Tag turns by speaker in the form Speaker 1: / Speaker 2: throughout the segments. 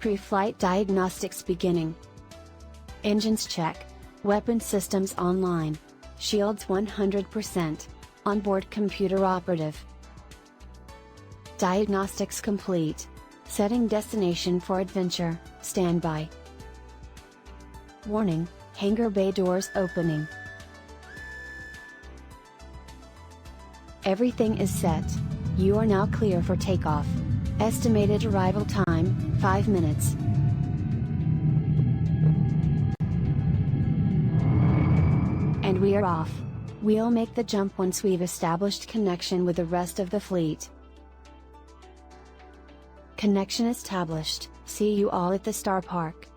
Speaker 1: Pre-flight diagnostics beginning. Engines check. Weapon systems online. Shields 100%. Onboard computer operative. Diagnostics complete. Setting destination for adventure, standby. Warning, hangar bay doors opening. Everything is set. You are now clear for takeoff. Estimated arrival time, 5 minutes. And we are off. We'll make the jump once we've established connection with the rest of the fleet. Connection established. See you all at the Star Park.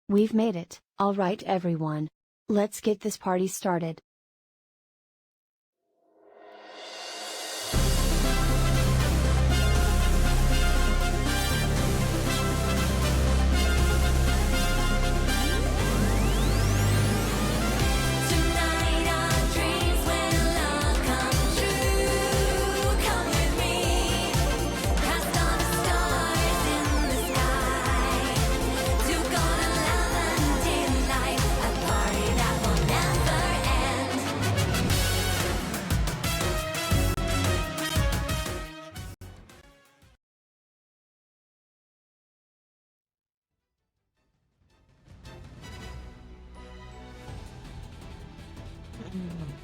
Speaker 1: We've made it. All right, everyone. Let's get this party started.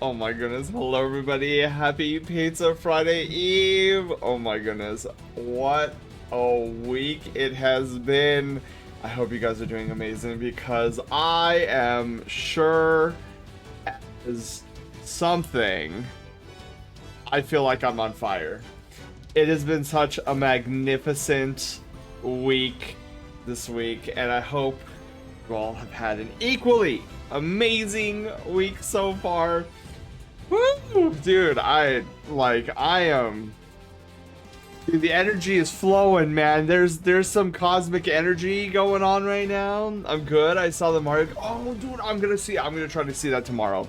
Speaker 2: Oh my goodness, hello everybody, happy Pizza Friday Eve. Oh my goodness, what a week it has been. I hope you guys are doing amazing because I am sure as something, I feel like I'm on fire. It has been such a magnificent week this week, and I hope you all have had an equally amazing week so far. Woo! Dude, I am... Dude, the energy is flowing, man. There's some cosmic energy going on right now. I'm good. I saw the Mario... Oh, dude, I'm gonna try to see that tomorrow.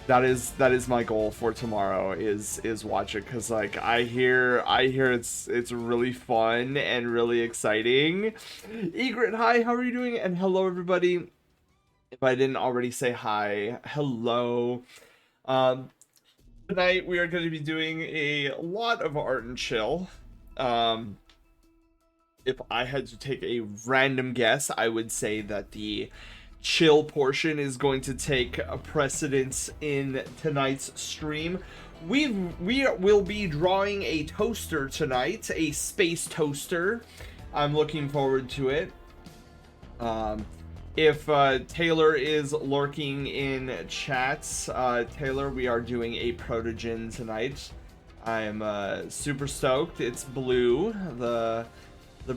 Speaker 2: That is my goal for tomorrow, is watch it, because like I hear it's really fun and really exciting. Egret, hi, how are you doing? And hello everybody. If I didn't already say hi, hello. Tonight we are going to be doing a lot of art and chill. If I had to take a random guess, I would say that the chill portion is going to take a precedence in tonight's stream. We will be drawing a toaster tonight, a space toaster. I'm looking forward to it. If Taylor is lurking in chats, Taylor, we are doing a Protogen tonight. I'm super stoked. It's blue. The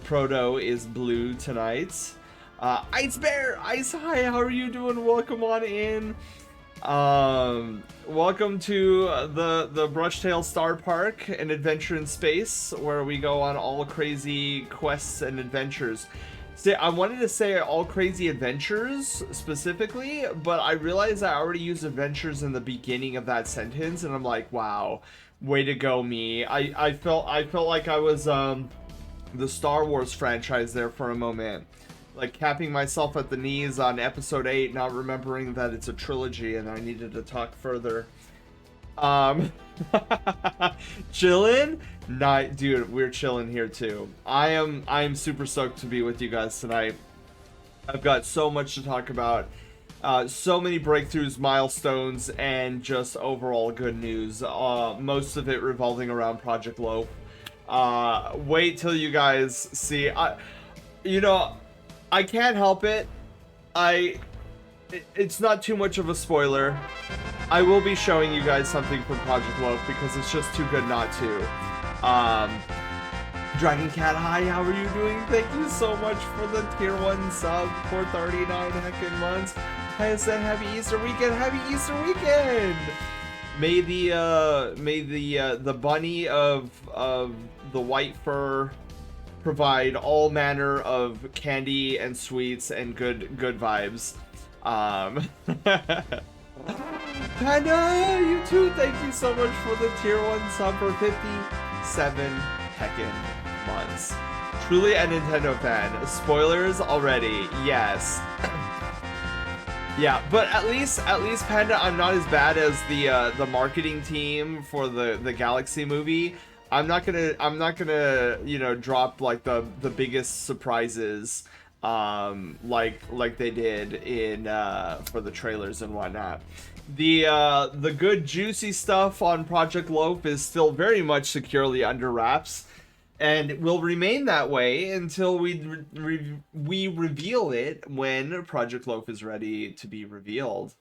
Speaker 2: Proto is blue tonight. Ice Bear, Ice, hi, how are you doing? Welcome on in. Welcome to the Brushtail Star Park, an adventure in space where we go on all crazy quests and adventures. See, I wanted to say all crazy adventures specifically, but I realized I already used adventures in the beginning of that sentence, and I'm like, wow, way to go, me. I felt like I was the Star Wars franchise there for a moment, like capping myself at the knees on episode 8, not remembering that it's a trilogy and I needed to talk further. Chillin'? Night, dude, we're chilling here too. I'm super stoked to be with you guys tonight. I've got so much to talk about. So many breakthroughs, milestones, and just overall good news. Most of it revolving around Project Loaf. Wait till you guys see. You know, I can't help it. It's not too much of a spoiler. I will be showing you guys something from Project Loaf because it's just too good not to. Dragon Cat, hi, how are you doing? Thank you so much for the tier 1 sub for 39 heckin' months. I said happy Easter weekend, happy Easter weekend! May the bunny of the white fur provide all manner of candy and sweets and good vibes. Panda, you too, thank you so much for the tier 1 sub for 57 heckin' months. Truly a Nintendo fan. Spoilers already, yes. Yeah, but at least Panda, I'm not as bad as the marketing team for the Galaxy movie. I'm not gonna you know, drop like the biggest surprises like they did in for the trailers and whatnot. The good juicy stuff on Project Loaf is still very much securely under wraps, and it will remain that way until we reveal it when Project Loaf is ready to be revealed.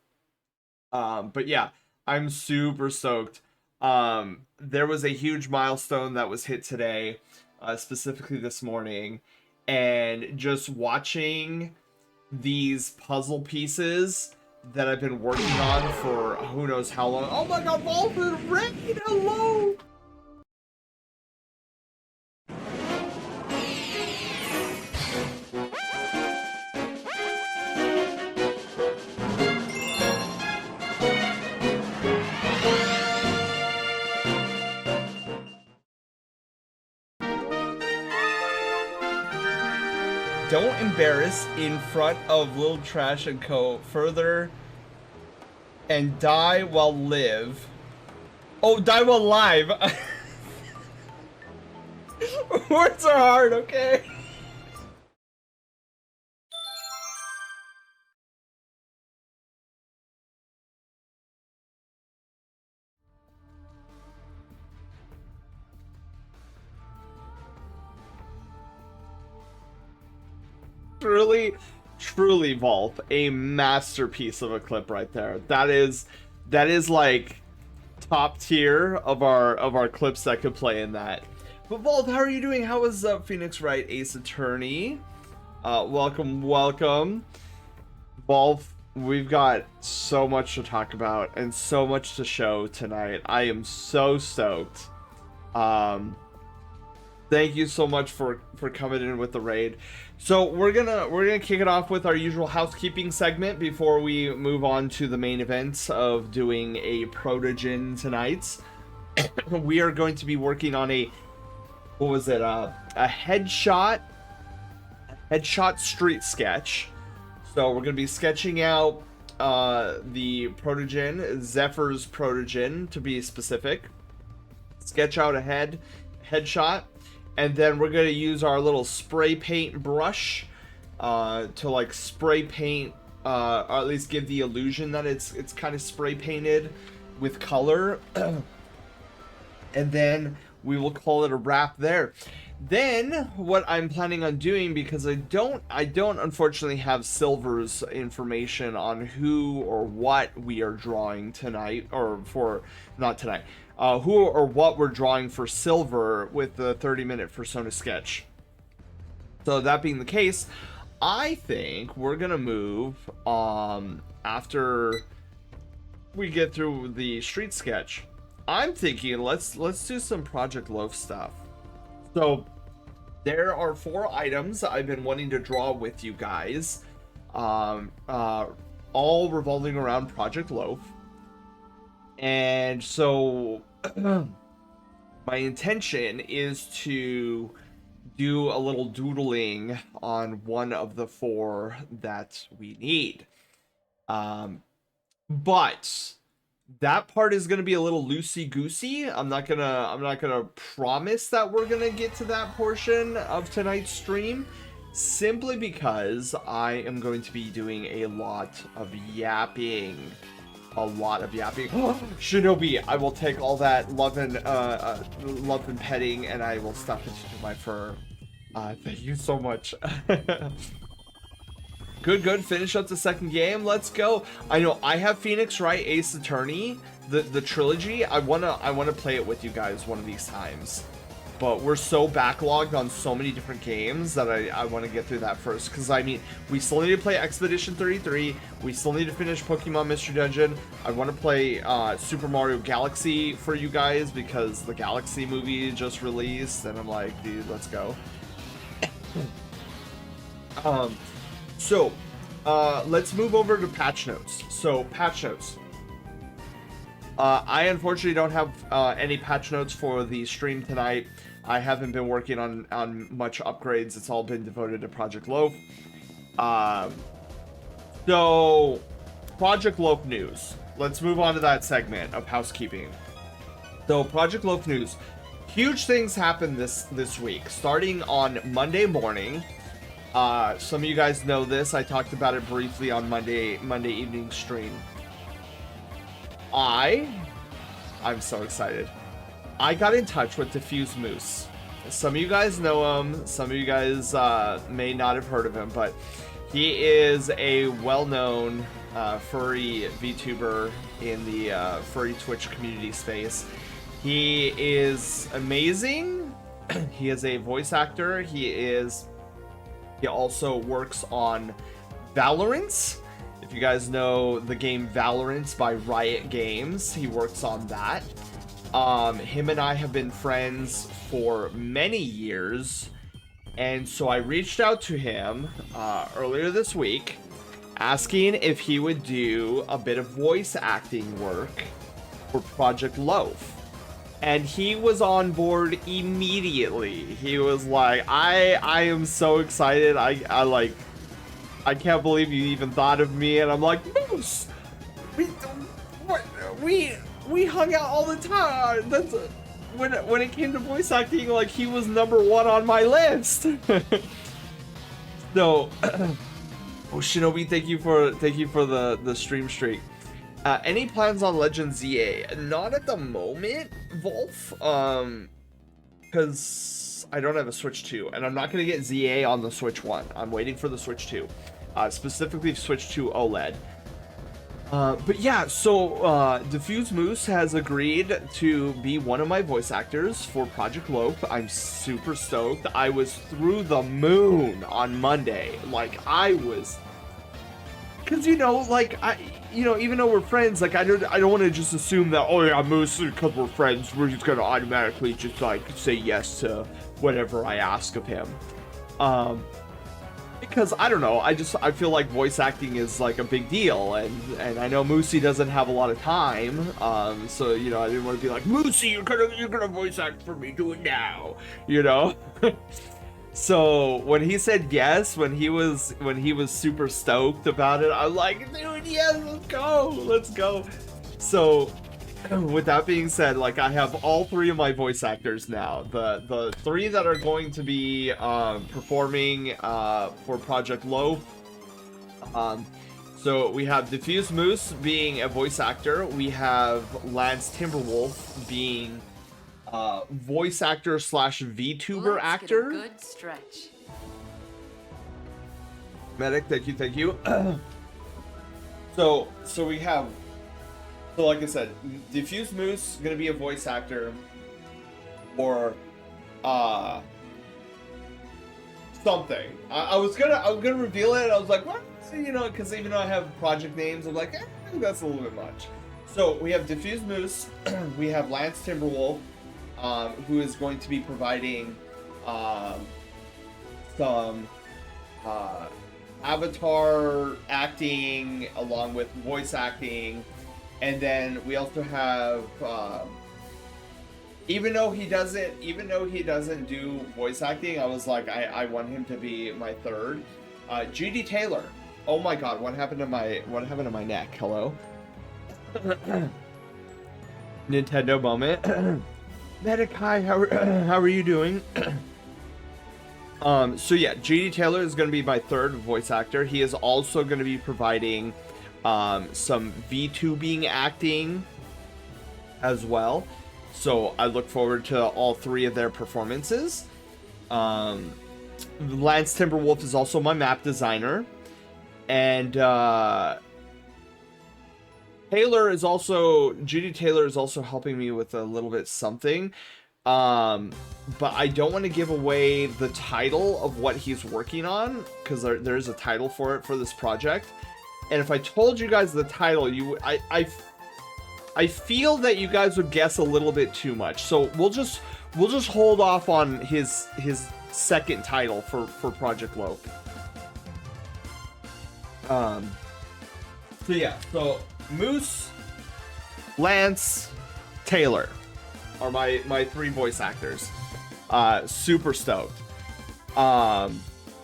Speaker 2: But yeah, I'm super stoked. There was a huge milestone that was hit today, specifically this morning, and just watching these puzzle pieces that I've been working on for who knows how long. Oh my god, Volphin Rain, hello! Don't embarrass in front of Little Trash and Co. Further and die while live. Oh, die while live. Words are hard, okay? Truly, Volp, a masterpiece of a clip right there. That is like top tier of our clips that could play in that. But Volp, how are you doing? How is Phoenix Wright, Ace Attorney? Welcome. Volp, we've got so much to talk about and so much to show tonight. I am so stoked. Thank you so much for coming in with the raid. So we're gonna kick it off with our usual housekeeping segment before we move on to the main event of doing a Protogen tonight. We are going to be working on a headshot street sketch. So we're gonna be sketching out the Protogen, Zephyr's Protogen to be specific. Sketch out a headshot. And then we're going to use our little spray paint brush to like spray paint, or at least give the illusion that it's kind of spray painted with color. And then we will call it a wrap there. Then what I'm planning on doing, because I don't unfortunately have Silver's information on who or what we are drawing tonight, or for not tonight. Who or what we're drawing for Silver with the 30-minute Persona sketch. So that being the case, I think we're gonna move after we get through the street sketch. I'm thinking let's do some Project Loaf stuff. So there are 4 items I've been wanting to draw with you guys, all revolving around Project Loaf. And so my intention is to do a little doodling on one of the 4 that we need. But that part is going to be a little loosey-goosey. I'm not gonna promise that we're gonna get to that portion of tonight's stream, simply because I am going to be doing a lot of yapping. Shinobi, I will take all that love and petting, and I will stuff it into my fur. Thank you so much. Good. Finish up the second game. Let's go. I know I have Phoenix Wright, Ace Attorney, the trilogy. I wanna play it with you guys one of these times. But we're so backlogged on so many different games that I want to get through that first. Because, I mean, we still need to play Expedition 33. We still need to finish Pokemon Mystery Dungeon. I want to play Super Mario Galaxy for you guys because the Galaxy movie just released. And I'm like, dude, let's go. Let's move over to patch notes. So, patch notes. I unfortunately don't have any patch notes for the stream tonight. I haven't been working on much upgrades. It's all been devoted to Project Loaf. So, Project Loaf news. Let's move on to that segment of housekeeping. So, Project Loaf news. Huge things happened this week. Starting on Monday morning. Some of you guys know this. I talked about it briefly on Monday evening stream. I'm so excited. I got in touch with Diffuse Moose. Some of you guys know him. Some of you guys may not have heard of him, but he is a well-known furry VTuber in the furry Twitch community space. He is amazing. He is a voice actor. He also works on Valorant. If you guys know the game Valorant by Riot Games, he works on that. Him and I have been friends for many years, and so I reached out to him earlier this week, asking if he would do a bit of voice acting work for Project Loaf. And he was on board immediately. He was like, I am so excited. I can't believe you even thought of me. And I'm like, Moose, we hung out all the time. That's when it came to voice acting, like, he was #1 on my list. So, oh, Shinobi, thank you for the stream streak. Any plans on Legend ZA? Not at the moment, Wolf. Because I don't have a Switch 2, and I'm not gonna get ZA on the Switch 1. I'm waiting for the Switch 2, specifically Switch 2 OLED. But yeah, so Diffuse Moose has agreed to be one of my voice actors for Project Loaf. I'm super stoked. I was through the moon on Monday. Like, I was, because even though we're friends, like, I don't want to just assume that, oh yeah, Moose, because we're friends, we're just gonna automatically just like say yes to whatever I ask of him. Because I don't know, I feel like voice acting is like a big deal, and I know Moosey doesn't have a lot of time, so I didn't want to be like, Moosey, you're gonna voice act for me, do it now, So when he said yes, when he was super stoked about it, I'm like, dude, yes, let's go. So with that being said, like, I have all 3 of my voice actors now. The 3 that are going to be performing for Project Loaf. So we have Diffuse Moose being a voice actor. We have Lance Timberwolf being voice actor / VTuber actor.
Speaker 3: Get a good stretch.
Speaker 2: Medic, thank you. So we have. So like I said, Diffuse Moose gonna be a voice actor, or something. I was gonna reveal it. I was like, what? Because even though I have project names, I'm like, that's a little bit much. So we have Diffuse Moose, we have Lance Timberwolf, who is going to be providing some avatar acting along with voice acting. And then we also have, even though he doesn't do voice acting, I was like, I want him to be my 3rd. GD Taylor. Oh my God, what happened to my neck? Hello. Nintendo moment. Medic, hi. How are you doing? So yeah, GD Taylor is going to be my 3rd voice actor. He is also going to be providing some VTubing acting as well, so I look forward to all 3 of their performances. Lance Timberwolf is also my map designer, and Judy Taylor is also helping me with a little bit something, but I don't want to give away the title of what he's working on, because there is a title for it for this project. And if I told you guys the title, I feel that you guys would guess a little bit too much. So we'll just hold off on his 2nd title for Project Loaf. So yeah, so Moose, Lance, Taylor are my 3 voice actors. Super stoked.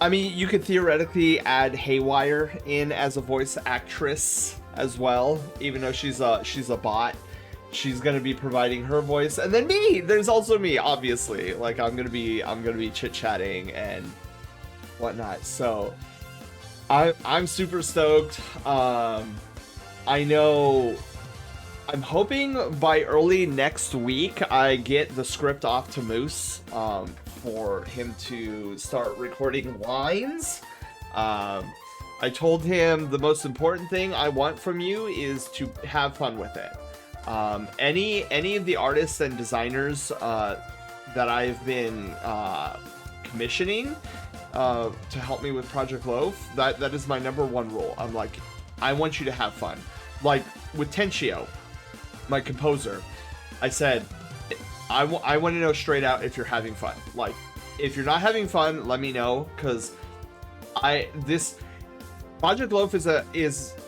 Speaker 2: I mean, you could theoretically add Haywire in as a voice actress as well, even though she's a bot. She's gonna be providing her voice, and then me. There's also me, obviously. Like, I'm gonna be chit-chatting and whatnot. So I'm super stoked. I know. I'm hoping by early next week I get the script off to Moose. For him to start recording lines. I told him the most important thing I want from you is to have fun with it. Any of the artists and designers that I've been commissioning, to help me with Project Loaf, that is my #1 rule. I'm like, I want you to have fun. Like with Tenchio, my composer, I said, I want to know straight out if you're having fun. Like, if you're not having fun, let me know, because this Project Loaf is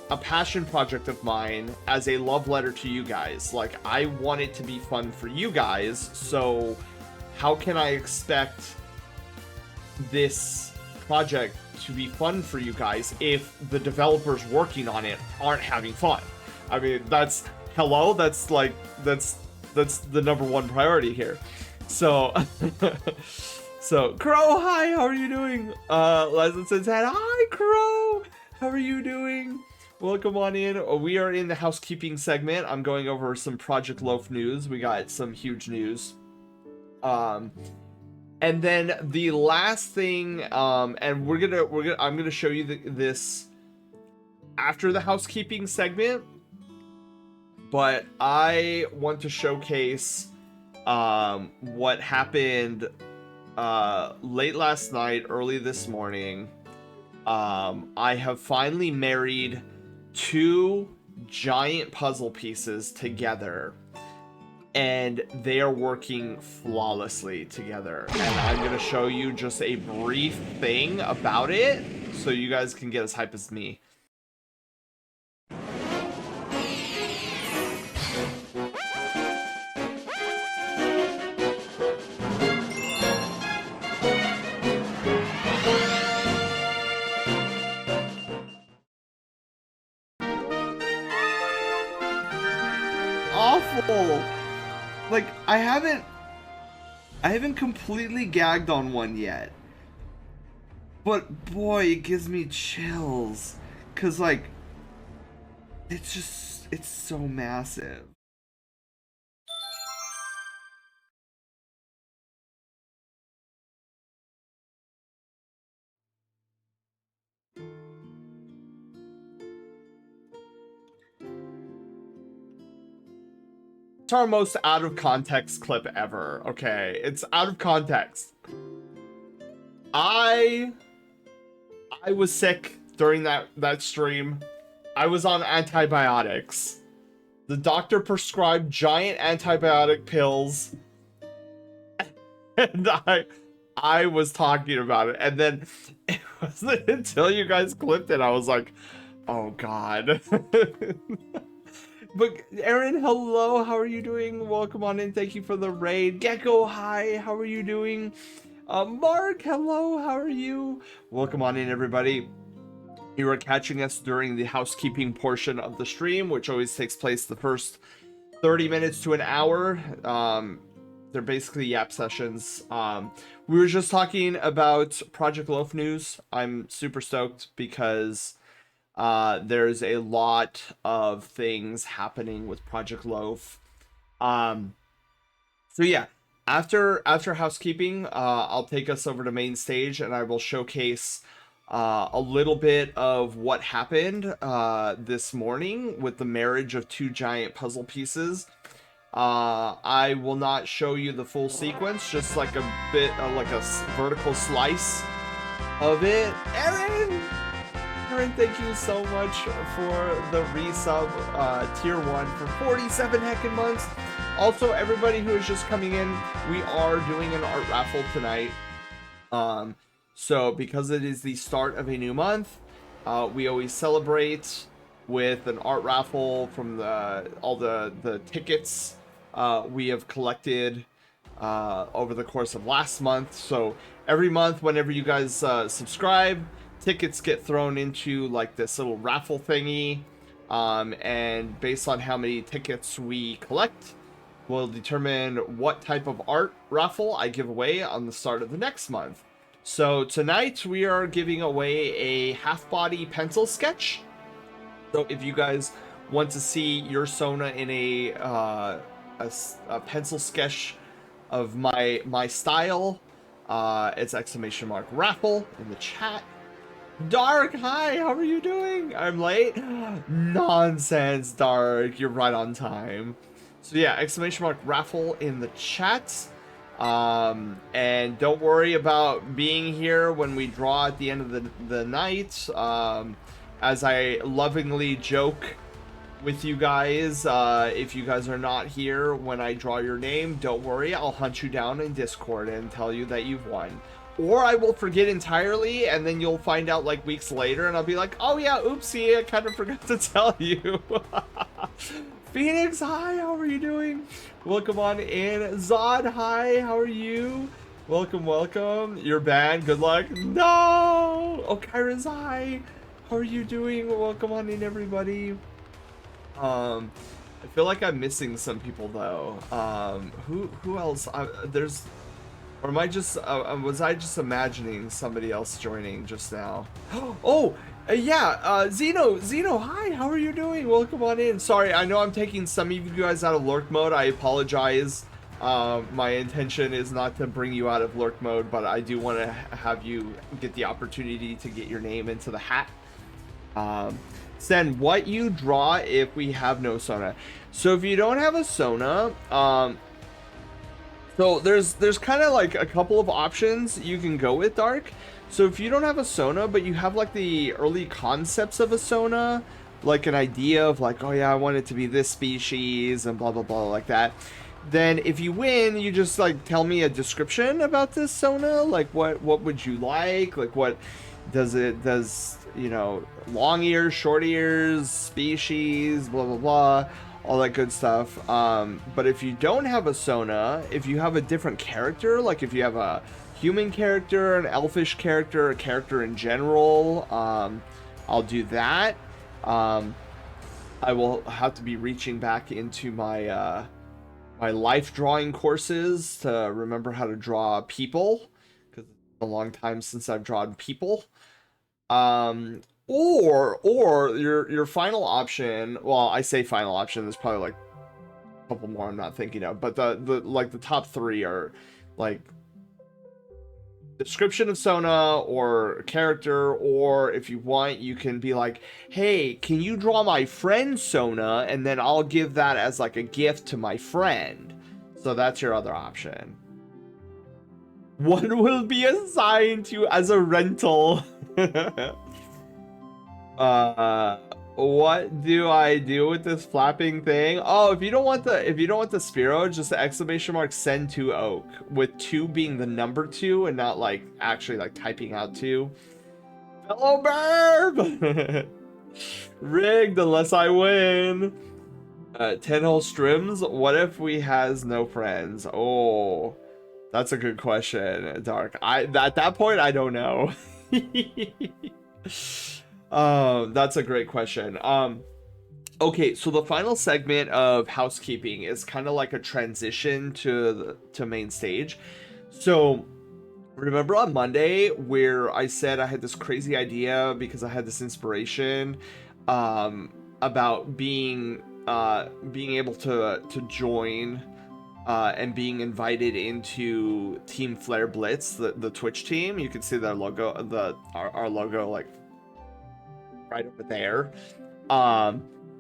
Speaker 2: a passion project of mine as a love letter to you guys. Like, I want it to be fun for you guys, so how can I expect this project to be fun for you guys if the developers working on it aren't having fun? I mean, that's the #1 priority here. So so Crow, hi, how are you doing? Leslie says, hi Crow, how are you doing? Welcome on in. We are in the housekeeping segment. I'm going over some Project Loaf news. We got some huge news. And then the last thing, and I'm gonna show you this after the housekeeping segment, but I want to showcase what happened late last night, early this morning. I have finally married 2 giant puzzle pieces together, and they are working flawlessly together. And I'm gonna show you just a brief thing about it so you guys can get as hype as me. Awful. Like, I haven't completely gagged on one yet, but boy, it gives me chills, cause like, it's so massive. It's our most out of context clip ever. Okay, it's out of context. I was sick during that stream. I was on antibiotics. The doctor prescribed giant antibiotic pills, and I was talking about it, and then it wasn't until you guys clipped it I was like, oh god. But Aaron, hello, how are you doing? Welcome on in, thank you for the raid. Gecko, hi, how are you doing? Mark, hello, how are you? Welcome on in, everybody. You are catching us during the housekeeping portion of the stream, which always takes place the first 30 minutes to an hour. They're basically yap sessions. We were just talking about Project Loaf news. I'm super stoked because there's a lot of things happening with Project Loaf. So yeah, after housekeeping, I'll take us over to main stage and I will showcase a little bit of what happened this morning with the marriage of 2 giant puzzle pieces. I will not show you the full sequence, just like a bit like a vertical slice of it. Aaron, thank you so much for the resub, tier 1 for 47 heckin' months. Also, everybody who is just coming in, we are doing an art raffle tonight. So because it is the start of a new month, we always celebrate with an art raffle from all the tickets we have collected over the course of last month. So every month, whenever you guys subscribe, tickets get thrown into like this little raffle thingy, and based on how many tickets we collect will determine what type of art raffle I give away on the start of the next month. So tonight we are giving away a half-body pencil sketch. So if you guys want to see your Sona in a pencil sketch of my style, it's !raffle in the chat. Dark, hi, how are you doing? I'm late. Nonsense, Dark, you're right on time. So yeah, !raffle in the chat. And don't worry about being here when we draw at the end of the night. As I lovingly joke with you guys, if you guys are not here when I draw your name, don't worry, I'll hunt you down in Discord and tell you that you've won. Or I will forget entirely, and then you'll find out like weeks later, and I'll be like, oh yeah, oopsie, I kind of forgot to tell you. Phoenix, hi, how are you doing? Welcome on in. Zod, hi, how are you? Welcome, welcome. You're banned, good luck. No! Okira's, hi, how are you doing? Welcome on in, everybody. I feel like I'm missing some people though. Who else? There's, or am I just was I just imagining somebody else joining just now? Oh, yeah, Zeno, hi, how are you doing? Welcome on in. Sorry, I know I'm taking some of you guys out of lurk mode. I apologize. My intention is not to bring you out of lurk mode, but I do want to have you get the opportunity to get your name into the hat. Send what you draw if we have no Sona. So if you don't have a Sona, so there's kind of like a couple of options you can go with, Dark. So if you don't have a Sona, but you have like the early concepts of a Sona, like an idea of like, oh yeah, I want it to be this species and blah blah blah like that, then if you win, you just like tell me a description about this Sona, like what would you like what does you know, long ears, short ears, species, blah blah blah, all that good stuff. But if you don't have a Sona, if you have a different character, like if you have a human character, an elfish character, a character in general, I'll do that. I will have to be reaching back into my my life drawing courses to remember how to draw people, because it's a long time since I've drawn people. Or your final option, well, I say final option, there's probably like a couple more I'm not thinking of, but the like the top three are like description of Sona or character, or if you want, you can be like, hey, can you draw my friend Sona, and then I'll give that as like a gift to my friend. So that's your other option. One will be assigned to you as a rental. What do I do with this flapping thing? Oh, if you don't want the Spiro, just the exclamation mark send to Oak, with 2 being the number 2 and not like actually like typing out 2. Fellow Burb! Rigged unless I win. 10 hole strims. What if we has no friends? Oh, that's a good question, Dark. At that point I don't know. That's a great question. Okay, so the final segment of housekeeping is kind of like a transition to main stage. So remember on Monday where I said I had this crazy idea because I had this inspiration about being able to join and being invited into Team Flare Blitz, the Twitch team. You can see their logo, our logo like right over there.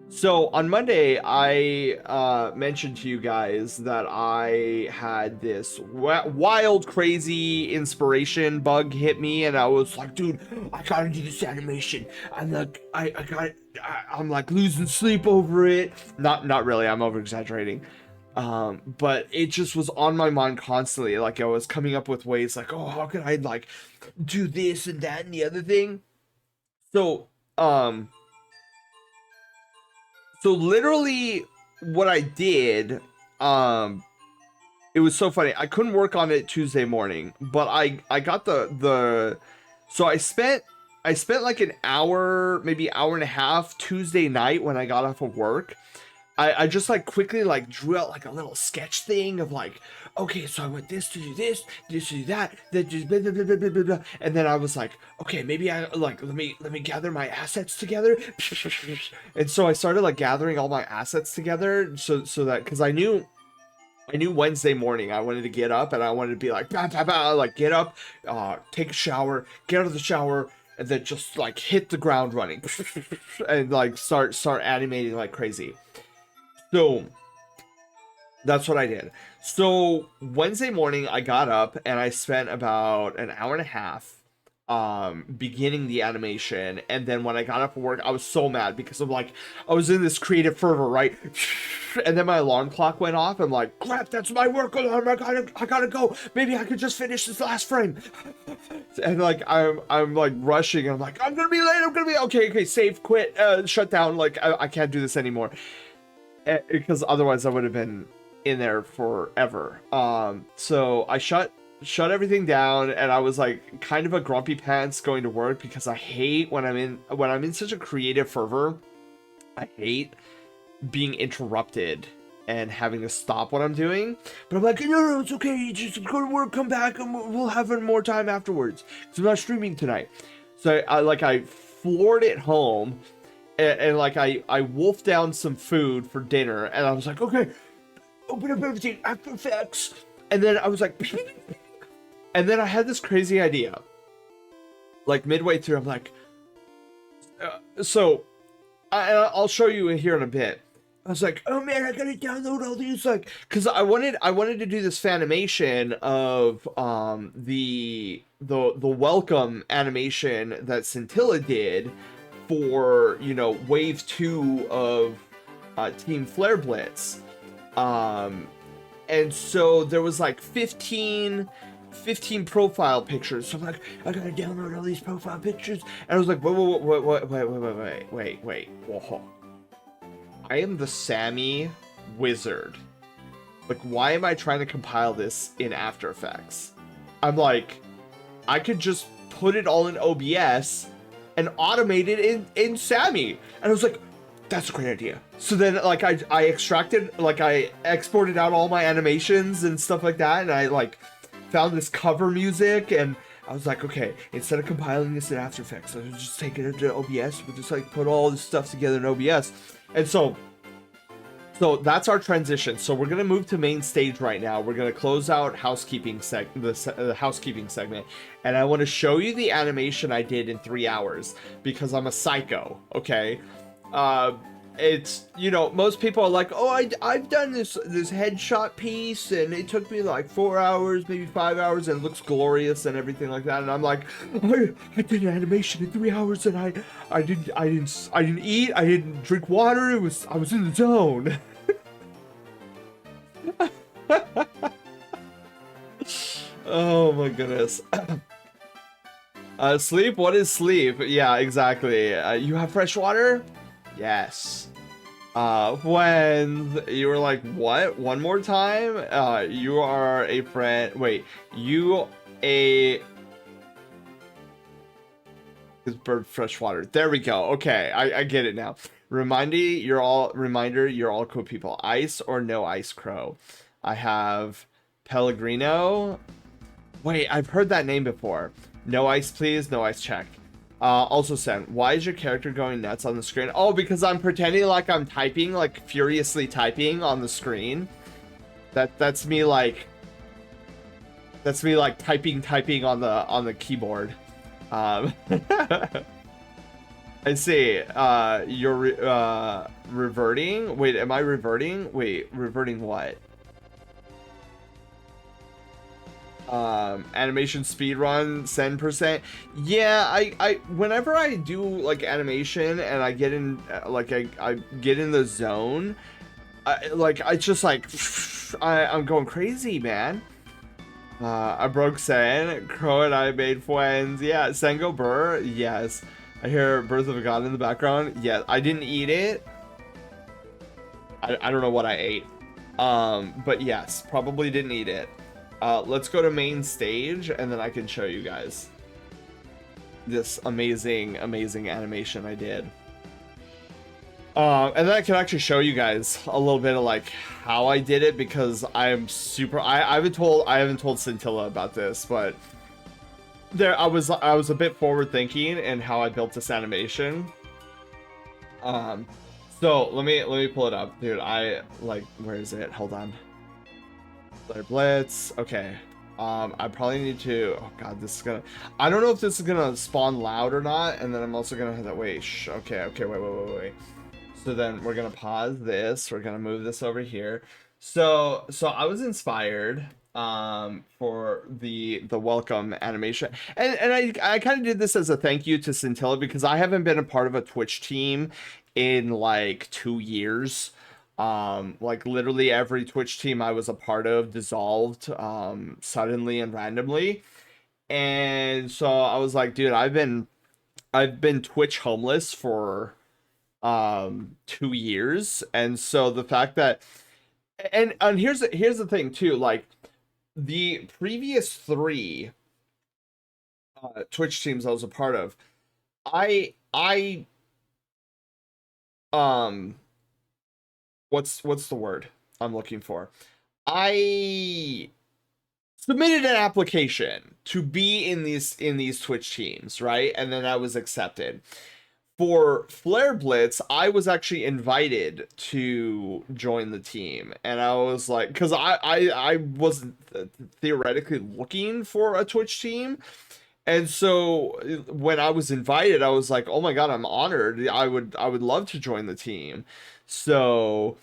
Speaker 2: So on Monday, I mentioned to you guys that I had this wild, crazy inspiration bug hit me, and I was like, dude, I gotta do this animation. I'm like, I'm like losing sleep over it. Not really. I'm over exaggerating. But it just was on my mind constantly. Like I was coming up with ways, like, oh, how can I like do this and that and the other thing? So so literally what I did, it was so funny. I couldn't work on it Tuesday morning, but I got so I spent like an hour, maybe hour and a half Tuesday night when I got off of work. I just like quickly like drew out like a little sketch thing of like, okay, so I want this to do this to do that, then just blah, blah, blah, blah, blah, blah, blah. And then I was like, okay, maybe I like let me gather my assets together. And so I started like gathering all my assets together so that, because I knew Wednesday morning I wanted to get up and I wanted to be like bah, bah, bah, like get up, take a shower, get out of the shower, and then just like hit the ground running and like start animating like crazy. So That's what I did. So Wednesday morning, I got up and I spent about an hour and a half beginning the animation. And then when I got up for work, I was so mad because I'm like, I was in this creative fervor, right? And then my alarm clock went off. I'm like, crap, that's my work alarm. I gotta go. Maybe I could just finish this last frame. And like I'm like rushing. And I'm like, I'm gonna be late. I'm gonna be okay. Save, quit, shut down. Like I can't do this anymore. Because otherwise I would have been in there forever. So I shut everything down, and I was like kind of a grumpy pants going to work because I hate when I'm in such a creative fervor. I hate being interrupted and having to stop what I'm doing. But I'm like, no, it's okay. Just go to work, come back, and we'll have more time afterwards. Because I'm not streaming tonight. So I floored it home. And like I wolfed down some food for dinner, and I was like, okay, open up everything, After Effects, and then I was like, and then I had this crazy idea. Like midway through, I'm like, I'll show you here in a bit. I was like, oh man, I gotta download all these, like, because I wanted to do this fanimation of the welcome animation that Scintilla did for, you know, wave 2 of Team Flare Blitz. And so there was like 15 profile pictures. So I'm like, I gotta download all these profile pictures. And I was like, wait. Whoa. I am the Sammy wizard. Like, why am I trying to compile this in After Effects? I'm like, I could just put it all in OBS and automate it in Sammy. And I was like, that's a great idea. So then like I extracted, like I exported out all my animations and stuff like that, and I like found this cover music, and I was like, okay, instead of compiling this in After Effects, I'll just take it into OBS. We'll just like put all this stuff together in OBS. And so that's our transition. So we're gonna move to main stage right now. We're gonna close out the housekeeping segment, and I want to show you the animation I did in 3 hours because I'm a psycho. Okay, it's, you know, most people are like, oh, I've done this headshot piece and it took me like 4 hours, maybe 5 hours, and it looks glorious and everything like that. And I'm like, I did an animation in 3 hours, and I didn't eat, I didn't drink water. I was in the zone. Oh my goodness. Sleep? What is sleep? Yeah, exactly. You have fresh water? Yes. When you were like, what? One more time? You are a friend. Wait, you a bird fresh water. There we go. Okay, I get it now. Reminder, you're all cool people. Ice or no ice, Crow? I have Pellegrino. Wait, I've heard that name before. No ice, please. No ice, check. Also sent, why is your character going nuts on the screen? Oh, because I'm pretending like I'm typing, like furiously typing on the screen. That's me like typing on the keyboard. I see. You're reverting? Wait, am I reverting? Wait, reverting what? Animation speedrun 10%. Yeah, I whenever I do like animation and I get in like I get in the zone, I just like I'm going crazy, man. I broke Sen. Crow and I made friends. Yeah, Sengo Burr. Yes. I hear Birth of a God in the background. Yeah, I didn't eat it. I don't know what I ate. But yes, probably didn't eat it. Let's go to main stage, and then I can show you guys this amazing animation I did. And then I can actually show you guys a little bit of like how I did it, because I'm super. I haven't told Scintilla about this, but I was a bit forward thinking in how I built this animation. So let me pull it up, dude. Where is it? Hold on. Blitz. Okay. I probably need to. Oh god, this is gonna. I don't know if this is gonna spawn loud or not, and then I'm also gonna have that. Wait. Okay. Wait. So then we're gonna pause this. We're gonna move this over here. So I was inspired for the welcome animation. And I kind of did this as a thank you to Scintilla because I haven't been a part of a Twitch team in like 2 years. Like literally every Twitch team I was a part of dissolved suddenly and randomly. And so I was like, dude, I've been Twitch homeless for 2 years. And so the fact that and here's the thing too, like the previous three Twitch teams I was a part of, I um what's the word I'm looking for? I submitted an application to be in these Twitch teams, right? And then I was accepted. For Flare Blitz, I was actually invited to join the team, and I was like, because I wasn't theoretically looking for a Twitch team, and so when I was invited, I was like, oh my god, I'm honored. I would love to join the team. So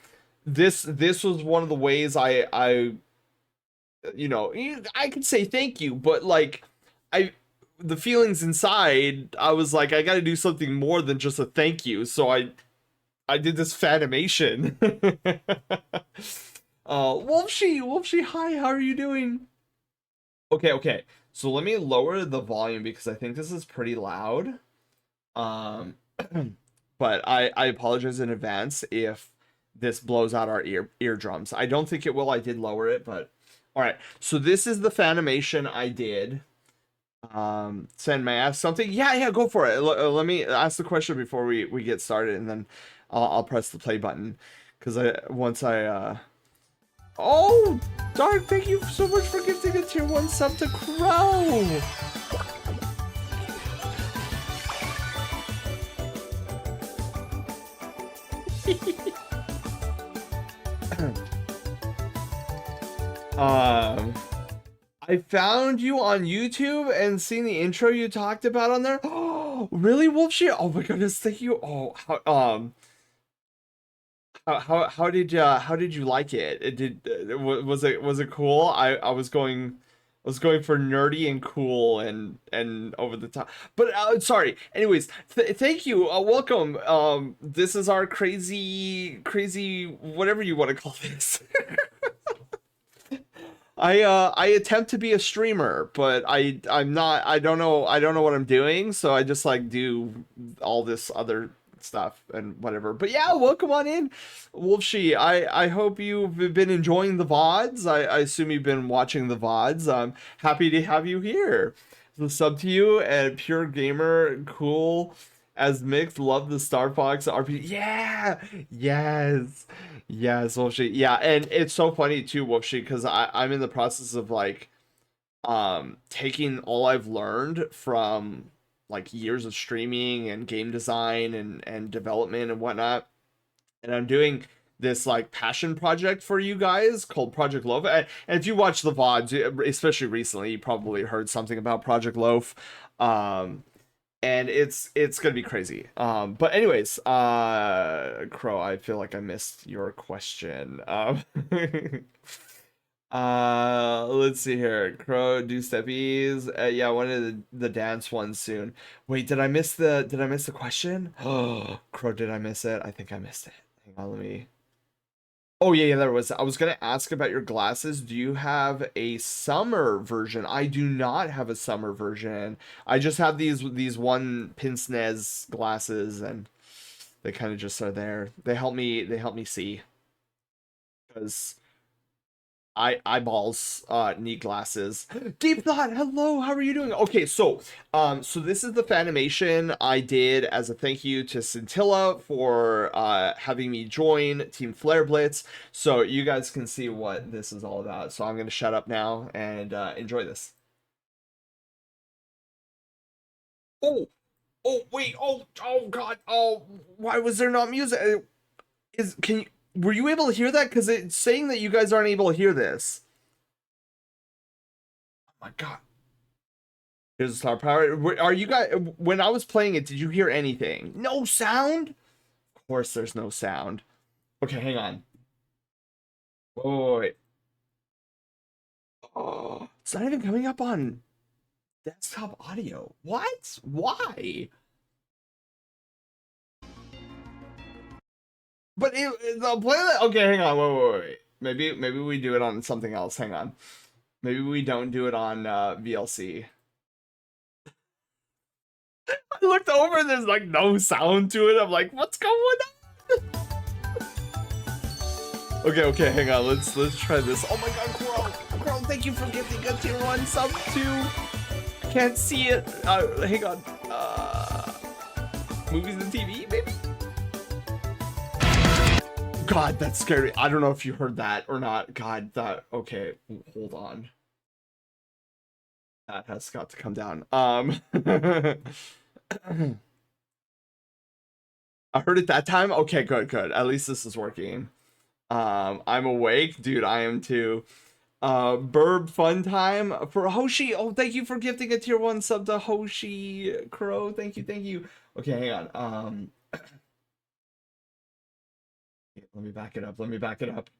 Speaker 2: this was one of the ways I I could say thank you, but like I the feelings inside, I was like, I got to do something more than just a thank you. So I did this fanimation. Wolfshe, hi, how are you doing? Okay. So let me lower the volume because I think this is pretty loud. Um, but I apologize in advance if this blows out our eardrums. I don't think it will. I did lower it, but all right. So this is the fanimation I did. Send, may I ask something? Yeah, go for it. Let me ask the question before we get started, and then I'll press the play button because oh, darn, thank you so much for gifting a tier 1 sub to Crow. I found you on YouTube and seen the intro you talked about on there. Oh, really, Wolfshit? Oh my goodness, thank you. Oh, how did you like it? Was it cool? I was going for nerdy and cool and over the top. But sorry. Anyways, thank you. Welcome. This is our crazy whatever you want to call this. I attempt to be a streamer, but I'm not. I don't know what I'm doing, so I just like do all this other stuff and whatever. But yeah, welcome on in, Wolfshe. I hope you've been enjoying the VODs. I assume you've been watching the VODs. I'm happy to have you here. So sub to you and Pure Gamer, cool as mixed. Love the Star Fox RPG. Yeah, yes. Yes, Wolfshe. Yeah, and it's so funny too, Wolfshe, because I'm in the process of like taking all I've learned from like years of streaming and game design and development and whatnot. And I'm doing this like passion project for you guys called Project Loaf. And if you watch the VODs, especially recently, you probably heard something about Project Loaf. Um and it's gonna be crazy. But anyways, Crow, I feel like I missed your question. Let's see here. Crow, do steppies. Yeah, I wanted the dance one soon. Wait, did I miss the question? Oh, Crow, did I miss it? I think I missed it. Hang on, let me. Oh yeah, there was. I was gonna ask about your glasses. Do you have a summer version? I do not have a summer version. I just have these one pince nez glasses, and they kind of just are there. They help me see because I eyeballs need glasses. Deep thought. Hello, how are you doing? Okay, so this is the fanimation I did as a thank you to Scintilla for having me join Team Flare Blitz. So you guys can see what this is all about. So I'm gonna shut up now and enjoy this. Oh, wait, oh God, oh, why was there not music? Were you able to hear that? Because it's saying that you guys aren't able to hear this. Oh my God. Here's the star power. Are you guys, when I was playing it, did you hear anything? No sound? Of course there's no sound. Okay, hang on. Oh, wait. Oh, it's not even coming up on desktop audio. What? Why? But the playlist. Okay, hang on. Wait. Maybe we do it on something else. Hang on. Maybe we don't do it on VLC. I looked over and there's like no sound to it. I'm like, what's going on? Okay, hang on. Let's try this. Oh my god, Coral, thank you for gifting a tier 1 sub too. Can't see it. Hang on. Movies and TV, maybe? God, that's scary. I don't know if you heard that or not. God, that okay. Hold on. That has got to come down. I heard it that time. Okay, good. At least this is working. I'm awake, dude. I am too. Burb fun time for Hoshi. Oh, thank you for gifting a tier 1 sub to Hoshi Crow. Thank you. Okay, hang on. Let me back it up.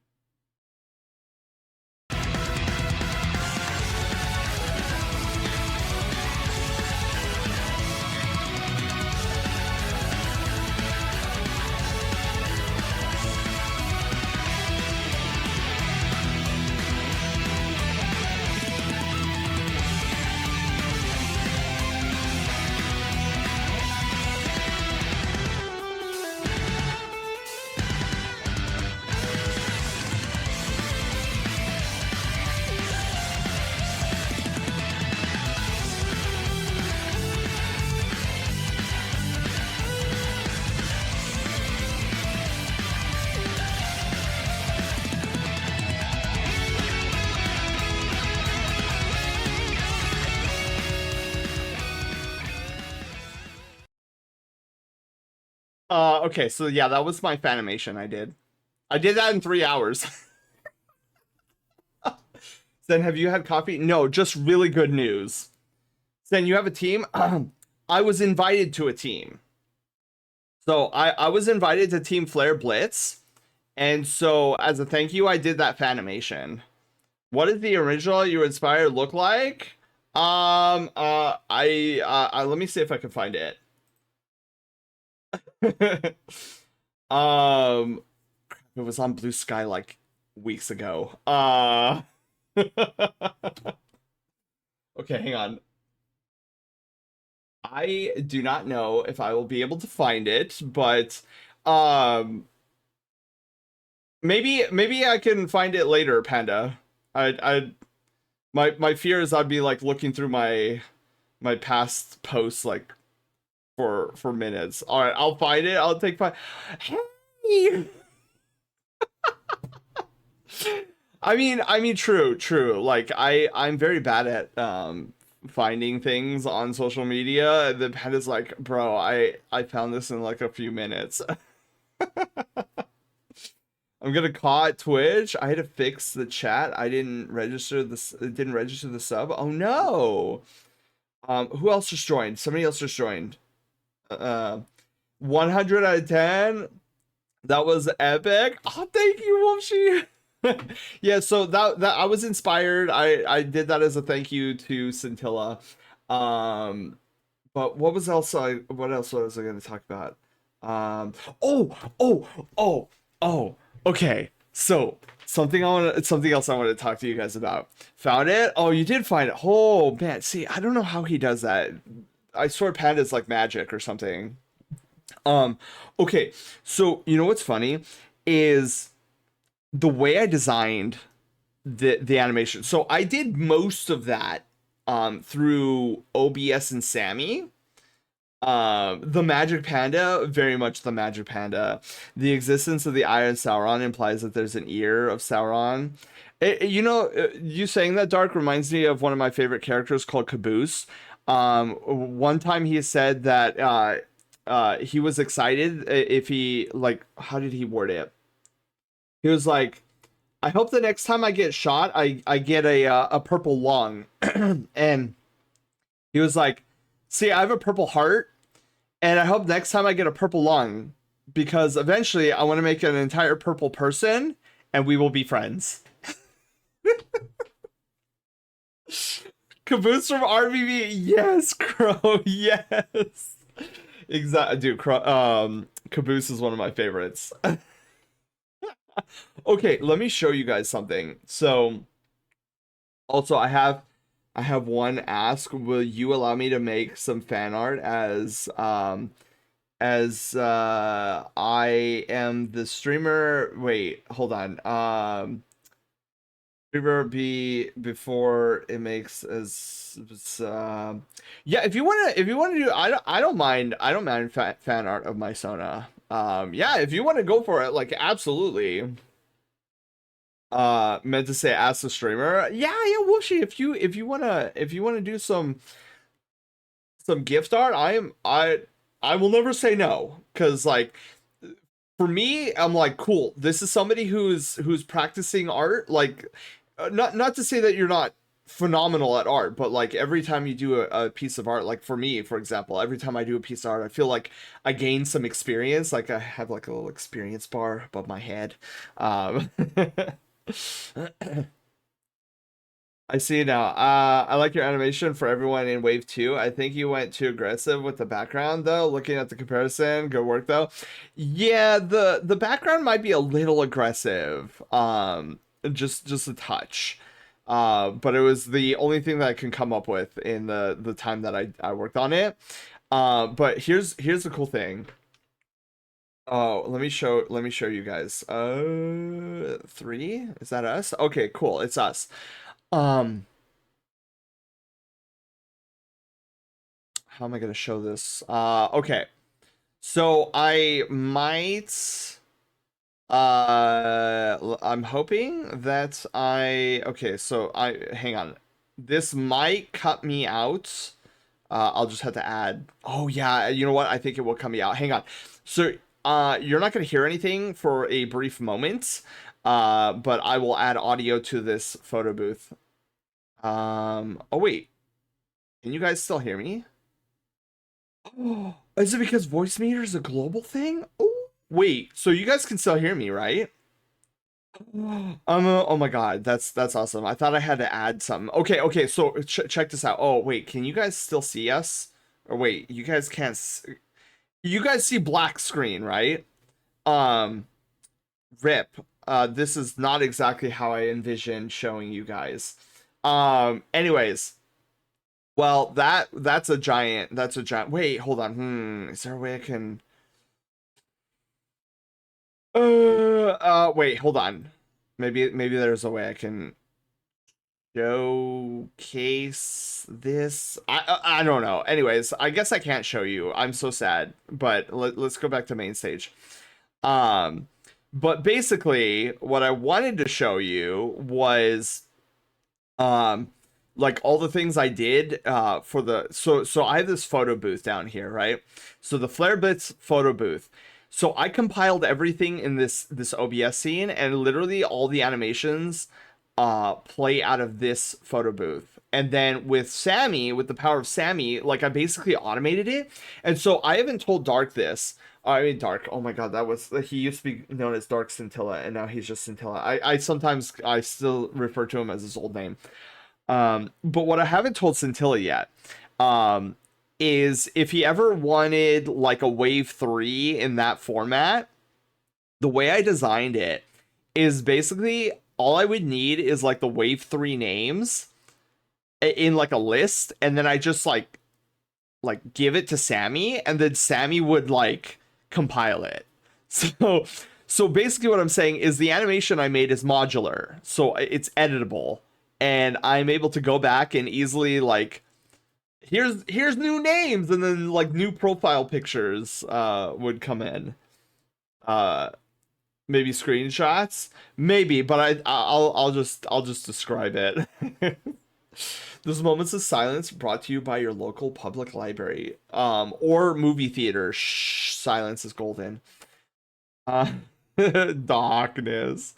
Speaker 2: Okay, so yeah, that was my fanimation I did. I did that in 3 hours. Then have you had coffee? No, just really good news. Then you have a team? I was invited to a team. So I was invited to Team Flare Blitz. And so as a thank you, I did that fanimation. What does the original you inspired look like? Let me see if I can find it. um it was on Blue Sky like weeks ago. Okay, hang on. I do not know if I will be able to find it, but maybe I can find it later, Panda. My fear is I'd be like looking through my past posts like for minutes. All right, I'll find it. I'll take 5. Hey. I mean, true. Like I'm very bad at finding things on social media. The Panda's like, bro, I found this in like a few minutes. I'm gonna call it Twitch. I had to fix the chat. I didn't register this. It didn't register the sub. Oh no. Who else just joined? Somebody else just joined. 100 out of 10. That was epic. Oh, thank you, Wolfshe. Yeah, so that I was inspired. I did that as a thank you to Scintilla. But what else was I going to talk about? Okay. So something else I want to talk to you guys about. Found it? Oh, you did find it. Oh man, see, I don't know how he does that. I swear Panda's like magic or something. Okay, so you know what's funny is the way I designed the animation. So I did most of that through OBS and Sammy. The Magic Panda, very much the Magic Panda. The existence of the eye of Sauron implies that there's an ear of Sauron. You saying that, Dark, reminds me of one of my favorite characters called Caboose. One time he said that he was excited if he, like, how did he word it? He was like, I hope the next time I get shot, I get a purple lung. And he was like, see, I have a purple heart, and I hope next time I get a purple lung, because eventually I want to make an entire purple person, and we will be friends. Caboose from RBB. Yes, Crow. Yes. Exactly, dude. Caboose is one of my favorites. Okay, let me show you guys something. So, also, I have one ask. Will you allow me to make some fan art as I am the streamer? Wait, hold on. Streamer be before it makes yeah, if you want to do, I don't mind fan art of my Sona. Yeah, if you want to go for it, like, absolutely. Meant to say ask the streamer. Yeah, Whooshi, if you wanna do some gift art, I will never say no. Cause like, for me, I'm like, cool, this is somebody who's practicing art. Like, not to say that you're not phenomenal at art, but like every time you do a piece of art, like for me, for example, every time I do a piece of art, I feel like I gain some experience. Like I have like a little experience bar above my head. I see now. I like your animation for everyone in Wave 2. I think you went too aggressive with the background though. Looking at the comparison, good work though. Yeah, the background might be a little aggressive. Just a touch. But it was the only thing that I can come up with in the time that I worked on it. But here's the cool thing. Oh, let me show you guys. 3? Is that us? Okay, cool. It's us. Um, how am I gonna show this? Okay. So I might I'm hoping that okay, so hang on. This might cut me out. I'll just have to add. Oh yeah, you know what? I think it will cut me out. Hang on. So you're not gonna hear anything for a brief moment. But I will add audio to this photo booth. Oh wait. Can you guys still hear me? Oh, is it because voice meter is a global thing? Oh, wait. So you guys can still hear me, right? Oh my God, that's awesome. I thought I had to add something. Okay. So check this out. Oh wait, can you guys still see us? Or wait, you guys can't. You guys see black screen, right? Um, rip. This is not exactly how I envisioned showing you guys. Anyways. Well, that's a giant. Wait, hold on. Is there a way I can wait, hold on. Maybe there's a way I can showcase this. I don't know. Anyways, I guess I can't show you. I'm so sad. But let's go back to main stage. Um, but basically what I wanted to show you was um like all the things I did for the so I have this photo booth down here, right? So the Flare Blitz photo booth. So I compiled everything in this OBS scene, and literally all the animations play out of this photo booth. And then with Sammy, with the power of Sammy, like I basically automated it. And so I haven't told Dark this. I mean Dark. Oh my God, he used to be known as Dark Scintilla, and now he's just Scintilla. I sometimes I still refer to him as his old name. But what I haven't told Scintilla yet, is if he ever wanted like a wave 3 in that format, the way I designed it is basically all I would need is like the wave 3 names in like a list, and then I just like give it to Sammy, and then Sammy would like compile it. So basically what I'm saying is the animation I made is modular, so it's editable, and I'm able to go back and easily like here's new names, and then like new profile pictures would come in. Uh Maybe screenshots, maybe, but I'll just describe it. Those moments of silence brought to you by your local public library, or movie theater. Shh, silence is golden. Uh, Darkness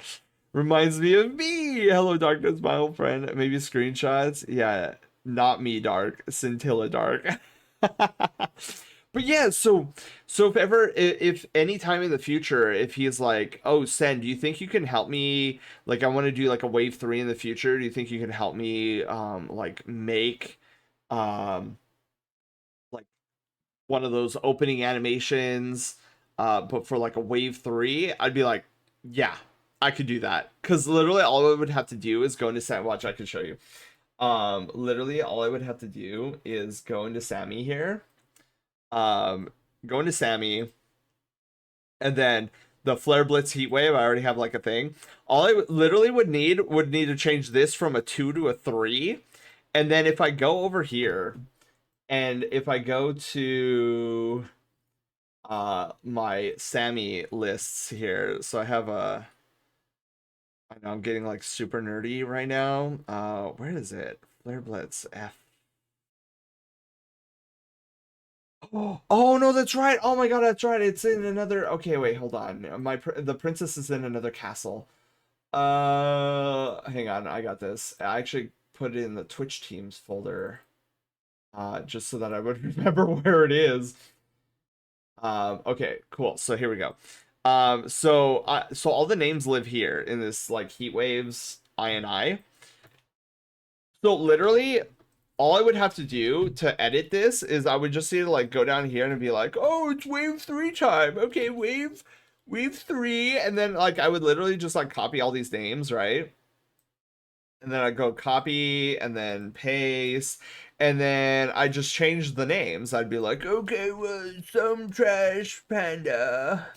Speaker 2: reminds me of me. Hello, Darkness, my old friend. Maybe screenshots. Yeah, not me, Dark. Scintilla Dark. But yeah, so if any time in the future, if he's like, oh, Sen, do you think you can help me? Like, I want to do like a wave 3 in the future. Do you think you can help me, like make, um, like one of those opening animations, but for like a wave 3? I'd be like, yeah, I could do that. Because literally all I would have to do is go into Sandwatch. I can show you. Literally all I would have to do is go into Sammy here. Um, go into Sammy, and then the Flare Blitz Heat Wave, I already have like a thing. All I literally would need to change this from a 2 to a 3. And then if I go over here and if I go to my Sammy lists here, so I have a, I know I'm getting like super nerdy right now. Where is it? Flare Blitz F. Oh no, that's right. Oh my god, that's right. It's in another. Okay, wait, hold on. The princess is in another castle. Hang on, I got this. I actually put it in the Twitch teams folder, just so that I would remember where it is. Okay, cool. So here we go. So all the names live here in this like Heat Waves I. So literally, all I would have to do to edit this is I would just need to like go down here and be like, oh, it's wave 3 time. Okay, wave 3, and then like I would literally just like copy all these names, right? And then I go copy and then paste, and then I just change the names. I'd be like, okay, well, some trash panda.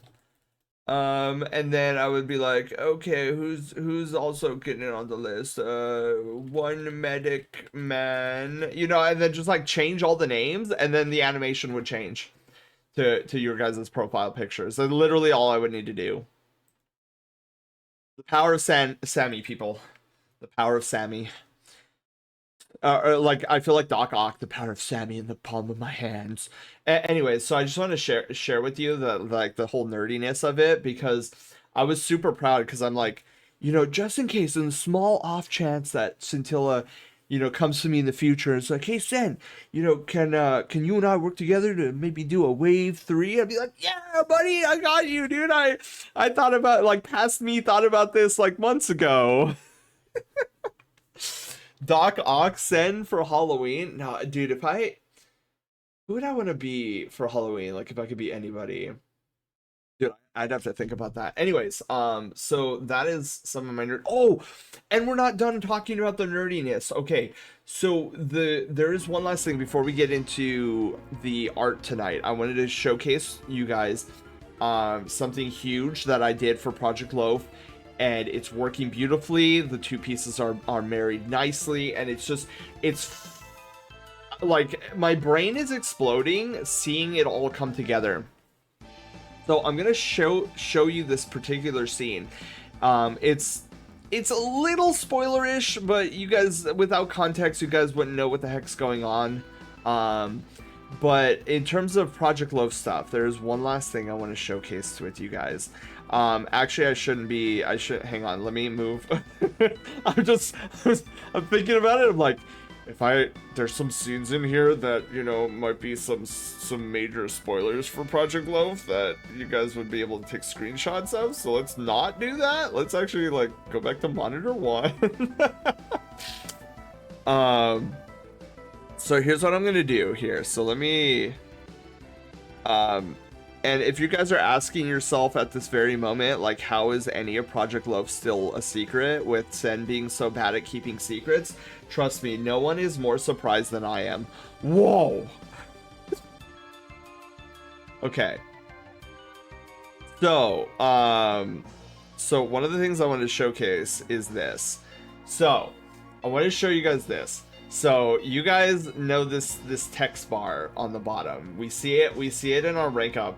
Speaker 2: And then I would be like, okay, who's also getting on the list? One medic man, and then just like change all the names, and then the animation would change to your guys' profile pictures. That's literally all I would need to do. The power of Sammy, people. The power of Sammy. Or like I feel like Doc Ock, the power of Sammy in the palm of my hands. Anyways, so I just want to share with you the whole nerdiness of it, because I was super proud, because I'm like, just in case, in the small off chance that Scintilla, comes to me in the future and it's like, hey Sen, can you and I work together to maybe do a wave 3? I'd be like, yeah, buddy, I got you, dude. I thought about, like, past me thought about this like months ago. Doc Ock Sen for Halloween. No, dude, who would I want to be for Halloween? Like, if I could be anybody, dude, I'd have to think about that. Anyways, so that is some of my nerd. Oh, and we're not done talking about the nerdiness. Okay, so there is one last thing before we get into the art tonight. I wanted to showcase you guys something huge that I did for Project Loaf. And it's working beautifully. The two pieces are married nicely, and it's like my brain is exploding seeing it all come together. So I'm gonna show you this particular scene. It's a little spoilerish, but you guys, without context, you guys wouldn't know what the heck's going on. But in terms of Project Loaf stuff, there's one last thing I want to showcase with you guys. Actually, I should, hang on, let me move. I'm thinking about it. I'm like, there's some scenes in here that, might be some major spoilers for Project Loaf that you guys would be able to take screenshots of. So let's not do that. Let's actually, like, go back to monitor 1. So here's what I'm going to do here. So let me, and if you guys are asking yourself at this very moment, like, how is any of Project Loaf still a secret with Sen being so bad at keeping secrets? Trust me, no one is more surprised than I am. Whoa! Okay. So, so one of the things I want to showcase is this. So, I want to show you guys this. So you guys know this text bar on the bottom. We see it in our rank up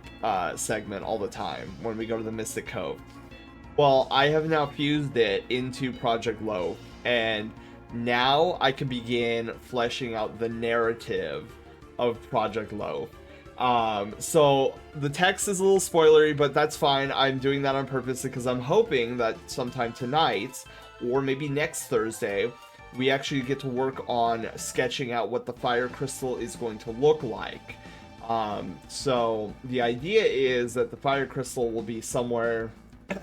Speaker 2: segment all the time when we go to the Mystic Cove. Well, I have now fused it into Project Loaf, and now I can begin fleshing out the narrative of Project Loaf. So the text is a little spoilery, but that's fine. I'm doing that on purpose because I'm hoping that sometime tonight, or maybe next Thursday, we actually get to work on sketching out what the fire crystal is going to look like. So the idea is that the fire crystal will be somewhere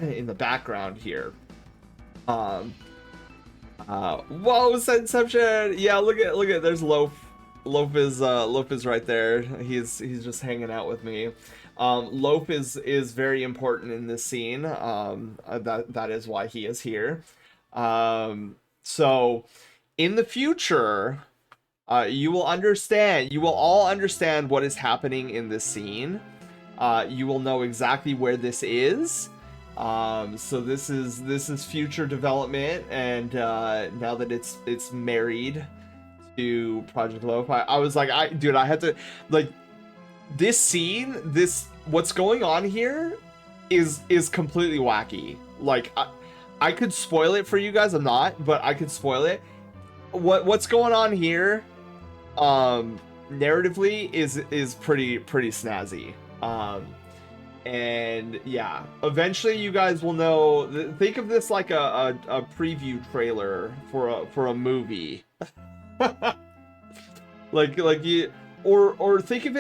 Speaker 2: in the background here. Whoa, Inception! Yeah, look at there's Loaf. Loaf is right there. He's just hanging out with me. Loaf is very important in this scene. That is why he is here. So in the future, you will understand. You will all understand what is happening in this scene. You will know exactly where this is. So this is future development, and now that it's married to Project Loaf, I was like, dude, I had to, like, this scene, what's going on here is completely wacky. Like, I could spoil it for you guys. I'm not, but I could spoil it. What's going on here, narratively is pretty snazzy. And yeah, eventually you guys will know. Think of this like a preview trailer for a movie. like you, or think of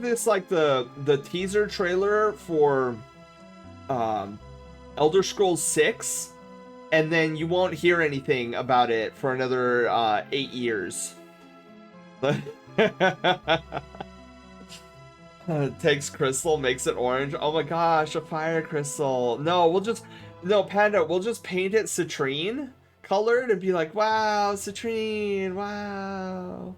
Speaker 2: this like the teaser trailer for Elder Scrolls 6, and then you won't hear anything about it for another 8 years. Takes crystal, makes it orange. Oh my gosh, a fire crystal. No, Panda, we'll just paint it citrine colored and be like, wow, citrine, wow.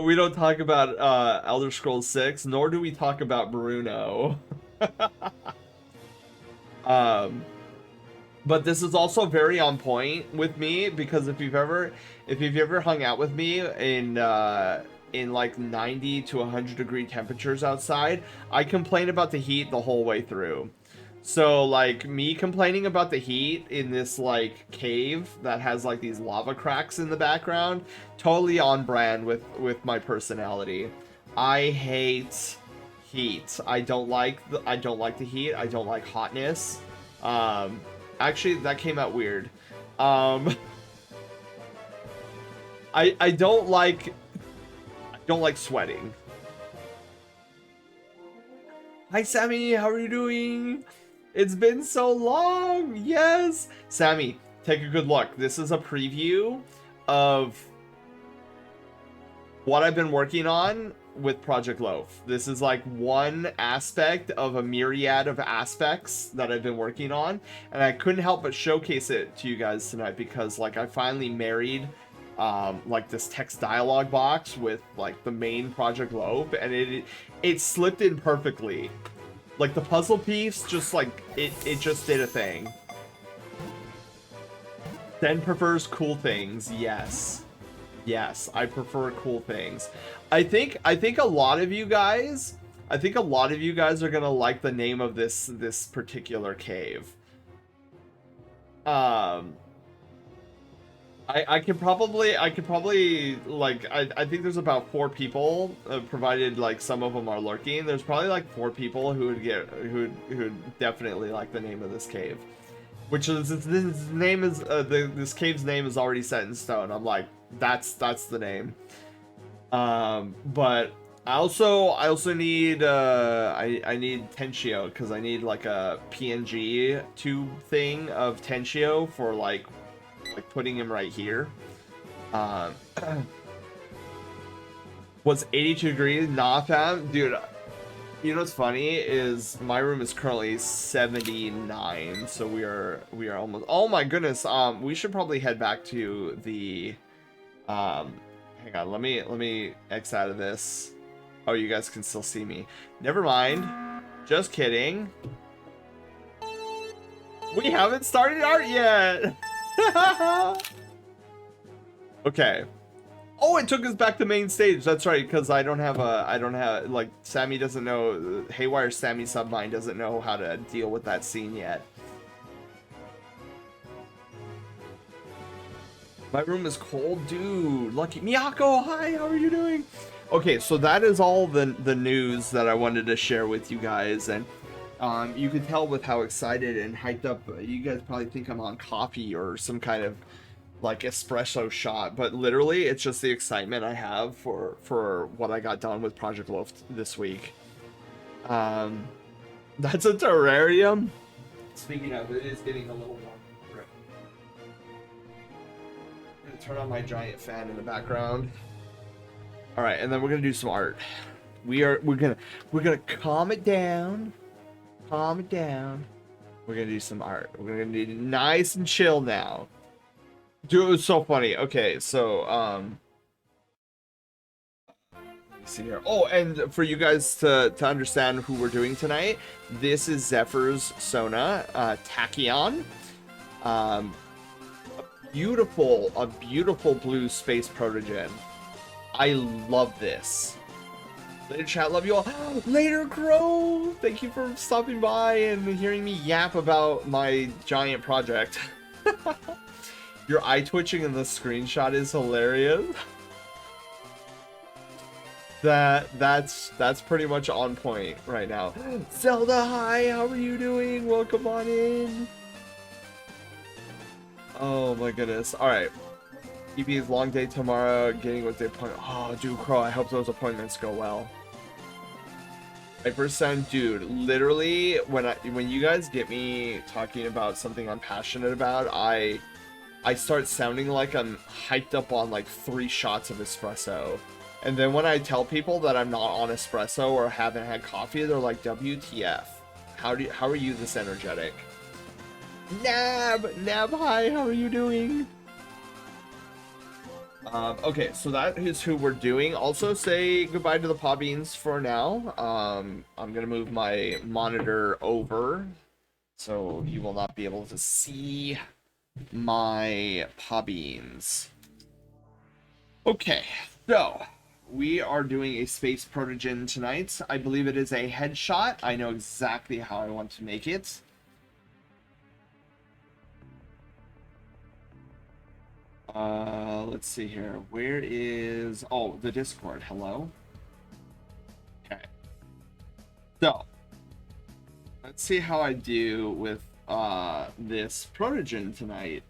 Speaker 2: We don't talk about Elder Scrolls 6, nor do we talk about Bruno. But this is also very on point with me, because if you've ever hung out with me in like 90 to 100 degree temperatures outside, I complain about the heat the whole way through. So like me complaining about the heat in this like cave that has like these lava cracks in the background, totally on brand with my personality. I hate heat. I don't like the heat. I don't like hotness. Actually, that came out weird. I don't like sweating. Hi Sammy, how are you doing? It's been so long. Yes, Sammy, take a good look. This is a preview of what I've been working on with Project Loaf. This is like one aspect of a myriad of aspects that I've been working on, and I couldn't help but showcase it to you guys tonight, because like I finally married like this text dialogue box with like the main Project Loaf, and it slipped in perfectly. Like the puzzle piece just like it just did a thing. Sen prefers cool things. Yes, I prefer cool things. I think a lot of you guys are gonna like the name of this particular cave. I could probably like I think there's about 4 people, provided like some of them are lurking. There's probably like 4 people who would definitely like the name of this cave, which is this name is this cave's name is already set in stone. I'm like, that's the name. But I also need I need Tenshio, because I need like a PNG tube thing of Tenshio for like putting him right here. Was 82 degrees? Nah, fam, dude. You know what's funny is my room is currently 79, so we are almost. Oh my goodness. We should probably head back to the. Hang on. Let me X out of this. Oh, you guys can still see me. Never mind. Just kidding. We haven't started art yet. Okay. Oh, it took us back to main stage. That's right, because I don't have like, Sammy doesn't know, Haywire Sammy Submine doesn't know how to deal with that scene yet. My room is cold, dude. Lucky Miyako, hi, how are you doing? Okay, so that is all the news that I wanted to share with you guys, and you can tell with how excited and hyped up you guys probably think I'm on coffee or some kind of like espresso shot, but literally it's just the excitement I have for what I got done with Project Loaf this week. That's a terrarium. Speaking of, it is getting a little warm. I'm gonna turn on my giant fan in the background. All right, and then we're gonna do some art. We're gonna calm it down. Calm it down. We're gonna do some art. We're gonna do nice and chill now. Dude, it was so funny. Okay, so let me see here. Oh, and for you guys to understand who we're doing tonight, this is Zephyr's Sona Tachyon. A beautiful blue space protogen. I love this. Later, chat. Love you all. Later, Crow. Thank you for stopping by and hearing me yap about my giant project. Your eye twitching in the screenshot is hilarious. That's pretty much on point right now. Zelda, hi. How are you doing? Welcome on in. Oh my goodness. All right. EB's long day tomorrow. Getting with the appointment. Oh, dude, Crow. I hope those appointments go well. Hypersound, dude, literally when you guys get me talking about something I'm passionate about, I start sounding like I'm hyped up on like 3 shots of espresso. And then when I tell people that I'm not on espresso or haven't had coffee, they're like, WTF. How are you this energetic? Nab, hi, how are you doing? Okay, so that is who we're doing. Also, say goodbye to the paw beans for now. I'm gonna move my monitor over, so you will not be able to see my paw beans. Okay, so we are doing a space protogen tonight. I believe it is a headshot. I know exactly how I want to make it. Let's see here. Where is... Oh, the Discord. Hello? Okay. So, let's see how I do with this protogen tonight.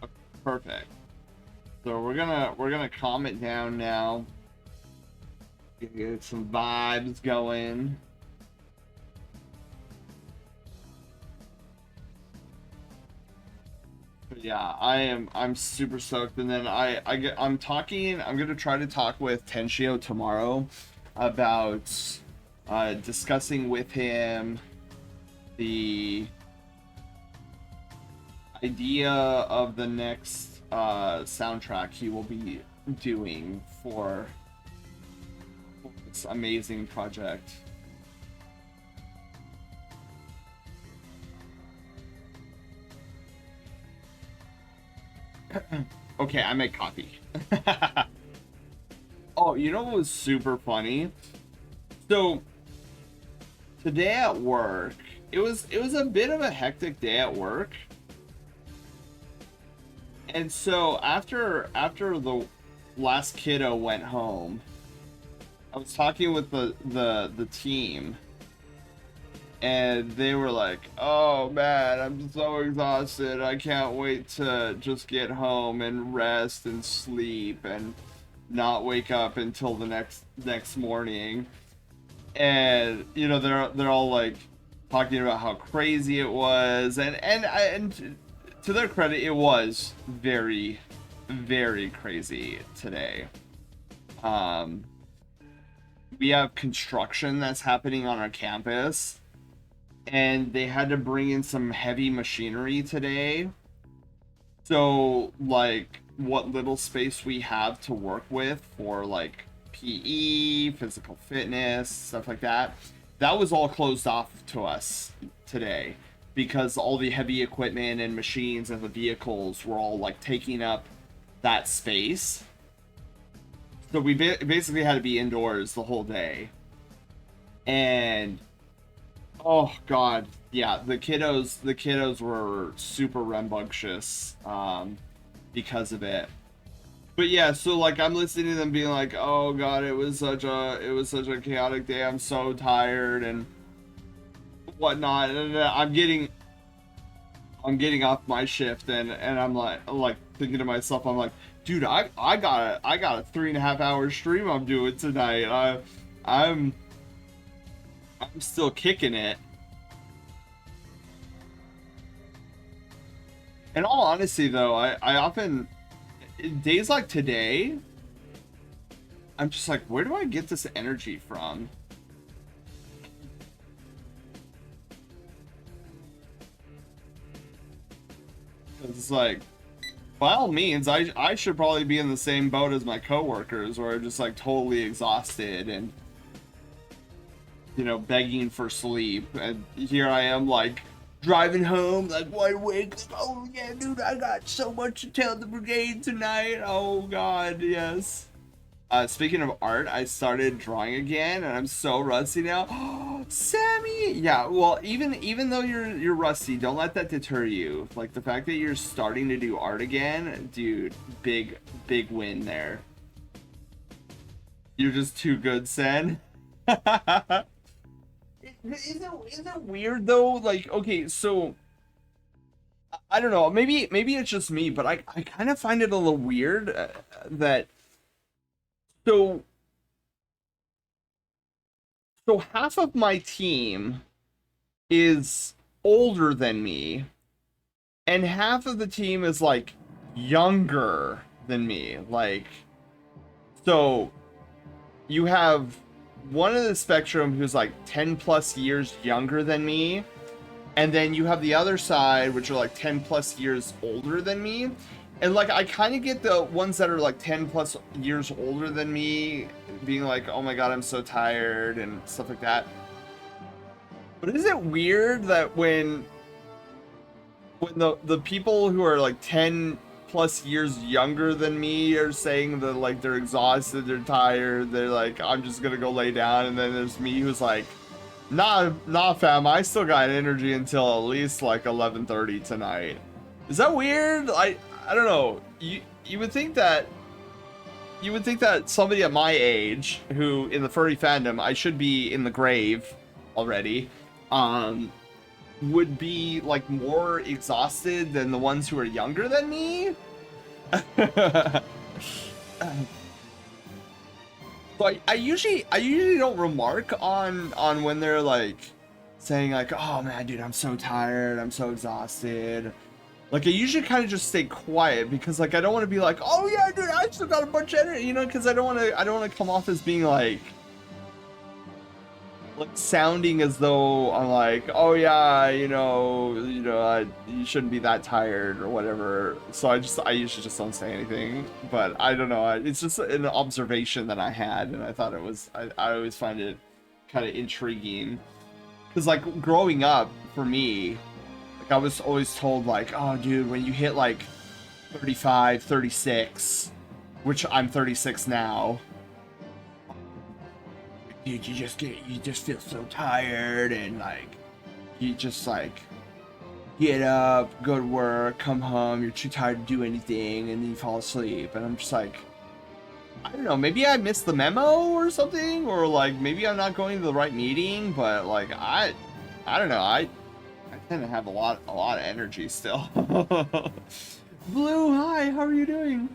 Speaker 2: Okay, perfect. So we're gonna calm it down now. Get some vibes going. Yeah, I'm super stoked. And then I'm gonna try to talk with Tenshio tomorrow about discussing with him the idea of the next soundtrack he will be doing for this amazing project. Okay, I make coffee. Oh, you know what was super funny? So today at work, it was a bit of a hectic day at work. And so after the last kiddo went home, I was talking with the team, and they were like, "Oh man, I'm so exhausted. I can't wait to just get home and rest and sleep and not wake up until the next morning." And you know, they're all like talking about how crazy it was, and to their credit, it was very, very crazy today. We have construction that's happening on our campus, and they had to bring in some heavy machinery today. So, like, what little space we have to work with for, like, PE, physical fitness, stuff like that, that was all closed off to us today because all the heavy equipment and machines and the vehicles were all, like, taking up that space. So we basically had to be indoors the whole day. And oh god, yeah, the kiddos were super rambunctious because of it. But yeah, so like I'm listening to them being like, "Oh god, it was such a chaotic day. I'm so tired and whatnot." And I'm getting I'm getting off my shift and I'm like thinking to myself, I'm like, dude, I got a 3.5 hour stream I'm doing tonight. I'm I'm still kicking it. In all honesty though, I often days like today, I'm just like, where do I get this energy from? It's like, by all means, I should probably be in the same boat as my coworkers, where I'm just like totally exhausted and, you know, begging for sleep. And here I am, like driving home, like wide awake. Oh yeah, dude, I got so much to tell the brigade tonight. Oh God, yes. Speaking of art, I started drawing again, and I'm so rusty now. Sammy, yeah. Well, even though you're rusty, don't let that deter you. Like the fact that you're starting to do art again, dude. Big win there. You're just too good, Sen. Isn't weird though? Like, okay, so I don't know. Maybe it's just me, but I kind of find it a little weird that so. So half of my team is older than me, and half of the team is like younger than me. Like, so you have one of the spectrum who's like 10 plus years younger than me, and then you have the other side, which are like 10 plus years older than me. And like, I kind of get the ones that are like 10 plus years older than me being like, oh my God, I'm so tired and stuff like that. But is it weird that when the people who are like 10 plus years younger than me are saying that like they're exhausted, they're tired, they're like, I'm just gonna go lay down, and then there's me who's like, nah fam, I still got energy until at least like 11:30 tonight. Is that weird? I don't know. You would think that somebody at my age, who in the furry fandom I should be in the grave already, would be like more exhausted than the ones who are younger than me. So I usually don't remark on when they're like saying like, oh man, dude, I'm so tired, I'm so exhausted. Like, I usually kind of just stay quiet because, like, I don't want to be like, oh yeah, dude, I still got a bunch of energy, you know, because I don't want to come off as being like sounding as though I'm like, oh yeah, you shouldn't be that tired or whatever. So I usually just don't say anything. But I don't know, it's just an observation that I had, and I thought I always find it kind of intriguing because, like, growing up for me, I was always told like, oh dude, when you hit like 35, 36, which I'm 36 now, dude, you just feel so tired, and like you just like get up, go to work, come home, you're too tired to do anything, and then you fall asleep. And I'm just like, I don't know, maybe I missed the memo or something, or like maybe I'm not going to the right meeting, but like I don't know, I tend to have a lot of energy still. Blue, hi, how are you doing?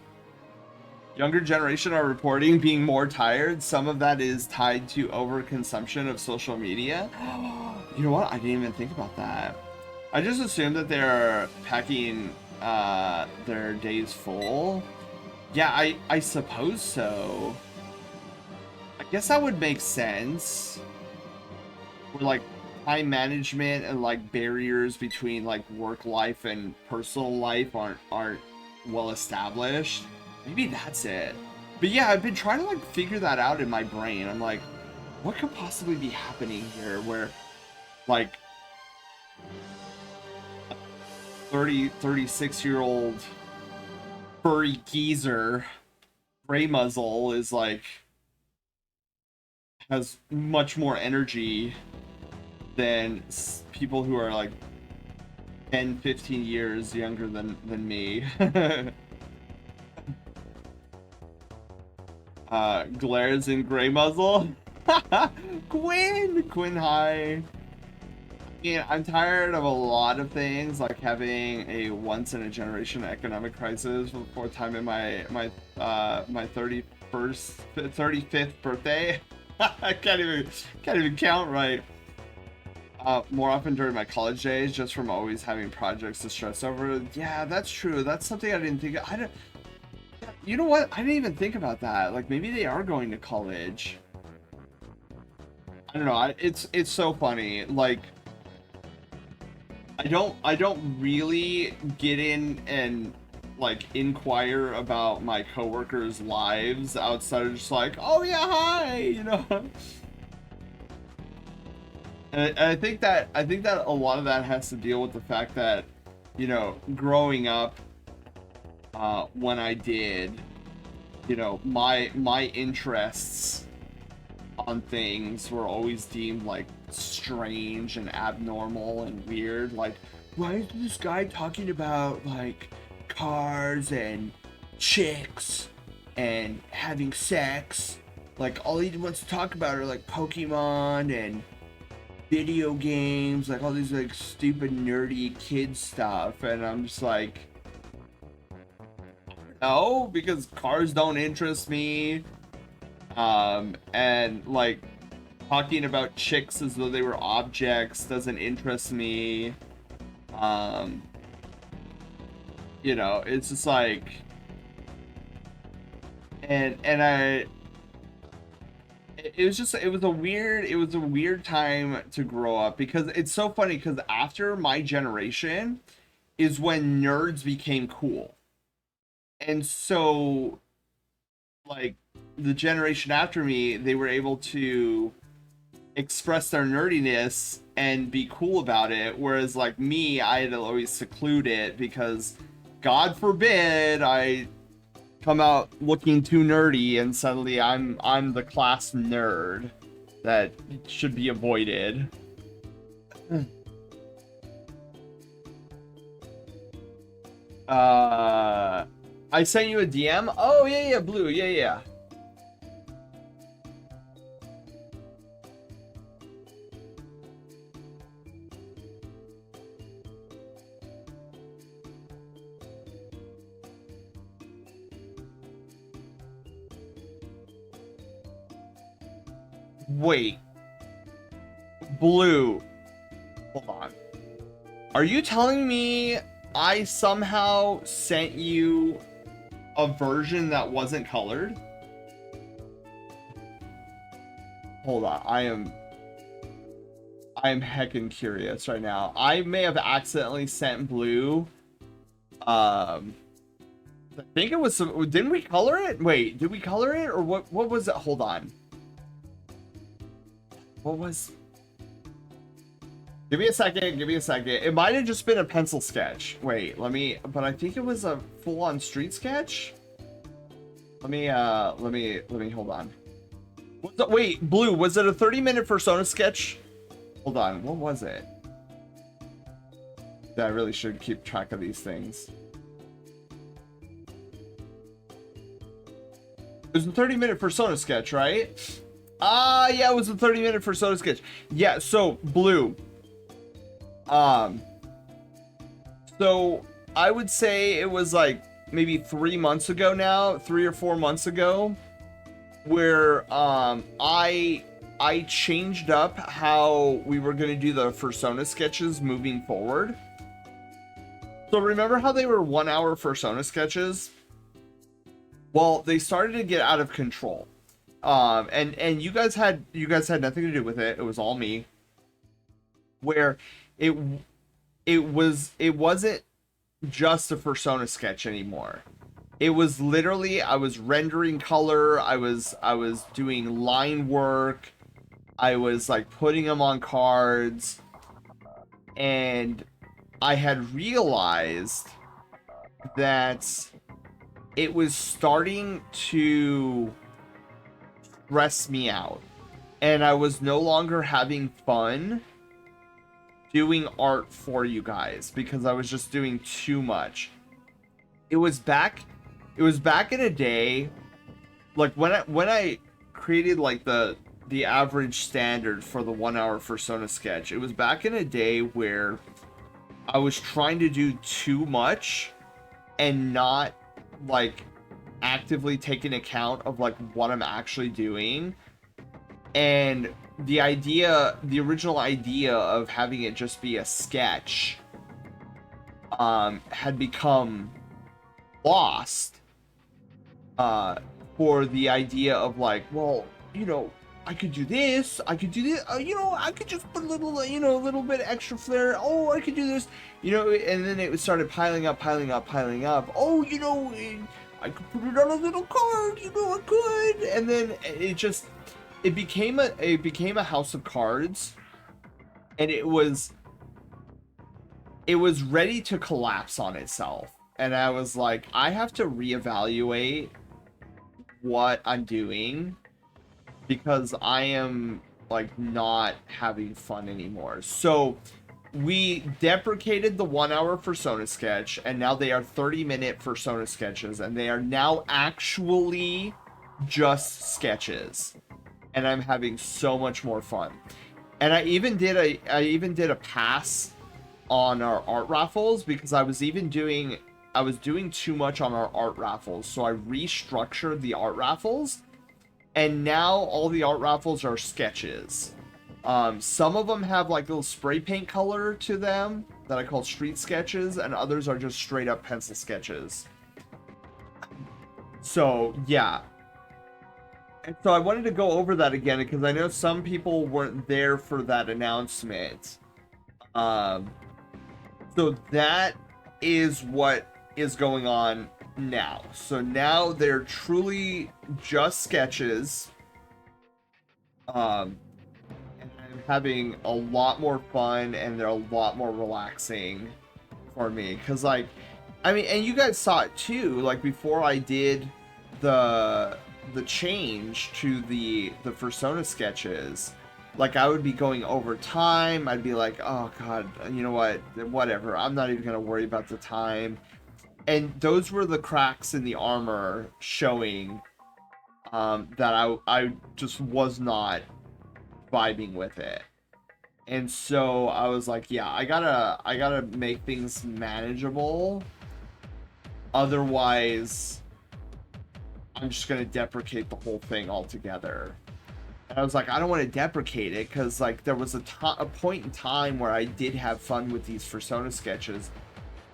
Speaker 2: Younger generation are reporting being more tired. Some of that is tied to overconsumption of social media. You know what? I didn't even think about that. I just assumed that they're packing their days full. Yeah, I suppose so. I guess that would make sense. Or like time management and like barriers between like work life and personal life aren't well established. Maybe that's it. But yeah, I've been trying to like figure that out in my brain. I'm like, what could possibly be happening here where like 36-year-old furry geezer gray muzzle is like has much more energy than people who are like 10, 15 years younger than me. Glares in gray muzzle. Quinn, hi. mean, I'm tired of a lot of things, like having a once in a generation economic crisis for the fourth time in my 35th birthday. I can't even count right. More often during my college days, just from always having projects to stress over. Yeah, that's true. That's something I didn't think. I don't. You know what? I didn't even think about that. Like maybe they are going to college. I don't know. It's so funny. Like I don't really get in and like inquire about my coworkers' lives outside of just like, oh yeah, hi, you know. And I think that a lot of that has to deal with the fact that, you know, growing up, when I did, you know, my interests on things were always deemed like strange and abnormal and weird. Like, why is this guy talking about like cars and chicks and having sex? Like, all he wants to talk about are like Pokemon and video games, like all these like stupid nerdy kid stuff. And I'm just like, no, because cars don't interest me. And like talking about chicks as though they were objects doesn't interest me. You know, it's just like, and I, it was a weird time to grow up, because it's so funny, because after my generation is when nerds became cool. And so like the generation after me, they were able to express their nerdiness and be cool about it, whereas like me, I had to always seclude it, because God forbid I come out looking too nerdy and suddenly I'm the class nerd that should be avoided. I sent you a DM. Oh yeah, Blue. Yeah. Wait. Blue. Hold on. Are you telling me I somehow sent you a version that wasn't colored? Hold on. I am heckin' curious right now. I may have accidentally sent Blue. I think it was some. Didn't we color it? Wait, did we color it, or what? What was it? Hold on. What was? Give me a second. Give me a second. It might have just been a pencil sketch. Wait, let me. But I think it was a full-on street sketch. Let me hold on. Wait, Blue, was it a 30-minute persona sketch? Hold on. What was it? I really should keep track of these things. It was a 30-minute persona sketch, right? Ah, yeah, it was a 30-minute persona sketch. Yeah, so Blue. So I would say it was like maybe 3 months ago now, 3 or 4 months ago, where I changed up how we were gonna do the persona sketches moving forward. So remember how they were 1 hour persona sketches? Well, they started to get out of control. And you guys had nothing to do with it. It was all me. Where it wasn't just a persona sketch anymore. It was literally, I was rendering color, I was doing line work, I was like putting them on cards, and I had realized that it was starting to stress me out, and I was no longer having fun doing art for you guys because I was just doing too much. It was back in a day, like when I created like the the average standard for the 1 hour Persona sketch. It was back in a day where I was trying to do too much and not like actively taking account of like what I'm actually doing. And the original idea of having it just be a sketch had become lost for the idea of like, well, you know, I could do this, I could do this, you know, I could just put a little, you know, a little bit extra flair. Oh, I could do this, you know, and then it started piling up. Oh, you know, I could put it on a little card, you know, I could. And then it became a house of cards, and it was ready to collapse on itself. And I was like, I have to reevaluate what I'm doing, because I am like not having fun anymore. So we deprecated the 1 hour Persona sketch, and now they are 30-minute Persona sketches, and they are now actually just sketches. And I'm having so much more fun. And I even did a pass on our art raffles, because I was doing too much on our art raffles. So I restructured the art raffles, and now all the art raffles are sketches. Some of them have like little spray paint color to them that I call street sketches, and others are just straight up pencil sketches. So yeah. And so I wanted to go over that again, because I know some people weren't there for that announcement. So that is what is going on now. So now they're truly just sketches. And I'm having a lot more fun, and they're a lot more relaxing for me. Because, like, I mean, and you guys saw it too, like, before I did the change to the Persona sketches. Like, I would be going over time. I'd be like, oh god, you know what, whatever, I'm not even gonna worry about the time. And those were the cracks in the armor showing that I just was not vibing with it. And so I was like, yeah, I gotta make things manageable. Otherwise, I'm just gonna deprecate the whole thing altogether. And I was like, I don't want to deprecate it, because like there was a point in time where I did have fun with these Persona sketches,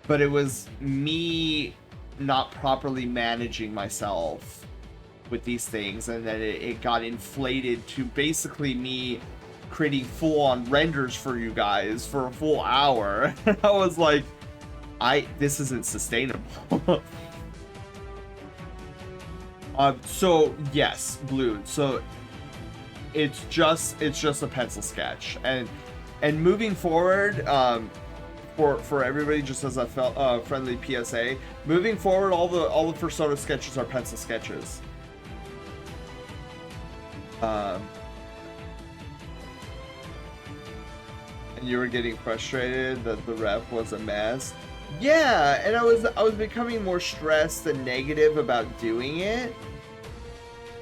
Speaker 2: but it was me not properly managing myself with these things, and then it got inflated to basically me creating full-on renders for you guys for a full hour. And I was like, this isn't sustainable. So yes, Blue. So it's just a pencil sketch, and moving forward, for everybody, just as a friendly PSA, moving forward, all the Persona sketches are pencil sketches. And you were getting frustrated that the rep was a mess. Yeah, and I was becoming more stressed and negative about doing it.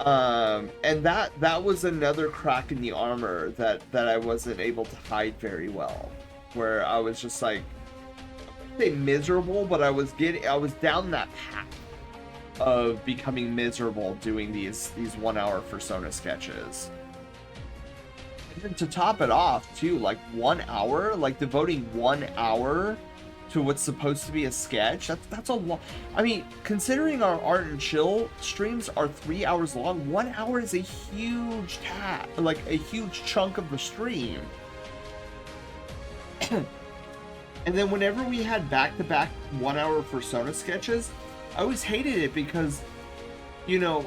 Speaker 2: And that was another crack in the armor that I wasn't able to hide very well, where I was just like, I wouldn't say miserable, but I was down that path of becoming miserable doing these 1 hour Persona sketches. And then to top it off too, like 1 hour, like devoting 1 hour to what's supposed to be a sketch, that's a lot. I mean, considering our art and chill streams are 3 hours long, 1 hour is a huge task, like a huge chunk of the stream. And then whenever we had back-to-back 1 hour Persona sketches, I always hated it, because, you know,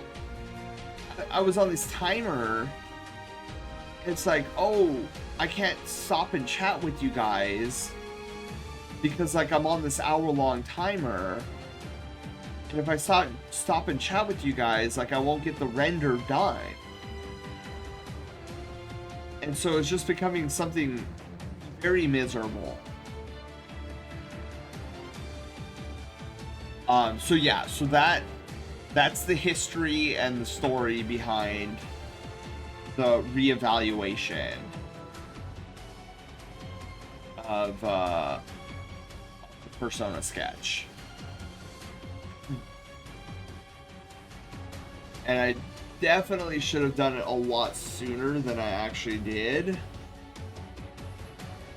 Speaker 2: I was on this timer. It's like, oh, I can't stop and chat with you guys, because like I'm on this hour-long timer, and if I stop and chat with you guys, like I won't get the render done. And so it's just becoming something very miserable. So yeah, so that's the history and the story behind the reevaluation of the persona sketch. And I definitely should have done it a lot sooner than I actually did.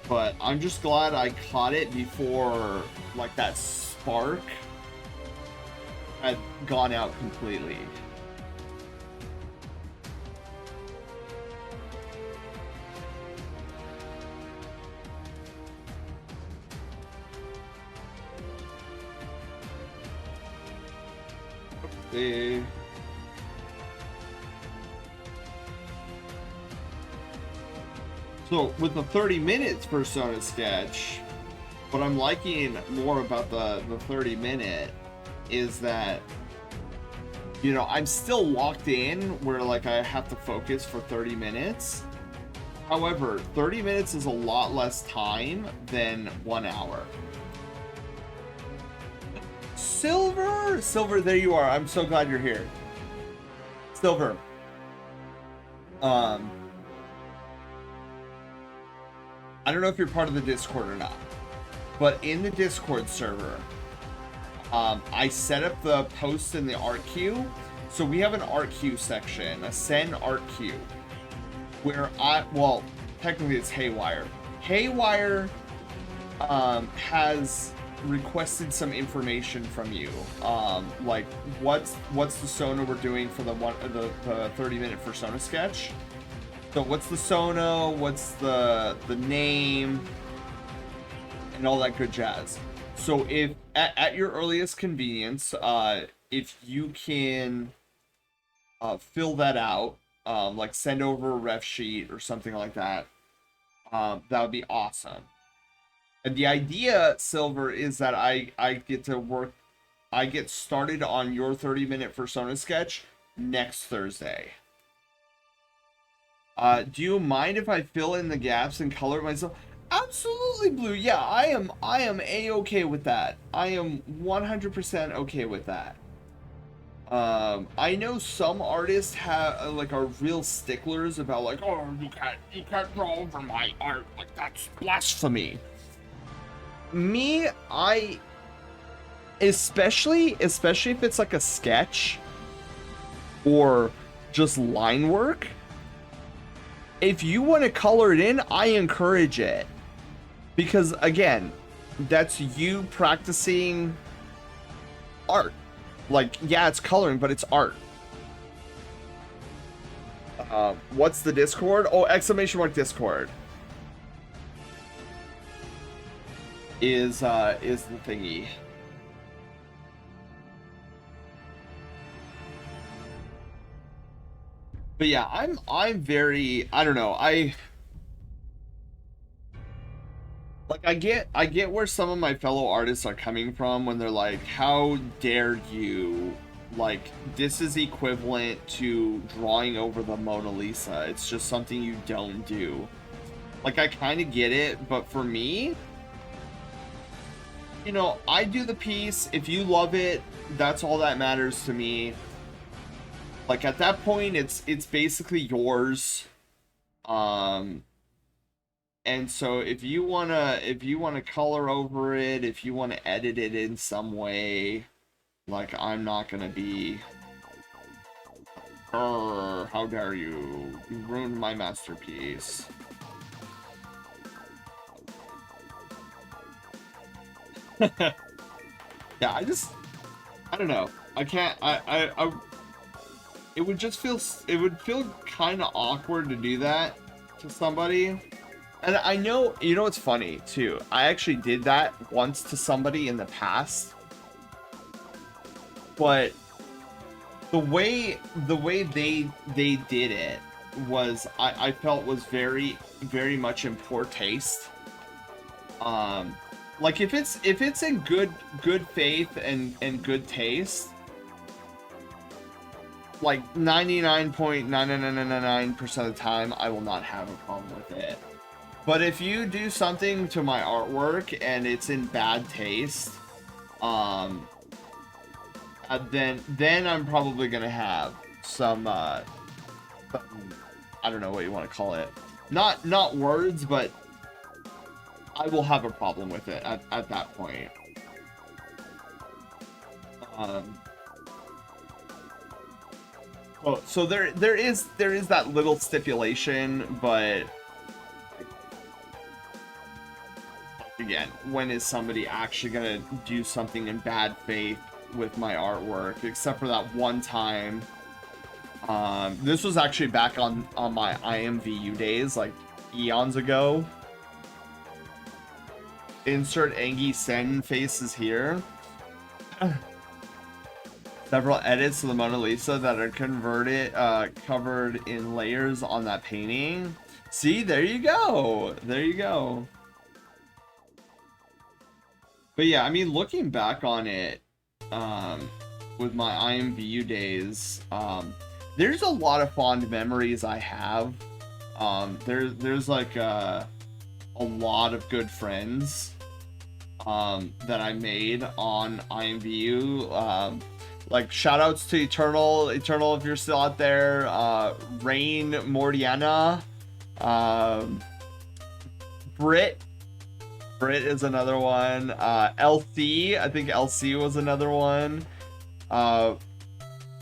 Speaker 2: But I'm just glad I caught it before, like, that spark had gone out completely. Okay. So with the 30 minutes persona sketch, what I'm liking more about the 30 minute is that, you know, I'm still locked in where like I have to focus for 30 minutes. However, 30 minutes is a lot less time than 1 hour. Silver! Silver, there you are. I'm so glad you're here. Silver. I don't know if you're part of the Discord or not, but in the Discord server, I set up the posts in the art queue. So we have an art queue section, a send art queue, where well, technically it's Haywire. Haywire has requested some information from you, like what's the Sona we're doing for the 30-minute persona sketch. So what's the Sona, what's the name, and all that good jazz. So if at your earliest convenience, if you can fill that out, like send over a ref sheet or something like that, that would be awesome. And the idea, Silver, is that I get started on your 30-minute persona sketch next Thursday. Do you mind if I fill in the gaps and color myself? Absolutely, Blue. Yeah, I am A-okay with that. I am 100% okay with that. I know some artists have like are real sticklers about like, oh, you can't draw over my art, like that's blasphemy. Me, especially if it's like a sketch or just line work, if you want to color it in, I encourage it. Because again, that's you practicing art. Like, yeah, it's coloring, but it's art. What's the Discord? Oh, ! Discord is the thingy. But yeah, I'm very, I don't know, I get where some of my fellow artists are coming from when they're like, how dare you, like, this is equivalent to drawing over the Mona Lisa. It's just something you don't do. Like, I kind of get it, but for me, you know, I do the piece. If you love it, that's all that matters to me. Like, at that point, it's basically yours. And so if you wanna color over it, if you wanna edit it in some way, like, I'm not gonna be, how dare you? You ruined my masterpiece. Yeah, I don't know. I can't, it would feel kind of awkward to do that to somebody. And I know, you know what's funny too? I actually did that once to somebody in the past. But the way they did it was, I felt was very, very much in poor taste. Like if it's in good faith and good taste, like 99.99999% of the time, I will not have a problem with it. But if you do something to my artwork and it's in bad taste, then I'm probably gonna have some I don't know what you want to call it. Not words, but I will have a problem with it at that point. Oh, so there is that little stipulation, but again, when is somebody actually gonna do something in bad faith with my artwork? Except for that one time. This was actually back on my IMVU days, like eons ago. Insert Angie Sen faces here. Several edits to the Mona Lisa that are covered in layers on that painting. See, there you go. There you go. But yeah, I mean, looking back on it, with my IMVU days, there's a lot of fond memories I have. There's like a lot of good friends that I made on IMVU. Like shout outs to Eternal if you're still out there, Rain Mordiana, Brit is another one, LC, I think LC was another one,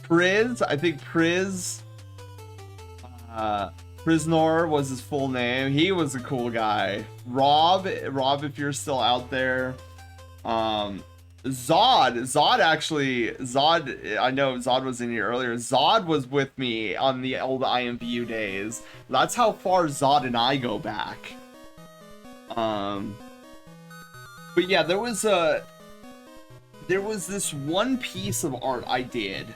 Speaker 2: Priz, I think Priznor was his full name. He was a cool guy. Rob, if you're still out there. Zod, I know Zod was in here earlier. Zod was with me on the old IMVU days. That's how far Zod and I go back. But yeah, there was this one piece of art I did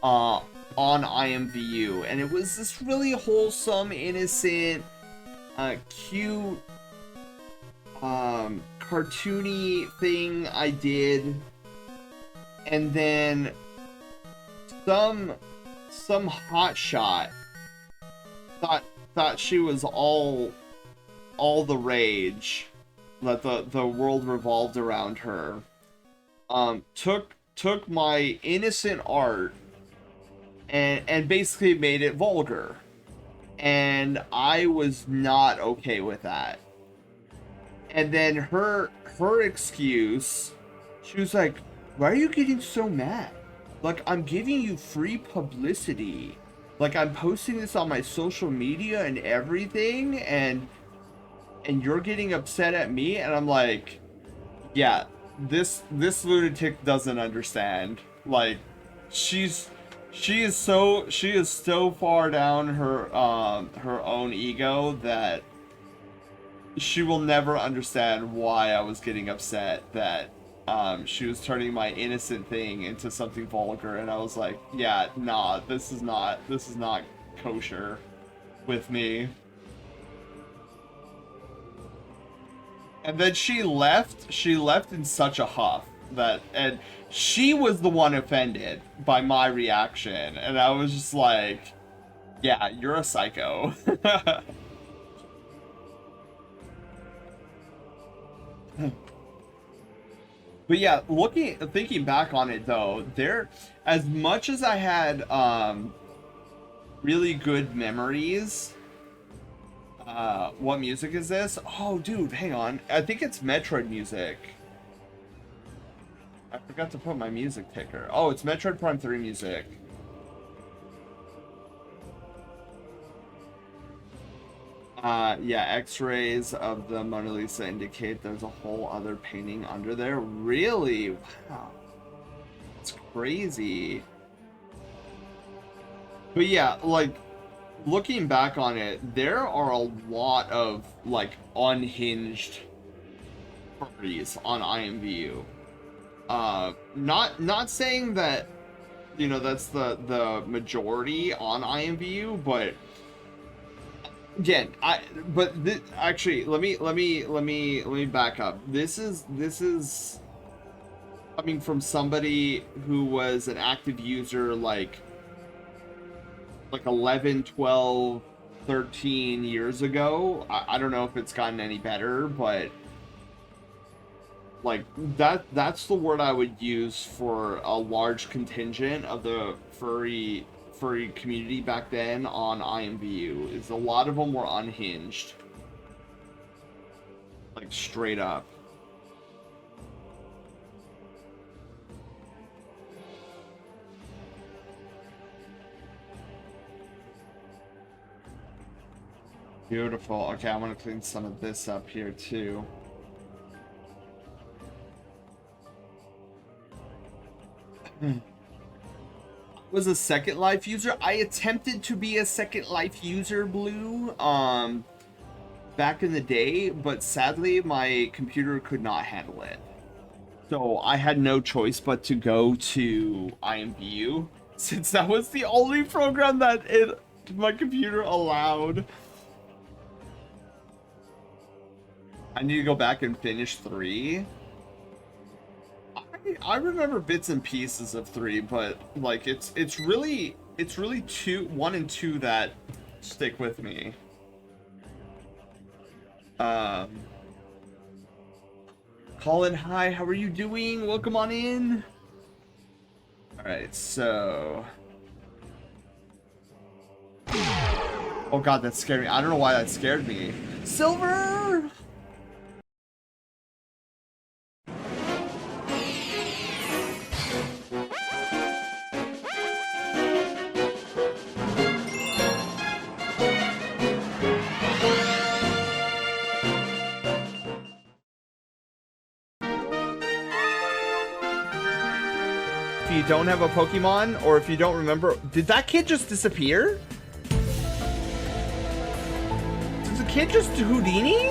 Speaker 2: on IMVU, and it was this really wholesome, innocent, cute, cartoony thing I did, and then some hotshot thought she was all the rage, that the world revolved around her. Took my innocent art and basically made it vulgar, and I was not okay with that. And then her excuse, she was like, why are you getting so mad? Like, I'm giving you free publicity. Like, I'm posting this on my social media and everything, and you're getting upset at me? And I'm like, yeah, this lunatic doesn't understand. Like, she is so far down her own ego that she will never understand why I was getting upset that she was turning my innocent thing into something vulgar. And I was like, yeah, nah, this is not kosher with me. And then she left in such a huff and she was the one offended by my reaction, and I was just like, yeah, you're a psycho. But yeah, thinking back on it though, as much as I had really good memories. What music is this? Oh, dude, hang on. I think it's Metroid music. I forgot to put my music ticker. Oh, it's Metroid Prime 3 music. Yeah, X-rays of the Mona Lisa indicate there's a whole other painting under there. Really? Wow. It's crazy. But yeah, like, looking back on it, there are a lot of, like, unhinged parties on IMVU. Not saying that, you know, that's the majority on IMVU, but again, actually, let me back up. This is coming from somebody who was an active user like 11, 12, 13 years ago. I don't know if it's gotten any better, but like that's the word I would use for a large contingent of the furry furry community back then on IMVU is a lot of them were unhinged. Like, straight up. Beautiful. Okay, I want to clean some of this up here too. Was a Second Life user. I attempted to be a Second Life user, Blue, back in the day, but sadly my computer could not handle it. So I had no choice but to go to IMVU, since that was the only program that my computer allowed. I need to go back and finish 3. I remember bits and pieces of 3, but like it's really 1 and 2 that stick with me. Colin, hi, how are you doing? Welcome on in. All right, so. Oh god, that scared me. I don't know why that scared me. Silver. If you don't have a Pokemon, or if you don't remember, did that kid just disappear? Did the kid just Houdini?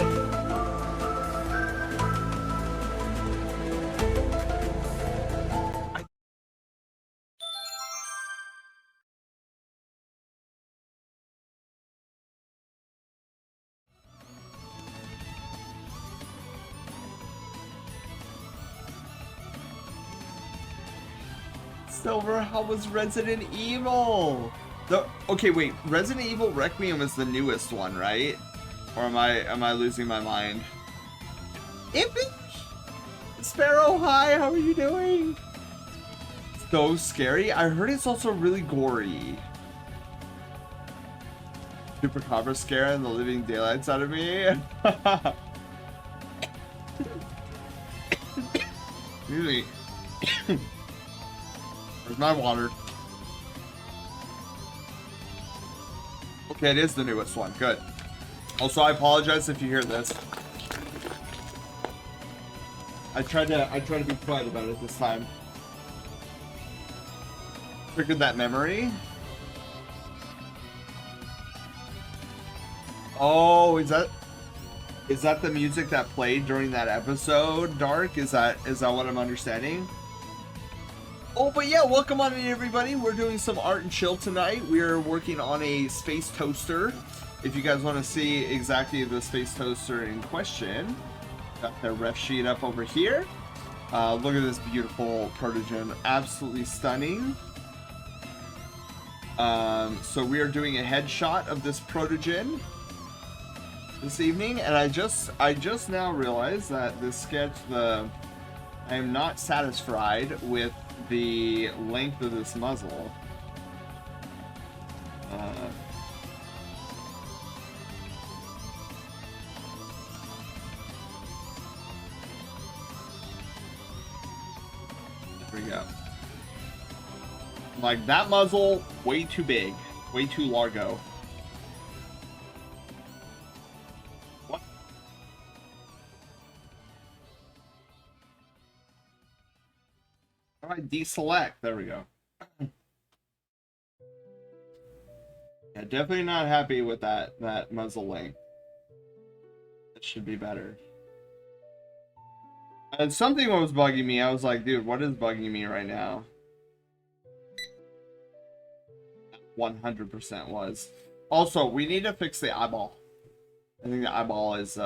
Speaker 2: Silver, how was Resident Evil? Okay, wait. Resident Evil Requiem is the newest one, right? Or am I losing my mind? Impish! Sparrow, hi, how are you doing? So scary. I heard it's also really gory. Chupacabra scaring the living daylights out of me. Excuse me. Where's my water? Okay, it is the newest one. Good. Also, I apologize if you hear this. I tried to be quiet about it this time. Triggered that memory. Oh, is that the music that played during that episode, Dark? Is that what I'm understanding? Oh, but yeah, welcome on in, everybody. We're doing some art and chill tonight. We're working on a space toaster. If you guys want to see exactly the space toaster in question, got the ref sheet up over here. Look at this beautiful protogen, absolutely stunning. So we are doing a headshot of this protogen this evening, and I just now realized that this sketch, I am not satisfied with the length of this muzzle. There we go. Like, that muzzle, way too big. Way too largo. What? Alright, deselect. There we go. Yeah, definitely not happy with that muzzle length. It should be better. And something was bugging me. I was like, dude, what is bugging me right now? 100% was. Also, we need to fix the eyeball. I think the eyeball is,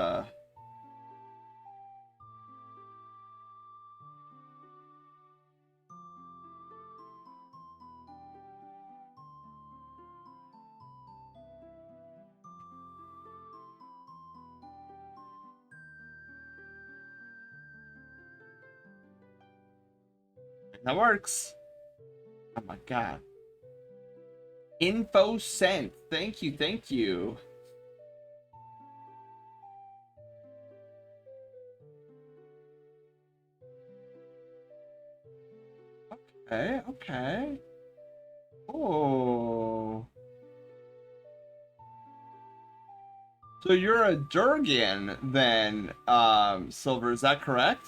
Speaker 2: That works. Oh my god. Info sent. Thank you, thank you. Okay, okay. Oh. So you're a Durgan then, Silver, is that correct?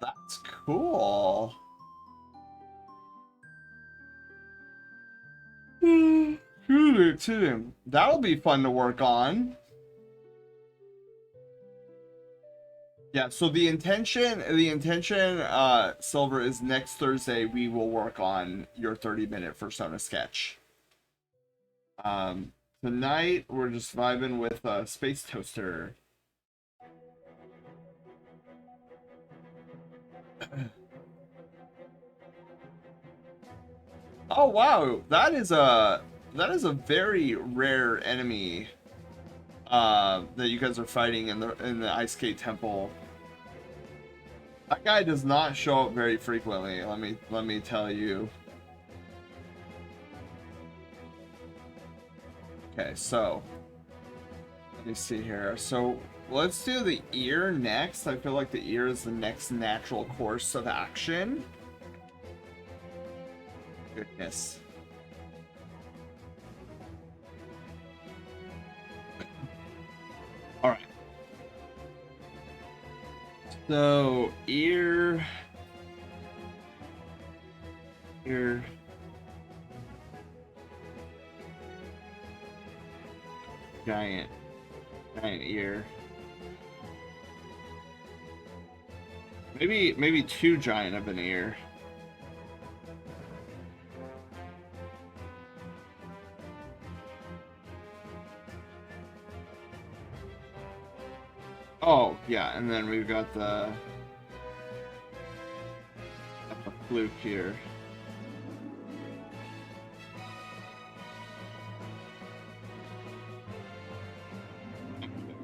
Speaker 2: That's cool. That'll be fun to work on. Yeah, so the intention, Silver, is next Thursday we will work on your 30-minute Persona sketch. Tonight we're just vibing with Space Toaster. Oh wow, that is a very rare enemy that you guys are fighting in the Ice Skate Temple. That guy does not show up very frequently, let me tell you. Okay, so let me see here. So let's do the ear next. I feel like the ear is the next natural course of action. Goodness. All right. So ear. Giant ear. Maybe too giant of an ear. Oh yeah, and then we've got the fluke here.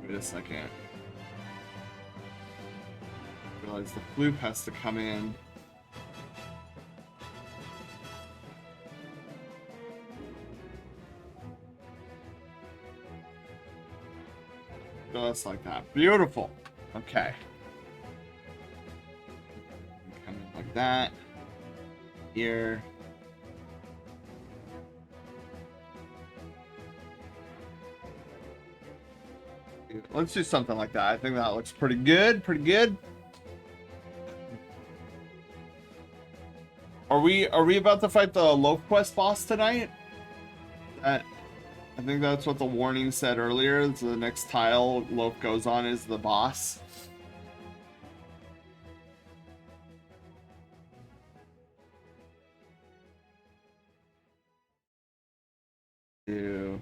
Speaker 2: Wait a second. Realize the fluke has to come in. Just like that. Beautiful. Okay. Come in like that. Here. Let's do something like that. I think that looks pretty good. Pretty good. Are we about to fight the Loaf Quest boss tonight? I think that's what the warning said earlier. The next tile Loaf goes on is the boss. Do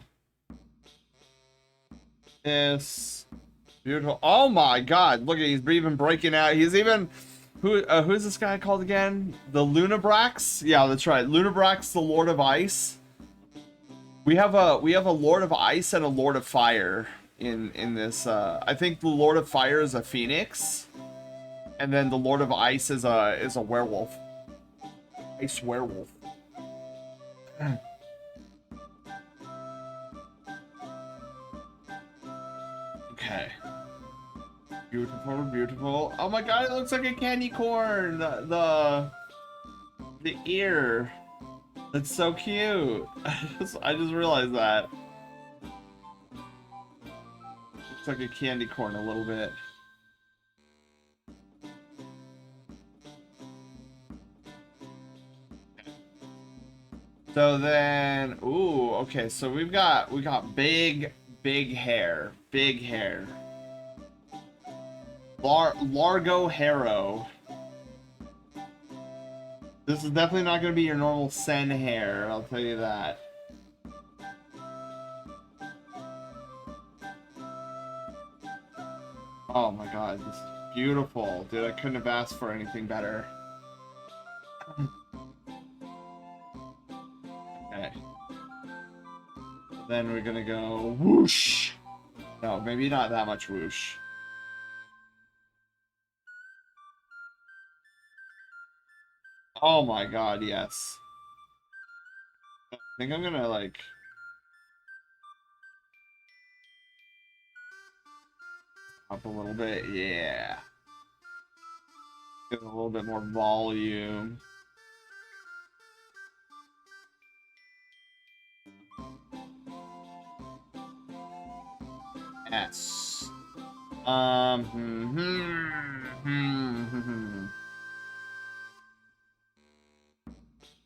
Speaker 2: this. Beautiful. Oh my god, look at he's even breaking out. He's even who's this guy called again? The Lunabrax? Yeah, that's right. Lunabrax, the Lord of Ice. We have a Lord of Ice and a Lord of Fire in this. I think the Lord of Fire is a phoenix, and then the Lord of Ice is a werewolf. Ice werewolf. Okay. Beautiful, beautiful. Oh my god, it looks like a candy corn. The ear. That's so cute. I just realized that. Looks like a candy corn a little bit. So then, ooh, okay. So we got big hair, big hair. Largo Harrow. This is definitely not going to be your normal Sen hair, I'll tell you that. Oh my god, this is beautiful. Dude, I couldn't have asked for anything better. Okay. Then we're gonna go whoosh. No, maybe not that much whoosh. Oh my god, yes. I think I'm gonna like up a little bit. Yeah. Get a little bit more volume. Yes.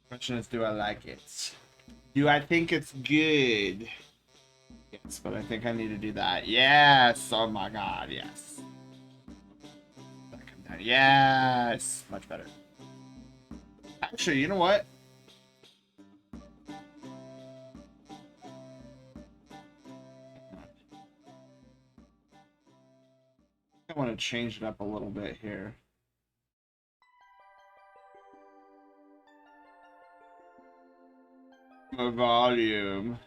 Speaker 2: Question is, do I like it? Do I think it's good? Yes, but I think I need to do that. Yes. Oh my god, yes. That come down. Yes. Much better. Actually, you know what? I want to change it up a little bit here. My volume.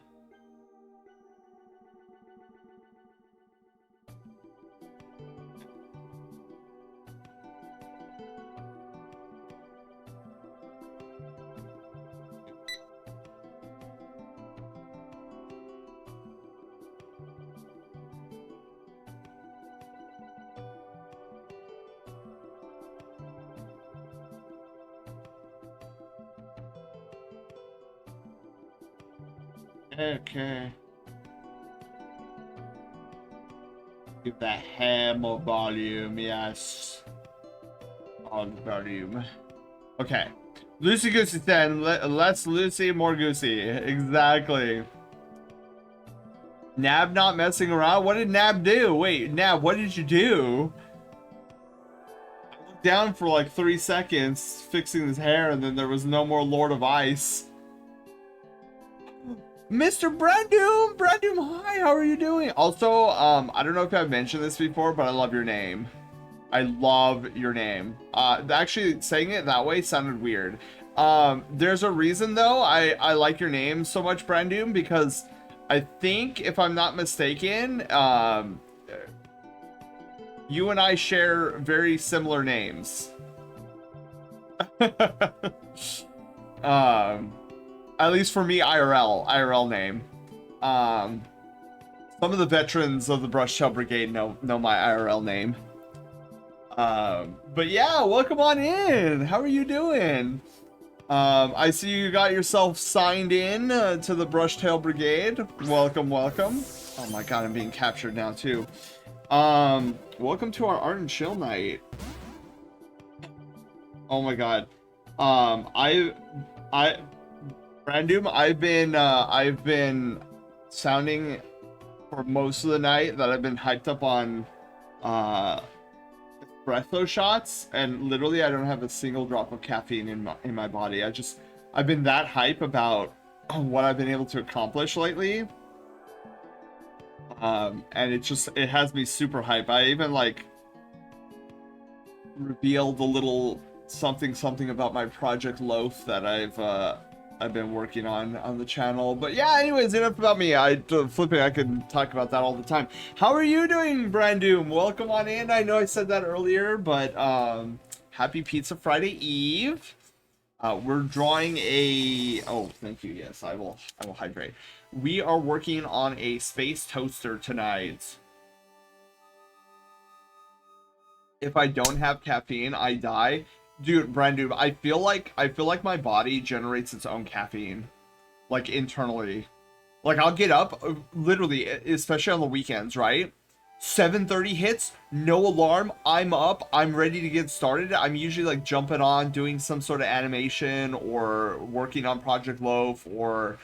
Speaker 2: Okay. Give that hair more volume, yes. On volume. Okay. Lucy Goosey said, less Lucy, more Goosey. Exactly. Nab not messing around? What did Nab do? Wait, Nab, what did you do? I looked down for like 3 seconds fixing his hair and then there was no more Lord of Ice. Mr. Brandum! Brandum, hi, how are you doing? Also, I don't know if I've mentioned this before, but I love your name. I love your name. Actually, saying it that way sounded weird. There's a reason, though, I like your name so much, Brandum, because I think, if I'm not mistaken, you and I share very similar names. At least for me, IRL name. Some of the veterans of the Brushtail Brigade know my IRL name. But yeah, welcome on in. How are you doing? I see you got yourself signed in to the Brushtail Brigade. Welcome, welcome. Oh my god, I'm being captured now too. Welcome to our Art and Chill night. Oh my god. Random, I've been sounding for most of the night that I've been hyped up on breatho shots, and literally I don't have a single drop of caffeine in my body. I've been that hype about what I've been able to accomplish lately. And it has me super hype. I even like revealed a little something about my Project Loaf that I've been working on the channel. But yeah, anyways, enough about me. Flipping, I could talk about that all the time. How are you doing, Brandum? Welcome on in. I know I said that earlier, but happy Pizza Friday Eve. We're drawing a... Oh, thank you. Yes, I will hydrate. We are working on a space toaster tonight. If I don't have caffeine, I die. Dude, Brandon, I feel like my body generates its own caffeine, like internally. Like I'll get up, literally, especially on the weekends, right? 7:30 hits, no alarm, I'm up, I'm ready to get started. I'm usually like jumping on, doing some sort of animation or working on Project Loaf or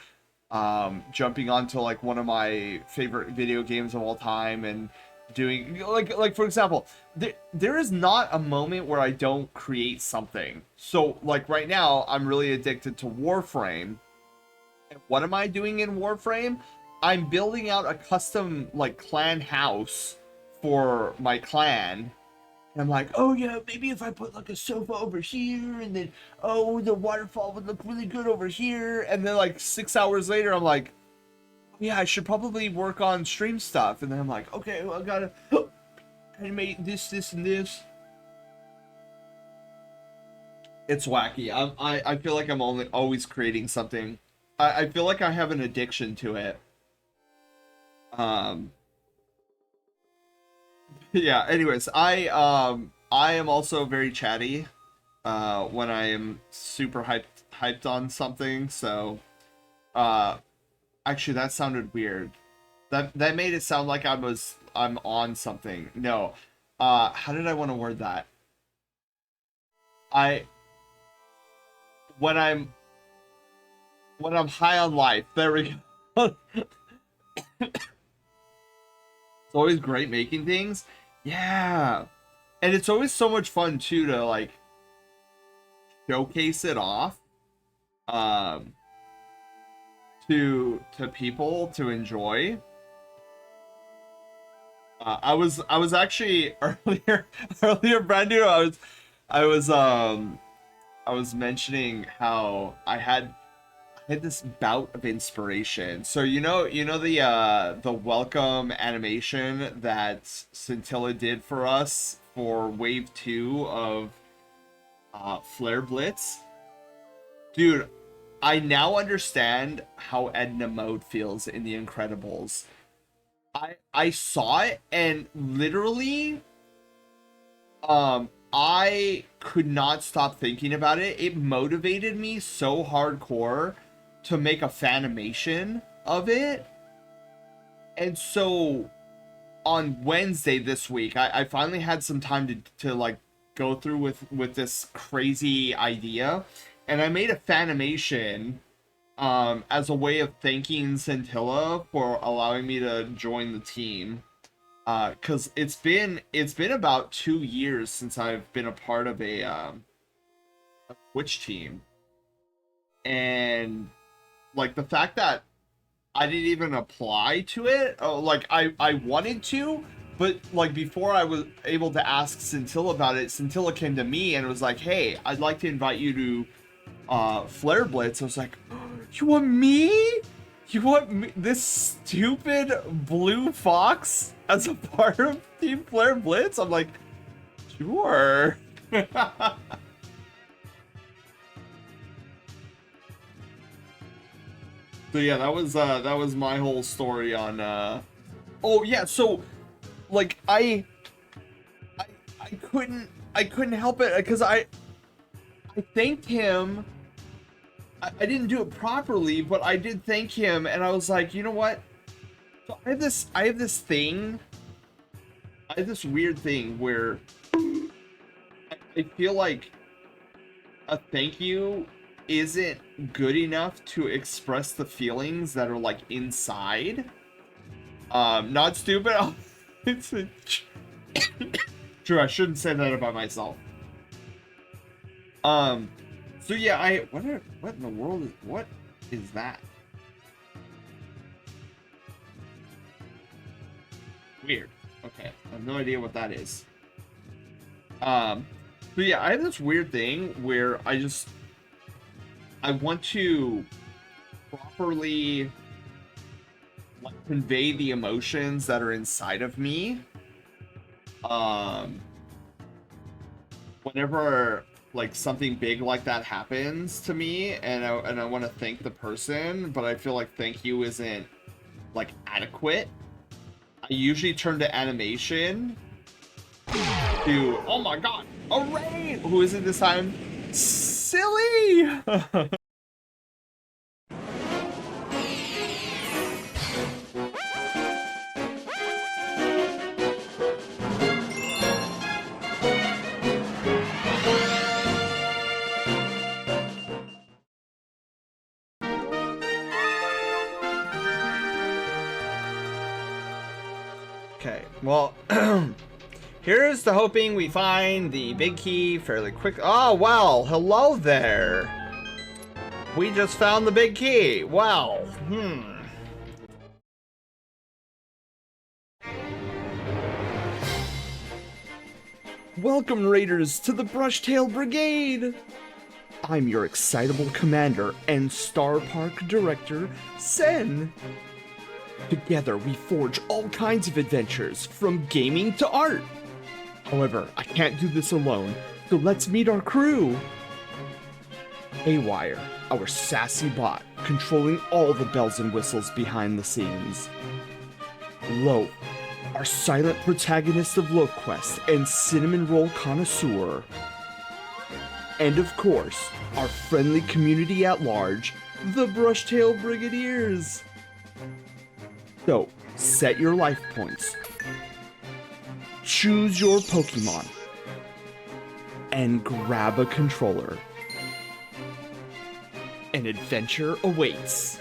Speaker 2: jumping onto like one of my favorite video games of all time and doing like for example, there is not a moment where I don't create something. So like right now I'm really addicted to Warframe. And what am I doing in Warframe? I'm building out a custom like clan house for my clan. And I'm like, oh yeah, maybe if I put like a sofa over here and then oh the waterfall would look really good over here. And then like 6 hours later I'm like, yeah, I should probably work on stream stuff. And then I'm like, okay, well, I gotta animate this, and this. It's wacky. I feel like I'm only always creating something. I feel like I have an addiction to it. Yeah, anyways, I am also very chatty when I am super hyped on something, so actually that sounded weird. That made it sound like I'm on something. No. How did I want to word that? I when I'm high on life. There we go. It's always great making things. Yeah. And it's always so much fun too to like showcase it off um to people to enjoy. I was actually earlier brand new I was mentioning how I had this bout of inspiration. So you know the welcome animation that Scintilla did for us for wave 2 of Flare Blitz? Dude, I now understand how Edna Mode feels in The Incredibles. I saw it and literally I could not stop thinking about it. It motivated me so hardcore to make a fanimation of it. And so on Wednesday this week, I finally had some time to like go through with this crazy idea, and I made a fanimation as a way of thanking Scintilla for allowing me to join the team. Because it's been about 2 years since I've been a part of a Twitch team, and like the fact that I didn't even apply to it, like I wanted to, but like before I was able to ask Scintilla about it, Scintilla came to me and was like, "Hey, I'd like to invite you to Flare Blitz." I was like, "You want me? You want me, this stupid blue fox as a part of Team Flare Blitz?" I'm like, "Sure." So yeah, that was my whole story on oh yeah, so like I couldn't help it because I thanked him. I didn't do it properly, but I did thank him, and I was like, you know what? So I have this weird thing where I feel like a thank you isn't good enough to express the feelings that are like inside. Not stupid. It's true. I shouldn't say that about myself. So yeah, what in the world what is that? Weird. Okay, I have no idea what that is. So yeah, I have this weird thing where I want to properly like convey the emotions that are inside of me. Whenever like something big like that happens to me, and I want to thank the person, but I feel like thank you isn't like adequate, I usually turn to animation to, oh my god, a rain! Who is it this time? Silly! Okay, well, here's to hoping we find the big key fairly quick. Oh, wow, hello there. We just found the big key. Wow, Welcome, Raiders, to the Brushtail Brigade. I'm your excitable commander and Star Park director, Sen. Together, we forge all kinds of adventures, from gaming to art. However, I can't do this alone, so let's meet our crew. Haywire, our sassy bot, controlling all the bells and whistles behind the scenes. Loaf, our silent protagonist of Loaf Quest and cinnamon roll connoisseur. And of course, our friendly community at large, the Brushtail Brigadiers. So, set your life points, choose your Pokemon, and grab a controller. An adventure awaits.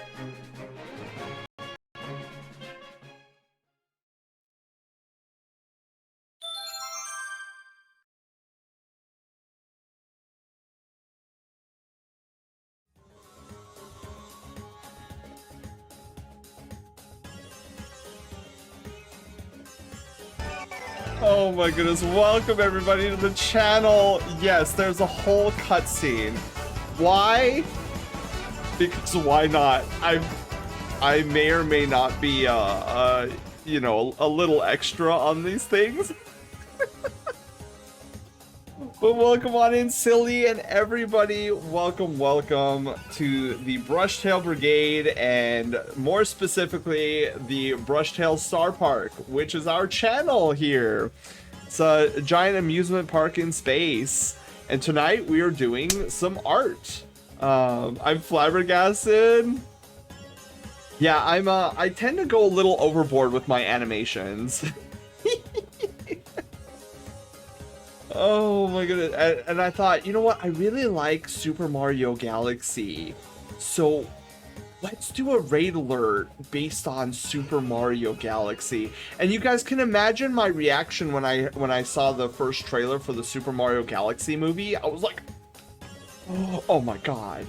Speaker 2: Oh my goodness, welcome everybody to the channel. Yes, there's a whole cutscene. Why? Because why not? I may or may not be you know, a little extra on these things. But welcome on in, Silly, and everybody. Welcome to the Brushtail Brigade, and more specifically, the Brushtail Star Park, which is our channel here. It's a giant amusement park in space, and tonight we are doing some art. I'm flabbergasted. Yeah, I tend to go a little overboard with my animations. Oh my goodness, and I thought, you know what, I really like Super Mario Galaxy, so let's do a raid alert based on Super Mario Galaxy. And you guys can imagine my reaction when I saw the first trailer for the Super Mario Galaxy movie. I was like, oh my god.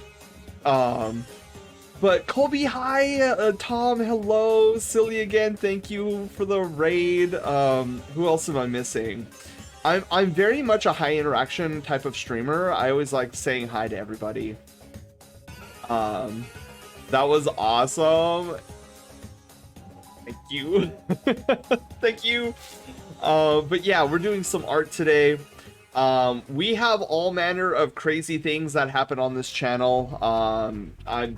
Speaker 2: But Colby, hi, Tom, hello, Silly again, thank you for the raid. Who else am I missing? I'm very much a high interaction type of streamer. I always like saying hi to everybody. That was awesome. Thank you. Thank you. But yeah, we're doing some art today. We have all manner of crazy things that happen on this channel.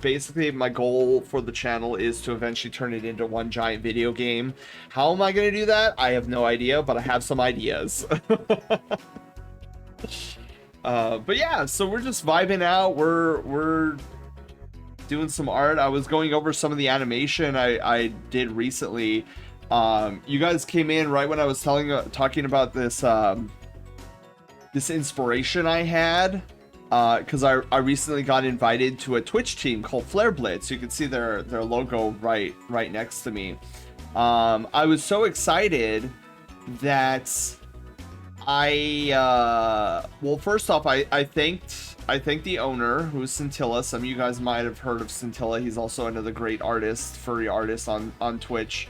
Speaker 2: Basically, my goal for the channel is to eventually turn it into one giant video game. How am I going to do that? I have no idea, but I have some ideas. But yeah, so we're just vibing out. We're doing some art. I was going over some of the animation I did recently. You guys came in right when I was talking about this this inspiration I had, because I recently got invited to a Twitch team called Flare Blitz. You can see their logo right next to me. I was so excited that well, first off, I thanked the owner, who's Scintilla. Some of you guys might have heard of Scintilla. He's also another great artist, furry artist on Twitch.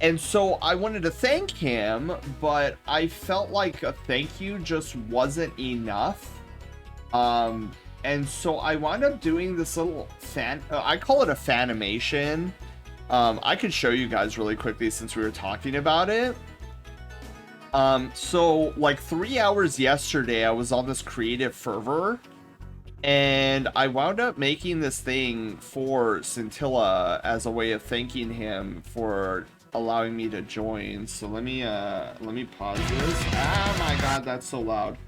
Speaker 2: And so I wanted to thank him, but I felt like a thank you just wasn't enough. And so I wound up doing this little I call it a fanimation. I could show you guys really quickly since we were talking about it. So like 3 hours yesterday, I was on this creative fervor, and I wound up making this thing for Scintilla as a way of thanking him for allowing me to join. So let me pause this. Oh my god, that's so loud.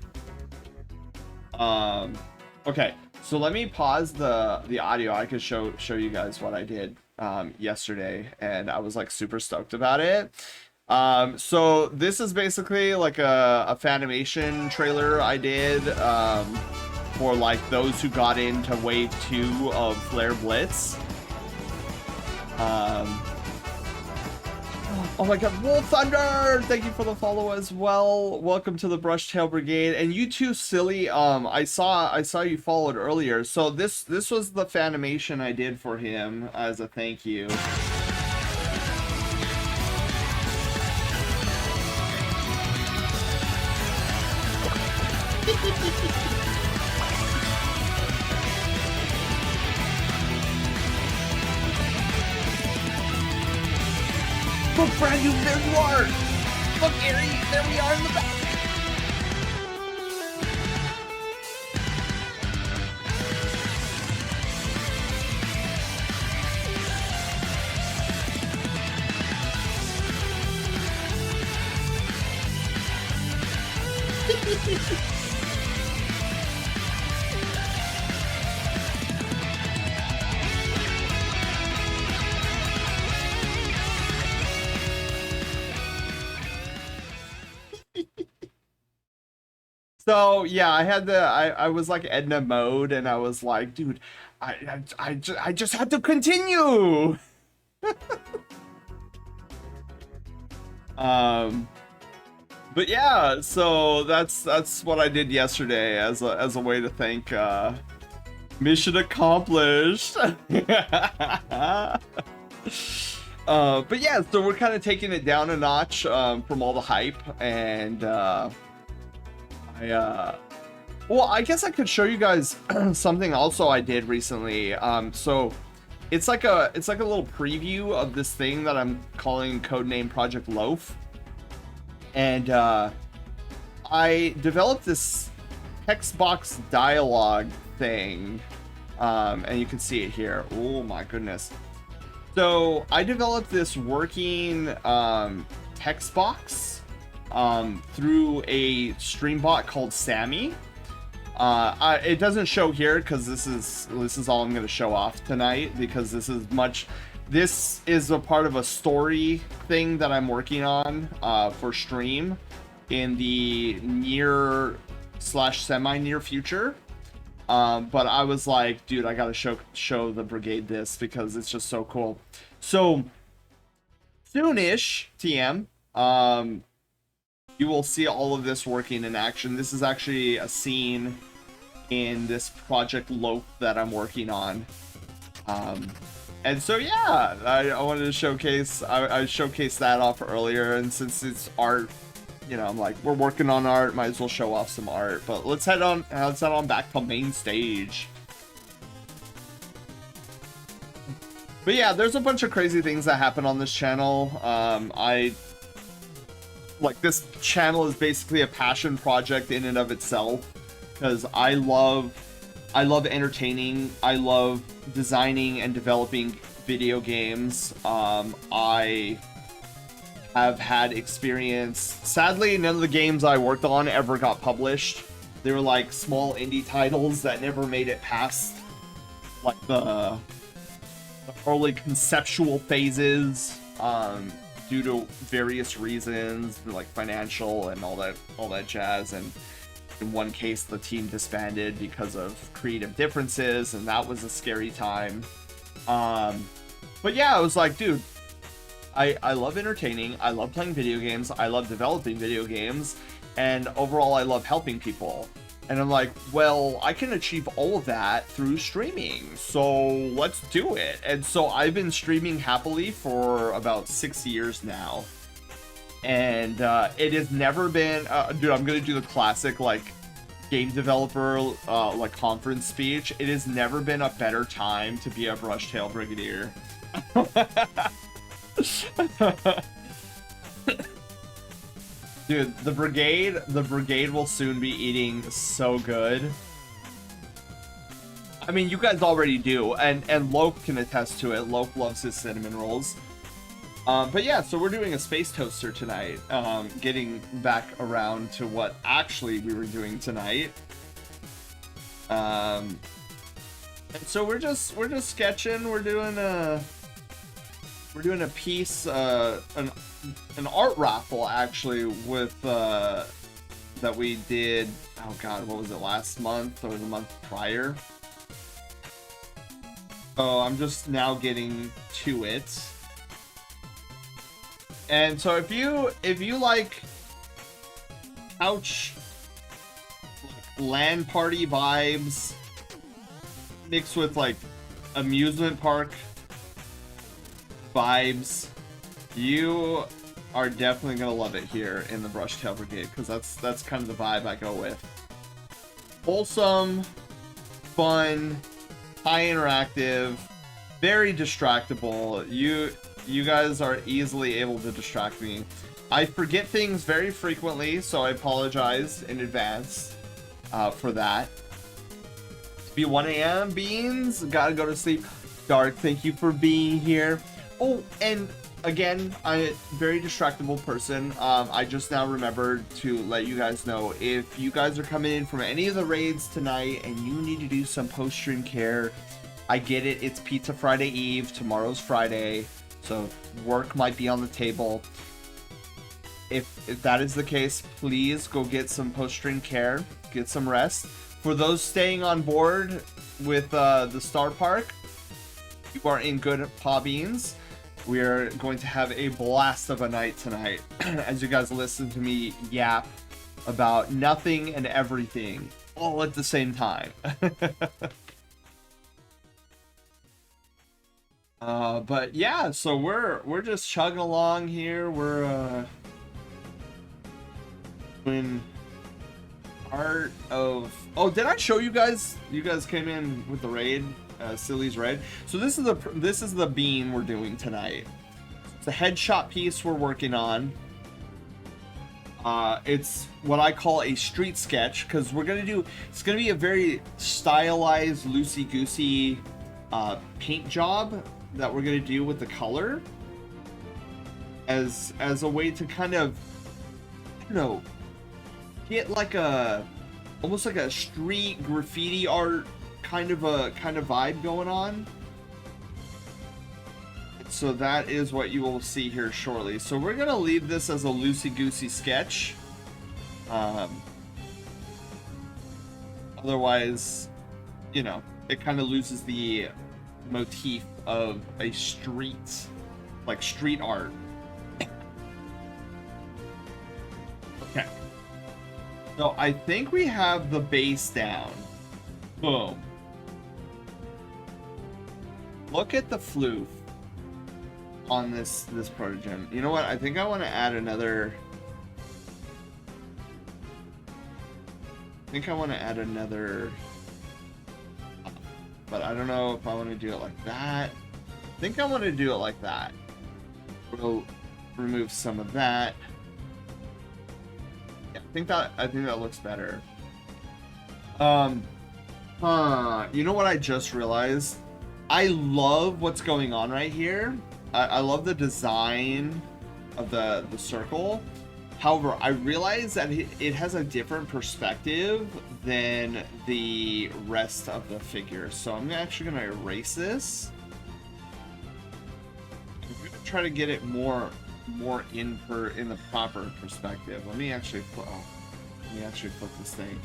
Speaker 2: Okay, so let me pause the audio. I could show you guys what I did yesterday, and I was like super stoked about it. So this is basically like a fanimation trailer I did for like those who got into wave 2 of Flare Blitz. Oh my god, Wolf Thunder! Thank you for the follow as well. Welcome to the Brushtail Brigade. And you too, Silly. I saw you followed earlier. So this was the fanimation I did for him as a thank you. Look, Brad, there you are! Look, Gary, there we are in the back! So yeah, I was like Edna mode, and I was like, dude, I just had to continue. Um, but yeah, so that's what I did yesterday as a way to thank mission accomplished. But yeah, so we're kind of taking it down a notch from all the hype, and well, I guess I could show you guys something also I did recently. So it's like a little preview of this thing that I'm calling codename Project Loaf, and I developed this text box dialogue thing, and you can see it here. Oh my goodness! So I developed this working text box through a stream bot called Sammy. It doesn't show here because this is all I'm going to show off tonight, because this is a part of a story thing that I'm working on for stream in the near / semi-near future. But I was like, dude, I gotta show the brigade this because it's just so cool. So soonish, TM, you will see all of this working in action. This is actually a scene in this Project Loaf that I'm working on. And so yeah, I wanted to showcase. I showcased that off earlier, and since it's art, you know, I'm like, we're working on art, might as well show off some art. But let's head on back to main stage. But yeah, there's a bunch of crazy things that happen on this channel. This channel is basically a passion project in and of itself, because I love entertaining. I love designing and developing video games. I have had experience. Sadly, none of the games I worked on ever got published. They were like small indie titles that never made it past like the early conceptual phases, due to various reasons, like financial and all that jazz. And in one case, the team disbanded because of creative differences, and that was a scary time. But yeah, I was like, dude, I love entertaining, I love playing video games, I love developing video games, and overall I love helping people. And I'm like, well, I can achieve all of that through streaming, so let's do it. And so I've been streaming happily for about 6 years now. And it has never been, dude, I'm gonna do the classic, like, game developer, like, conference speech. It has never been a better time to be a Brushtail Brigadier. Dude, the brigade will soon be eating so good. I mean, you guys already do, and Loaf can attest to it. Loaf loves his cinnamon rolls. But yeah, so we're doing a space toaster tonight. Getting back around to what actually we were doing tonight. And so we're just sketching. We're doing a piece, an art raffle actually, with that we did. Oh god, what was it, last month or the month prior? Oh, I'm just now getting to it. And so if you like couch, like, LAN party vibes mixed with like amusement park vibes, you are definitely gonna love it here in the Brushtail Brigade, because that's kind of the vibe I go with. Wholesome, fun, high interactive, very distractible. You guys are easily able to distract me. I forget things very frequently, so I apologize in advance for that. It's be 1 a.m. Beans, gotta go to sleep. Dark, thank you for being here. Oh, and again, I'm a very distractible person. I just now remembered to let you guys know, if you guys are coming in from any of the raids tonight and you need to do some post-stream care, I get it, it's Pizza Friday Eve, tomorrow's Friday, so work might be on the table. if that is the case, please go get some post-stream care, get some rest. For those staying on board with the Star Park, you are in good paw beans. We are going to have a blast of a night tonight as you guys listen to me yap about nothing and everything all at the same time. But yeah, so we're just chugging along here. We're doing art of. Oh, did I show you guys? You guys came in with the raid, Silly's raid. So this is the bean we're doing tonight. It's a headshot piece we're working on. It's what I call a street sketch because it's gonna be a very stylized, loosey-goosey paint job that we're gonna do with the color as a way to kind of, I don't know, get like almost like a street graffiti art kind of vibe going on. So that is what you will see here shortly. So we're gonna leave this as a loosey-goosey sketch. Otherwise, you know, it kind of loses the motif of a street, like street art. Okay. So I think we have the base down. Boom. Look at the floof on this protogen. You know what? I think I want to add another. But I don't know if I want to do it like that. I think I want to do it like that. We'll remove some of that. Yeah, I think that looks better. You know what I just realized? I love what's going on right here. I love the design of the circle. However, I realize that it has a different perspective than the rest of the figure. So I'm actually going to erase this. I'm going to try to get it more in the proper perspective. Let me actually flip this thing.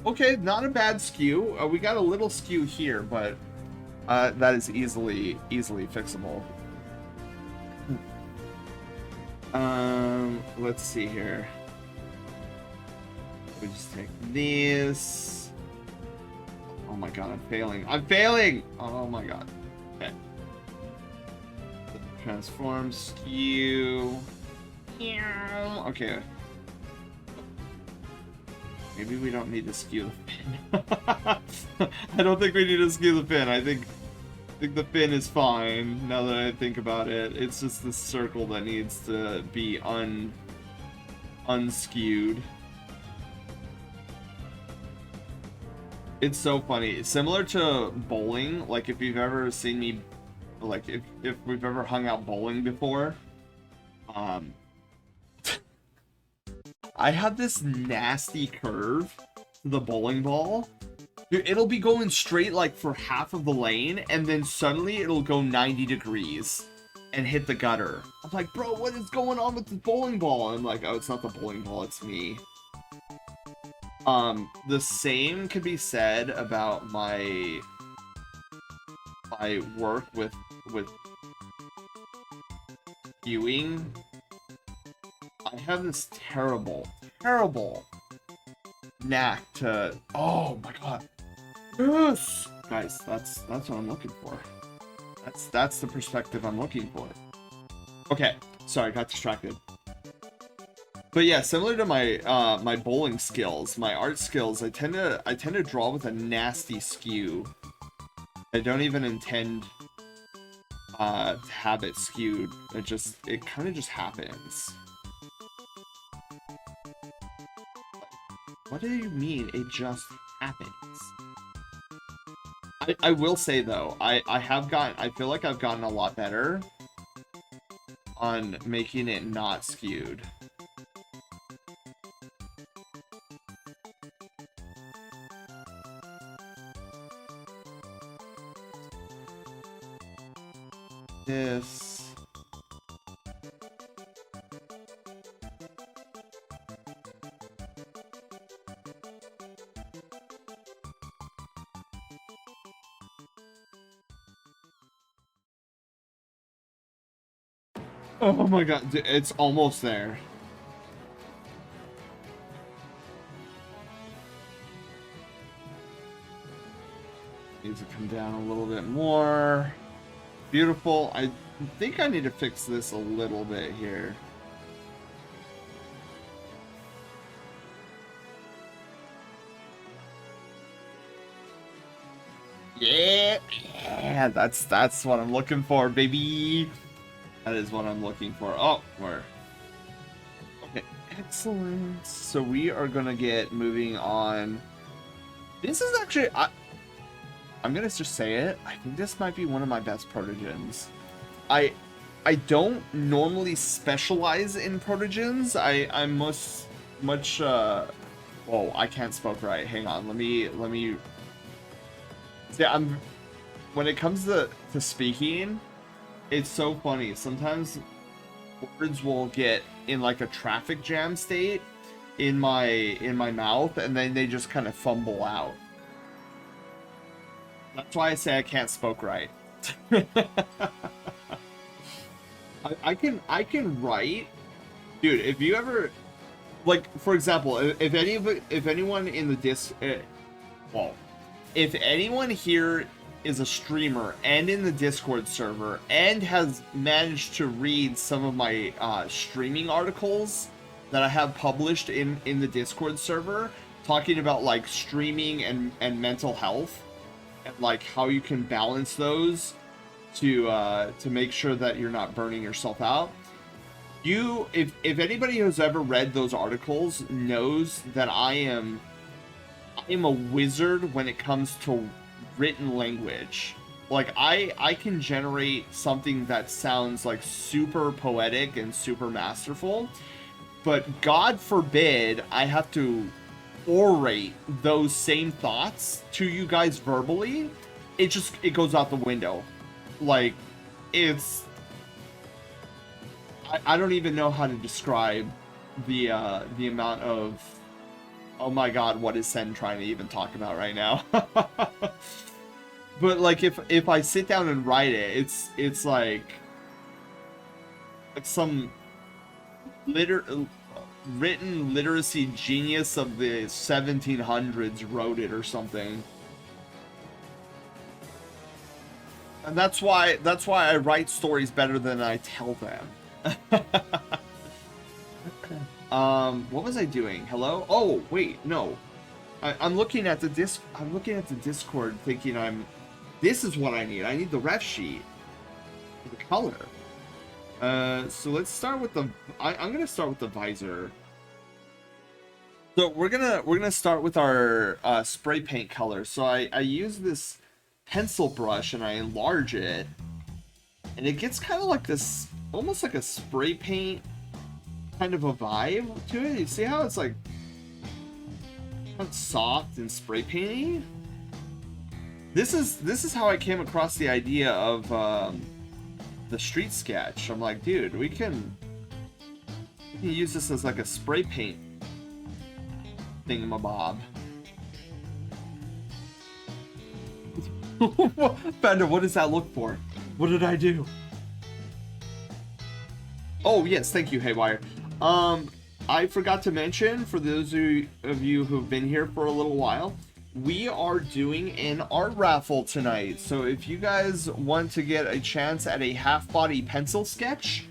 Speaker 2: Okay, not a bad skew. We got a little skew here, but that is easily fixable. Let's see here. We just take these. Oh my god, I'm failing! Oh my god. Okay. Transform, skew. Okay. Maybe we don't need to skew the fin. I don't think we need to skew the fin. I think the fin is fine now that I think about it. It's just the circle that needs to be unskewed. It's so funny. Similar to bowling, like if you've ever seen me, like if we've ever hung out bowling before, I have this nasty curve to the bowling ball. Dude, it'll be going straight like for half of the lane, and then suddenly it'll go 90 degrees and hit the gutter. I'm like, bro, what is going on with the bowling ball? And I'm like, oh, it's not the bowling ball, it's me. The same could be said about my work with viewing. I have this terrible knack to, oh my god. Yes! Guys, that's what I'm looking for. That's the perspective I'm looking for. Okay, sorry, got distracted. But yeah, similar to my my bowling skills, my art skills, I tend to draw with a nasty skew. I don't even intend to have it skewed. It kind of just happens. What do you mean it just happens? I will say though, I feel like I've gotten a lot better on making it not skewed. this. Oh my god, it's almost there. Needs to come down a little bit more. Beautiful. I think I need to fix this a little bit here. Yeah, yeah, that's what I'm looking for, baby. That is what I'm looking for. Oh, we're okay. Excellent. So we are gonna get moving on. This is actually I'm gonna just say it. I think this might be one of my best protogens. I don't normally specialize in protogens. I'm much oh, I can't spoke right. Hang on. Let me see. When it comes to speaking, it's so funny. Sometimes words will get in like a traffic jam state in my mouth, and then they just kind of fumble out. That's why I say I can't spoke right. I can write, dude. If you ever, like, for example, if anyone in the well, if anyone here is a streamer and in the Discord server and has managed to read some of my streaming articles that I have published in the Discord server, talking about like streaming and mental health and like how you can balance those to make sure that you're not burning yourself out. If anybody who's ever read those articles knows that I am a wizard when it comes to written language. Like I can generate something that sounds like super poetic and super masterful, but God forbid I have to orate those same thoughts to you guys verbally. It goes out the window. Like, it's I don't even know how to describe the amount of, oh my god, what is Sen trying to even talk about right now? But like if I sit down and write it, it's like some written literacy genius of the 1700s wrote it or something. And that's why I write stories better than I tell them. What was I doing? Hello? Oh, wait, no. I'm looking at the Discord thinking this is what I need. I need the ref sheet. The color. So let's start with I'm gonna start with the visor. So we're gonna start with our spray paint color. So I use this pencil brush and I enlarge it, and it gets kind of like this, almost like a spray paint kind of a vibe to it. You see how it's like soft and spray painty? This is how I came across the idea of the street sketch. I'm like, dude, we can use this as like a spray paint thingamabob. Bender, what does that look for? What did I do? Oh yes, thank you, Haywire. I forgot to mention, for those of you who've been here for a little while, we are doing an art raffle tonight. So if you guys want to get a chance at a half-body pencil sketch,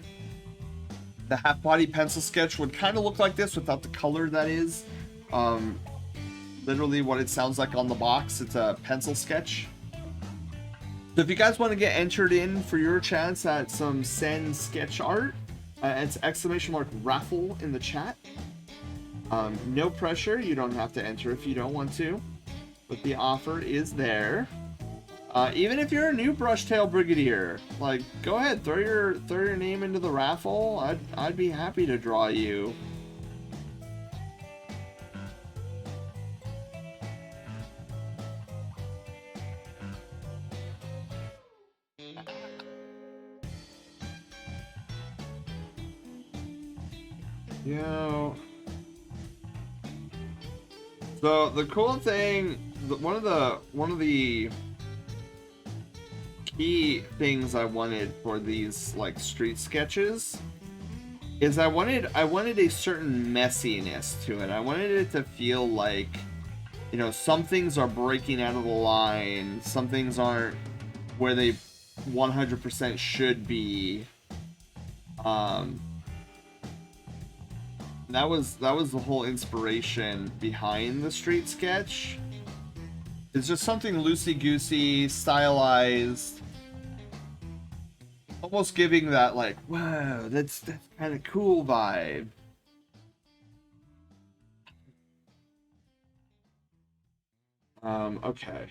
Speaker 2: the half-body pencil sketch would kind of look like this without the color that is. Literally what it sounds like on the box. It's a pencil sketch. So if you guys want to get entered in for your chance at some Sen sketch art, it's !raffle in the chat. No pressure. You don't have to enter if you don't want to, but the offer is there. Even if you're a new Brushtail Brigadier, like, go ahead, throw your name into the raffle. I'd be happy to draw you. Yeah. So the cool thing, one of the key things I wanted for these like street sketches is I wanted a certain messiness to it. I wanted it to feel like, you know, some things are breaking out of the line, some things aren't where they 100% should be. That was the whole inspiration behind the street sketch. It's just something loosey-goosey, stylized, almost giving that like, whoa, that's kind of cool vibe. Okay.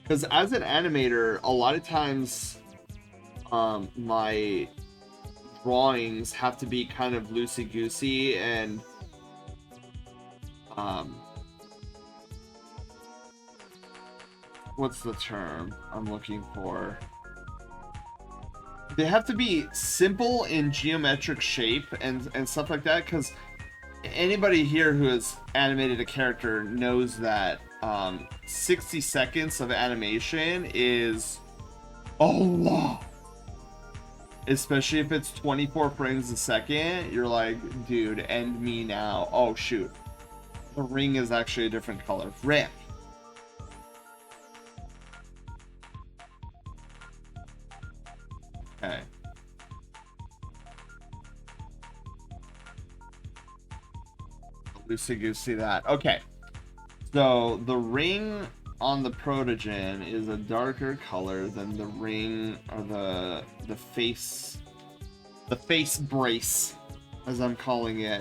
Speaker 2: Because as an animator, a lot of times, my drawings have to be kind of loosey-goosey and, what's the term I'm looking for? They have to be simple in geometric shape and stuff like that, because anybody here who has animated a character knows that 60 seconds of animation is a lot. Especially if it's 24 frames a second, you're like, dude, end me now. Oh, shoot. The ring is actually a different color. Rip. Okay. Loosey-goosey that. Okay. So, the ring on the protogen is a darker color than the ring, or the face brace, as I'm calling it.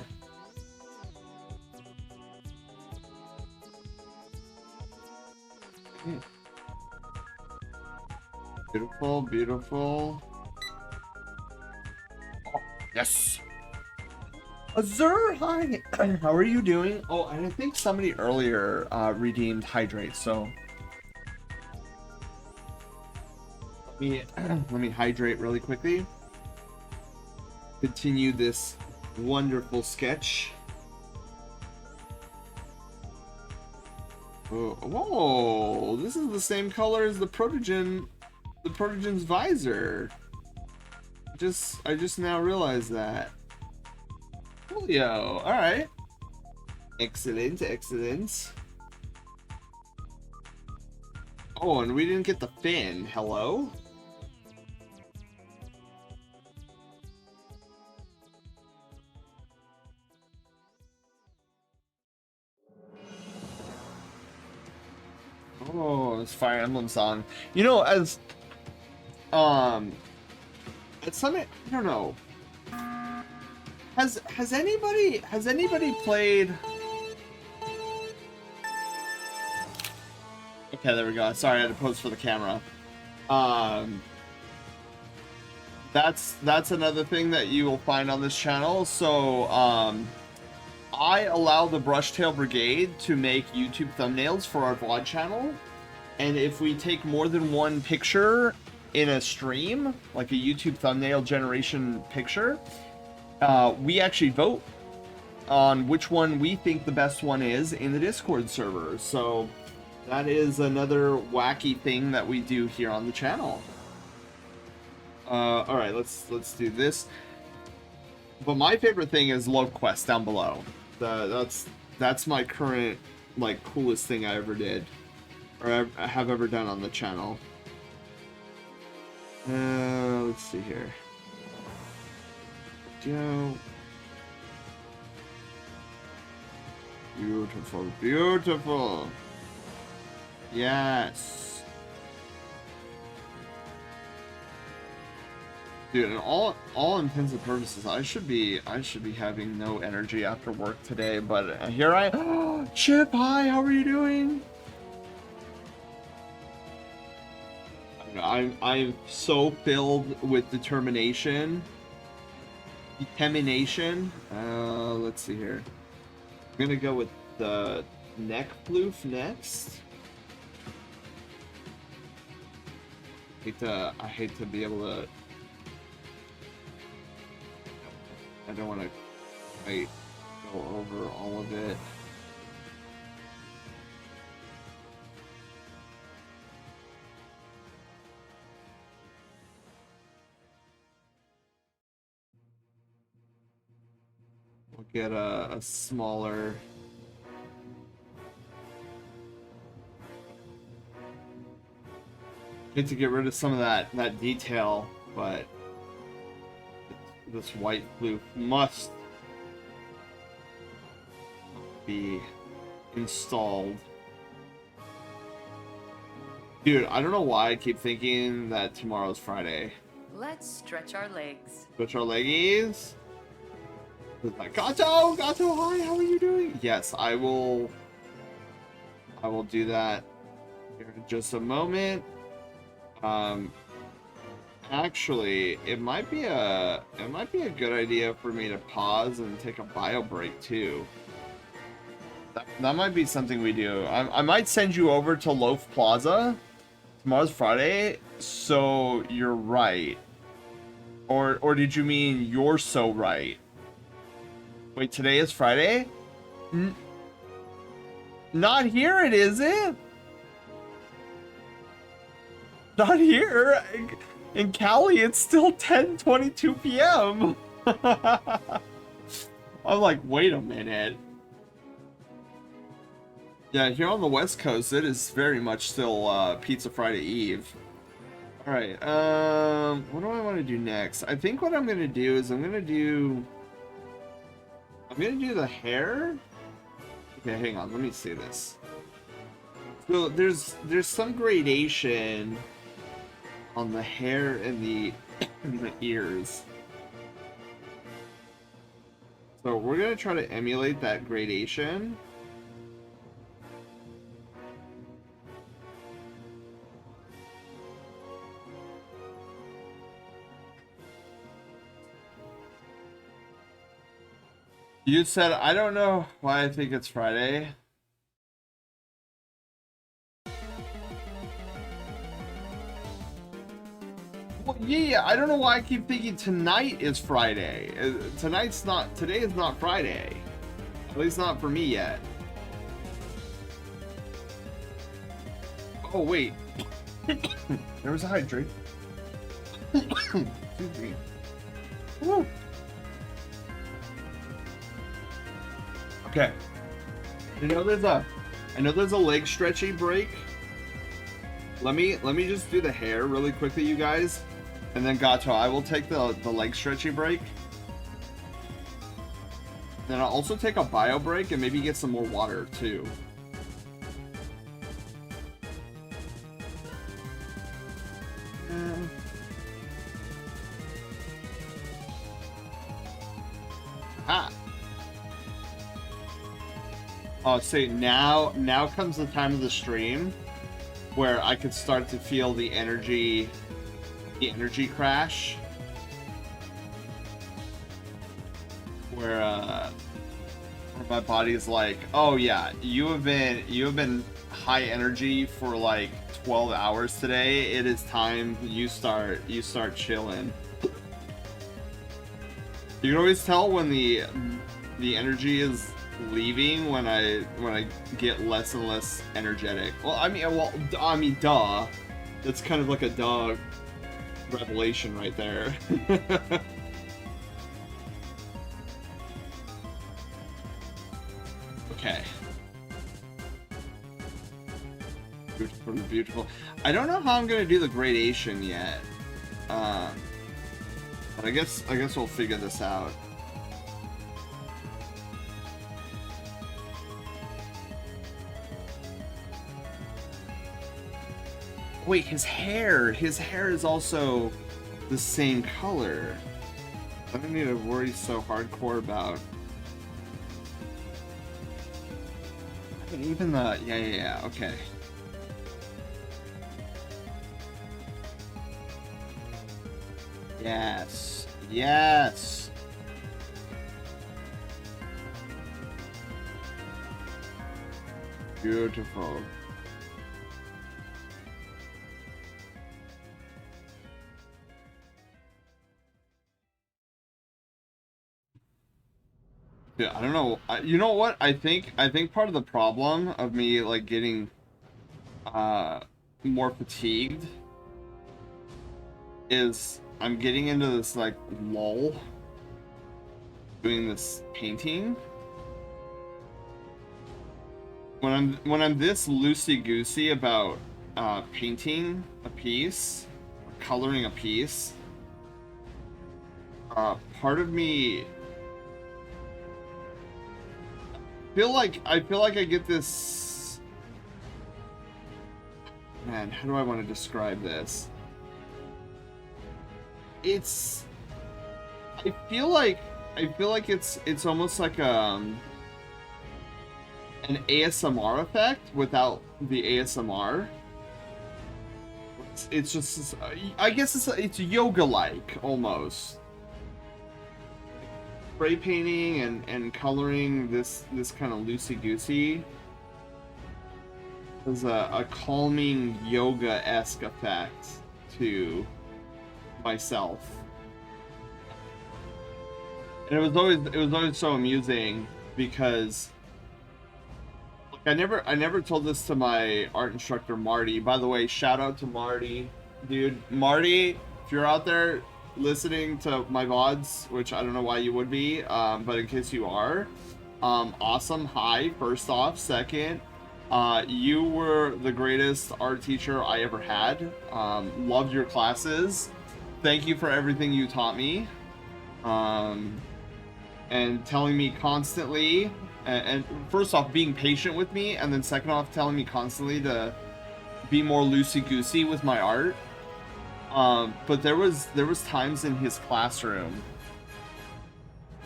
Speaker 2: Beautiful, beautiful. Oh, yes. Azur, hi. How are you doing? Oh, and I think somebody earlier redeemed hydrate, so let me hydrate really quickly. Continue this wonderful sketch. Oh, whoa, this is the same color as the protogen's visor. I just now realized that. Coolio. Alright. Excellent, excellent. Oh, and we didn't get the fin. Hello? Oh, this Fire Emblem song. You know, as some, I don't know. Has anybody played? Okay, there we go. Sorry, I had to pose for the camera. That's another thing that you will find on this channel. So, I allow the Brushtail Brigade to make YouTube thumbnails for our VOD channel, and if we take more than one picture in a stream, like a YouTube thumbnail generation picture, we actually vote on which one we think the best one is in the Discord server. So that is another wacky thing that we do here on the channel. All right, let's do this. But my favorite thing is Love Quest down below. That's my current like coolest thing I ever did, or I have ever done on the channel. Let's see here. Go. Beautiful, beautiful. Yes. Dude, and all intents and purposes, I should be having no energy after work today, but here I Chip, hi, how are you doing? I'm so filled with determination. Let's see here. I'm gonna go with the neck floof next. I hate to be able to I don't want to quite go over all of it. We'll get a smaller. Need to get rid of some of that detail, but this white floof must be installed. Dude, I don't know why I keep thinking that tomorrow's Friday.
Speaker 3: Let's stretch our legs.
Speaker 2: Stretch our leggies. Gato, hi, how are you doing? Yes, I will do that here in just a moment. Actually, it might be a good idea for me to pause and take a bio break too. That might be something we do. I might send you over to Loaf Plaza. Tomorrow's Friday, so you're right. Or did you mean you're so right? Wait, today is Friday? Not here it isn't. Not here. In Cali, it's still 10:22 p.m. I'm like, wait a minute. Yeah, here on the West Coast, it is very much still Pizza Friday Eve. All right. What do I want to do next? I think what I'm gonna do is I'm gonna do the hair. Okay, hang on. Let me see this. So there's some gradation on the hair and the ears. So we're gonna try to emulate that gradation. You said, I don't know why I think it's Friday. Well, yeah, I don't know why I keep thinking tonight is Friday. Today is not Friday. At least not for me yet. Oh, wait. There was a hydrate. Excuse me. Woo. Okay. I know there's a leg stretchy break. Let me just do the hair really quickly, you guys. And then Gato, I will take the leg stretchy break. Then I'll also take a bio break and maybe get some more water too. Ah. Oh, see, now comes the time of the stream where I could start to feel the energy crash. Where my body's like, oh yeah, you have been high energy for like 12 hours today. It is time you start chilling. You can always tell when the energy is leaving when I get less and less energetic. Well, I mean, duh. That's kind of like a duh revelation right there. Okay. Beautiful, beautiful. I don't know how I'm gonna do the gradation yet. But I guess we'll figure this out. Wait, his hair is also the same color. I don't need to worry so hardcore about. I mean, even the yeah, okay. Yes. Beautiful. Dude, I don't know. You know what? I think part of the problem of me like getting uh more fatigued is I'm getting into this like lull doing this painting. When I'm this loosey goosey about painting a piece, coloring a piece, part of me I feel like I get this. Man, how do I want to describe this? It's I feel like it's almost like an ASMR effect without the ASMR. It's just I guess it's yoga like almost. Spray painting and coloring this kind of loosey goosey has a calming yoga-esque effect to myself. And it was always so amusing because like, I never told this to my art instructor Marty. By the way, shout out to Marty. Dude, Marty, if you're out there listening to my VODs, which I don't know why you would be, but in case you are, awesome. Hi, first off. Second, you were the greatest art teacher I ever had. Loved your classes. Thank you for everything you taught me. And telling me constantly, and first off, being patient with me, and then second off, telling me constantly to be more loosey-goosey with my art. But there was times in his classroom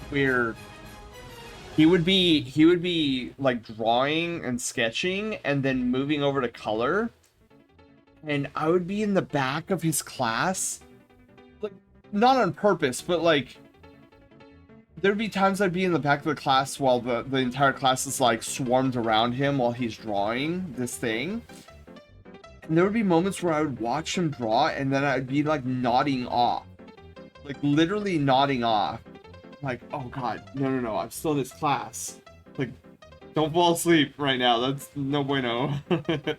Speaker 2: where he would be like drawing and sketching and then moving over to color, and I would be in the back of his class, like not on purpose, but like there'd be times I'd be in the back of the class while the entire class is like swarmed around him while he's drawing this thing. And there would be moments where I would watch him draw and then I'd be like nodding off. Like literally nodding off. Like, oh god, no, I'm still in this class. Like, don't fall asleep right now. That's no bueno. Have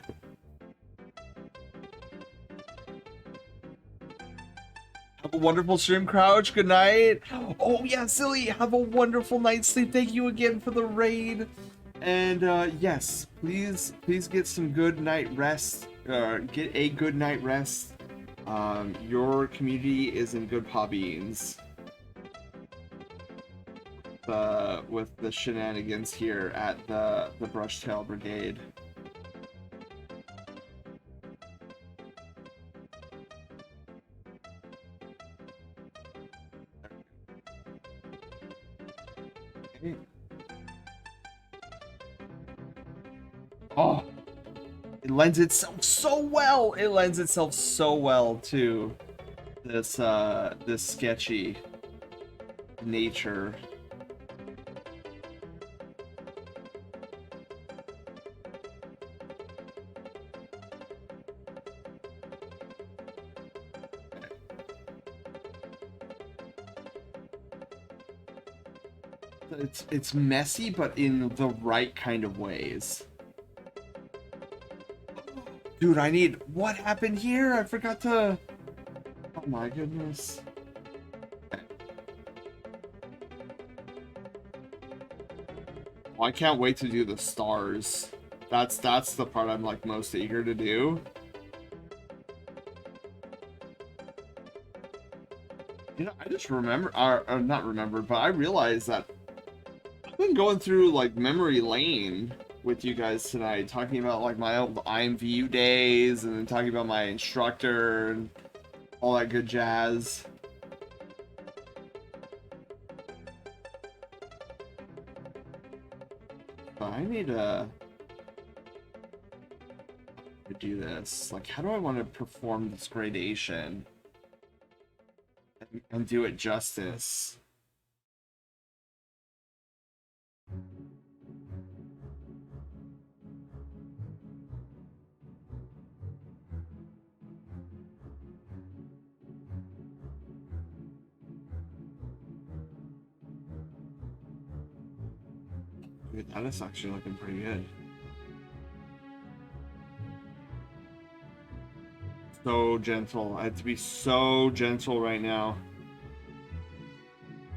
Speaker 2: a wonderful stream, Crouch. Good night. Oh yeah, Silly. Have a wonderful night's sleep. Thank you again for the raid. And yes, please get some good night rest. Get a good night rest. Your community is in good beans. With the shenanigans here at the Brushtail Brigade. Oh, it lends itself so well. It lends itself so well to this this sketchy nature. It's messy, but in the right kind of ways. Dude, I need... What happened here? I forgot to... Oh my goodness. Oh, I can't wait to do the stars. That's the part I'm like most eager to do. You know, I just remember... or not remember, but I realized that I've been going through like memory lane with you guys tonight, talking about like my old IMVU days, and then talking about my instructor and all that good jazz. But I need to do this. Like, how do I want to perform this gradation and do it justice? Dude, that is actually looking pretty good. So gentle. I have to be so gentle right now.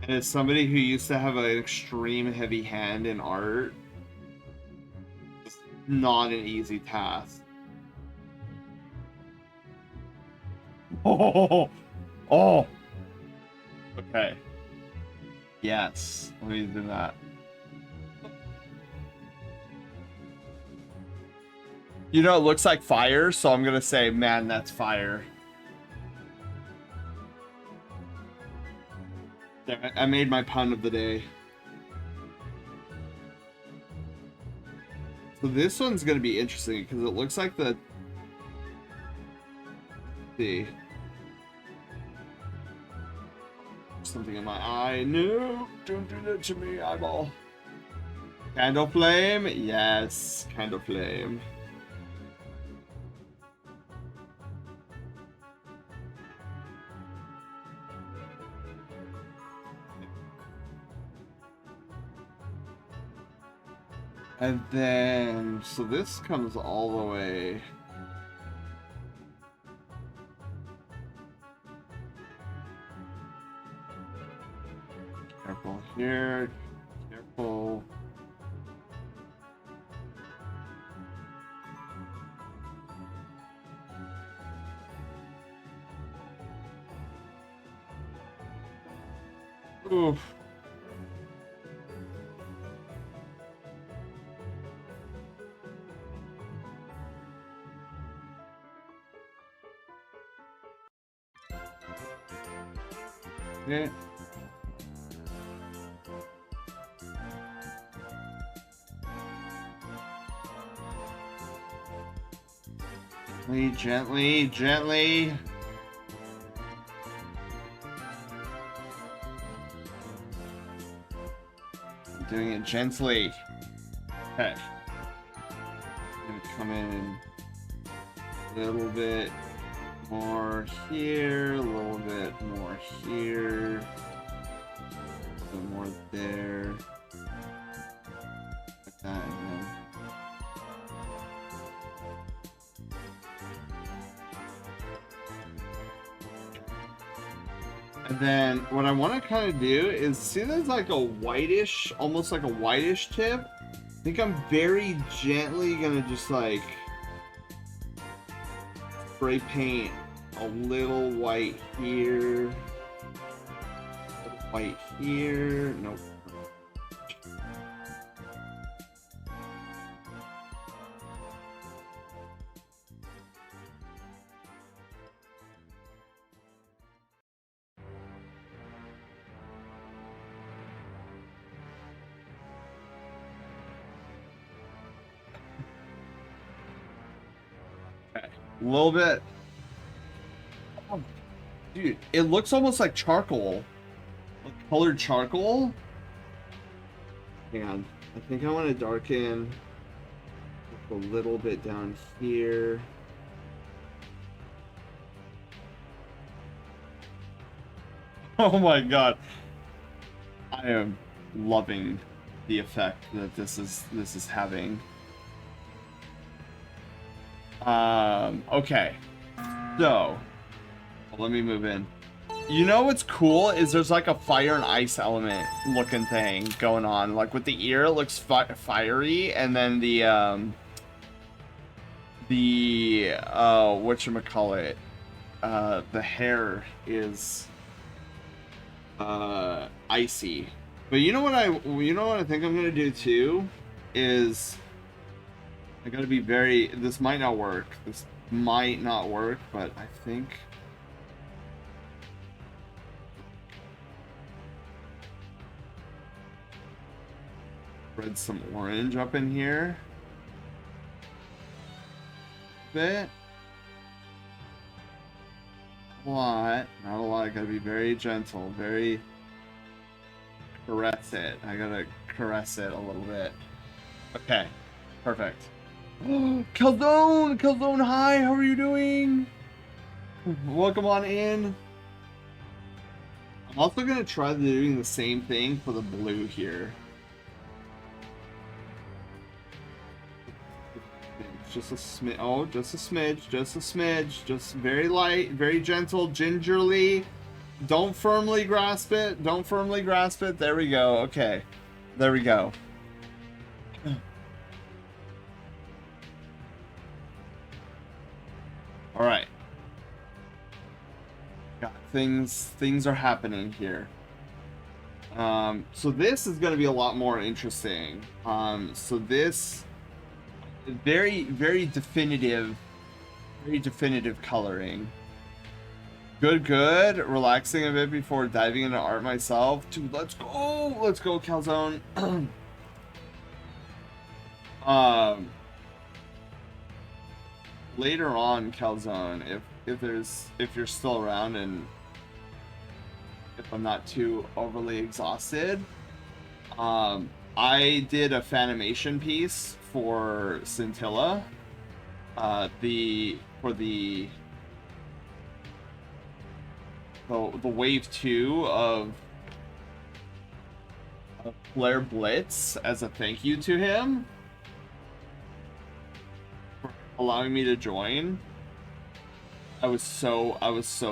Speaker 2: And as somebody who used to have an extreme heavy hand in art, it's not an easy task. Oh, oh. Okay. Yes, let me do that. You know, it looks like fire, so I'm gonna say, man, that's fire. Yeah, I made my pun of the day. So this one's gonna be interesting because it looks like the. See. Something in my eye. No, don't do that to me, eyeball. Candle flame? Yes, candle flame. And then, so this comes all the way. Careful here, careful. Oof. Okay. Gently, gently, gently. I'm doing it gently. Okay. I'm gonna come in a little bit more here, a little bit more here, a little more there. Like that, and then. And then what I want to kind of do is see there's like a whitish, almost like a whitish tip. I think I'm very gently gonna just like spray paint a little white here, a little white here. Nope. Okay, a little bit. Oh, dude, it looks almost like charcoal, like colored charcoal. Hang on, I think I want to darken a little bit down here. Oh my god, I am loving the effect that this is having. Okay, so let me move in. You know what's cool is there's like a fire and ice element looking thing going on. Like with the ear, it looks fiery, and then the whatchamacallit, the hair is icy. But you know what I think I'm gonna do too is I gotta be very. This might not work. This might not work, but I think. Spread some orange up in here. Bit. A lot. Not a lot. I gotta be very gentle. Very. Caress it. I gotta caress it a little bit. Okay. Perfect. Calzone! Calzone, hi! How are you doing? Welcome on in. I'm also gonna try doing the same thing for the blue here. just a smidge. Oh, just a smidge, just a smidge. Just very light, very gentle, gingerly. Don't firmly grasp it. Don't firmly grasp it. There we go. Okay. There we go. All right. Got things are happening here. So this is going to be a lot more interesting. So this very definitive coloring. Good. Relaxing a bit before diving into art myself. Dude, let's go, Calzone. Later on, Calzone, if you're still around and if I'm not too overly exhausted, I did a Fanimation piece for Scintilla, for the wave 2 of Flare Blitz as a thank you to him for allowing me to join. I was so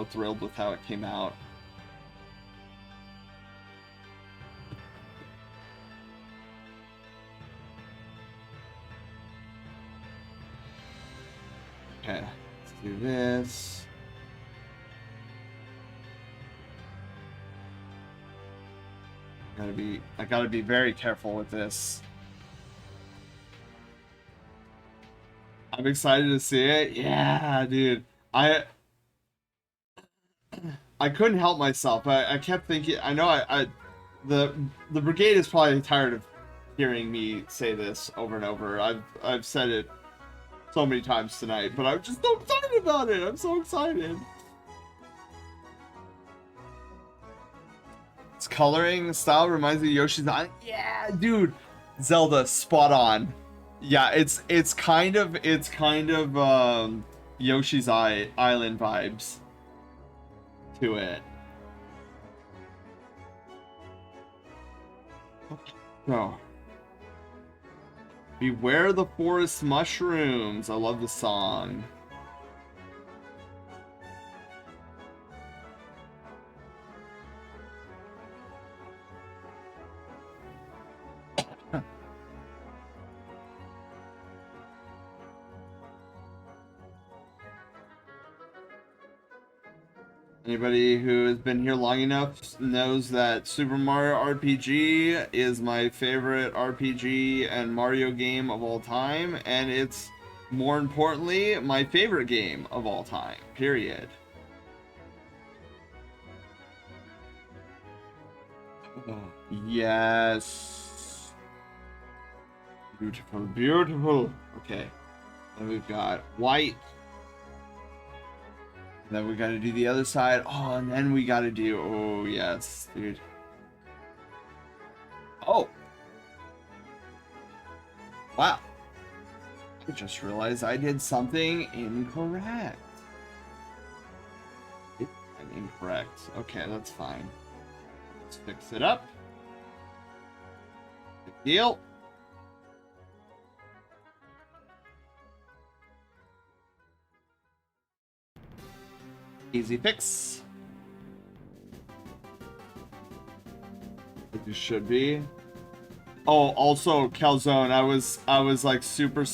Speaker 2: thrilled with how it came out. Okay, let's do this. I gotta be very careful with this. I'm excited to see it. Yeah, dude. I couldn't help myself. I kept thinking. I know the brigade is probably tired of hearing me say this over and over. I've said it so many times tonight, but I'm just so excited about it. I'm so excited. Its coloring style reminds me of Yoshi's Island. Yeah, dude. Zelda, spot on. Yeah, it's kind of Yoshi's Island vibes to it. So, beware the forest mushrooms. I love the song. Anybody who has been here long enough knows that Super Mario RPG is my favorite RPG and Mario game of all time, and it's, more importantly, my favorite game of all time, period. Yes. Beautiful. Okay. Then we've got white. Then we gotta do the other side. Oh, and then we gotta do... Oh, yes, dude. Oh. Wow. I just realized I did something incorrect. I'm incorrect. Okay, that's fine. Let's fix it up. Big deal. Easy fix. It should be. Oh, also Calzone, I was like super.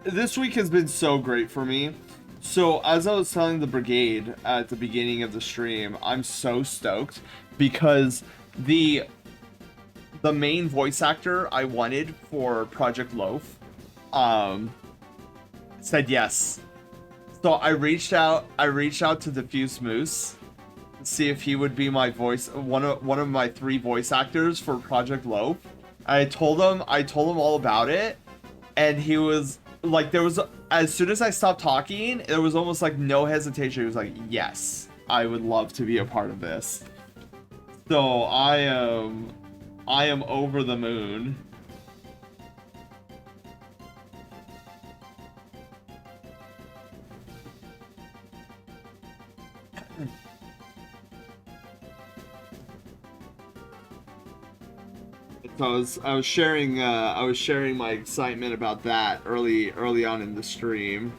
Speaker 2: This week has been so great for me. So as I was telling the brigade at the beginning of the stream, I'm so stoked because the main voice actor I wanted for Project Loaf, said yes. So I reached out to Diffuse Moose to see if he would be my voice, one of my 3 voice actors for Project Loaf. I told him all about it, and he was like, as soon as I stopped talking, there was almost like no hesitation. He was like, yes, I would love to be a part of this. So I am over the moon. So I was sharing my excitement about that early on in the stream.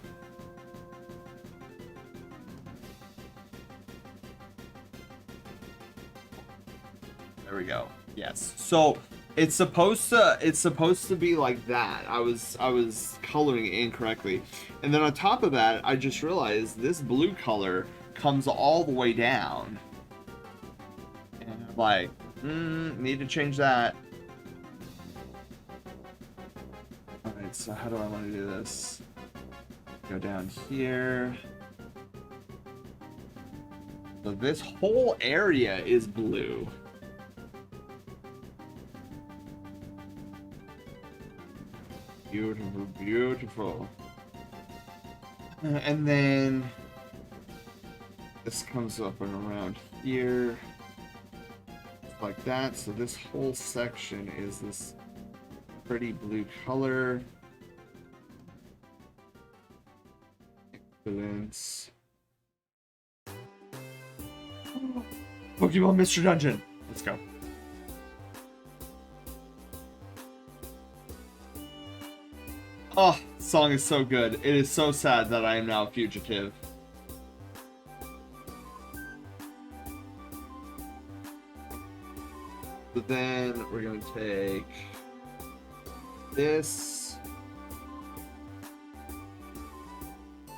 Speaker 2: There we go. Yes. So it's supposed to be like that. I was coloring it incorrectly. And then on top of that, I just realized this blue color comes all the way down. And I'm like, need to change that. Alright, so how do I want to do this? Go down here. So this whole area is blue. Beautiful, beautiful. And then this comes up and around here. Like that. So this whole section is this pretty blue color. Excellent. Pokemon Mr. Dungeon. Let's go. Oh, song is so good. It is so sad that I am now a fugitive. So then we're going to take this,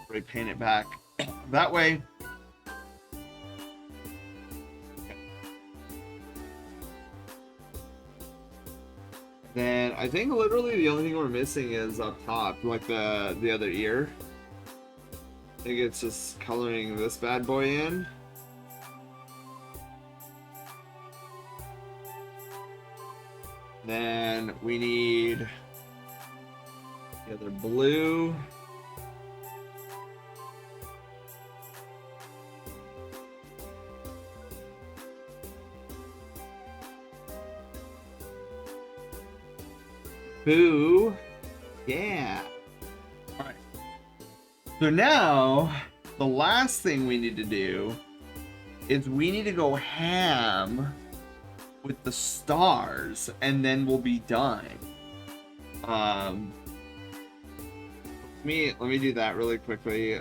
Speaker 2: repaint it back that way. Then I think literally the only thing we're missing is up top, like the other ear. I think it's just coloring this bad boy in. Then we need the other blue. Boo. Yeah. Alright. So now, the last thing we need to do is we need to go ham with the stars, and then we'll be done. Let me do that really quickly.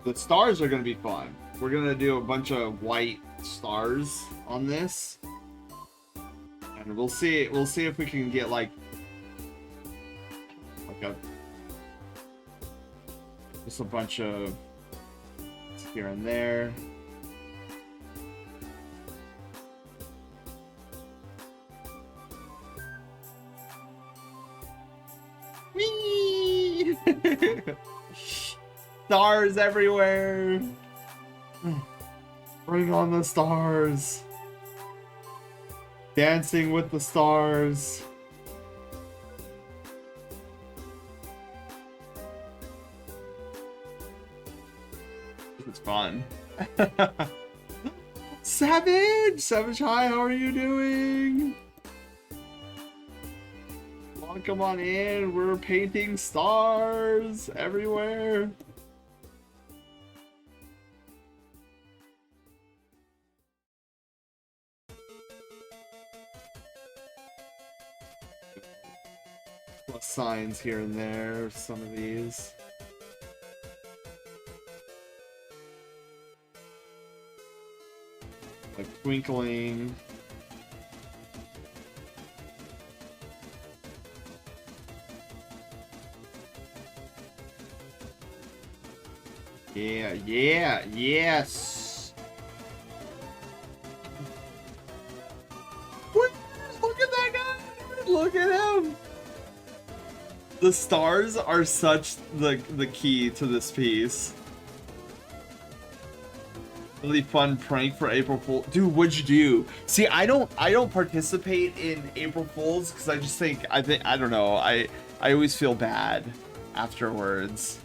Speaker 2: The stars are gonna be fun. We're gonna do a bunch of white stars on this, and we'll see if we can get like just a bunch of here and there. Whee! Stars everywhere. Bring on the stars. Dancing with the stars. It's fun. Savage, hi, how are you doing? Well, come on in. We're painting stars everywhere. Plus signs here and there, some of these. Like twinkling. Yeah, yes. What? Look at that guy! Look at him! The stars are such the key to this piece. Really fun prank for April Fool. Dude, what'd you do? See, I don't participate in April Fools because I don't know. I always feel bad afterwards.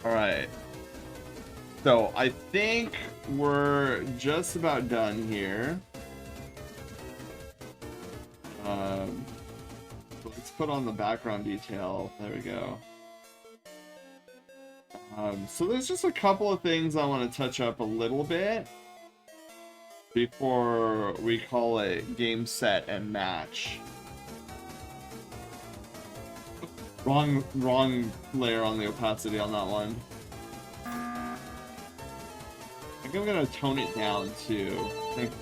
Speaker 2: All right. So I think we're just about done here. Let's put on the background detail. There we go. So there's just a couple of things I want to touch up a little bit before we call it game, set, and match. Wrong layer on the opacity on that one. I think I'm gonna tone it down too.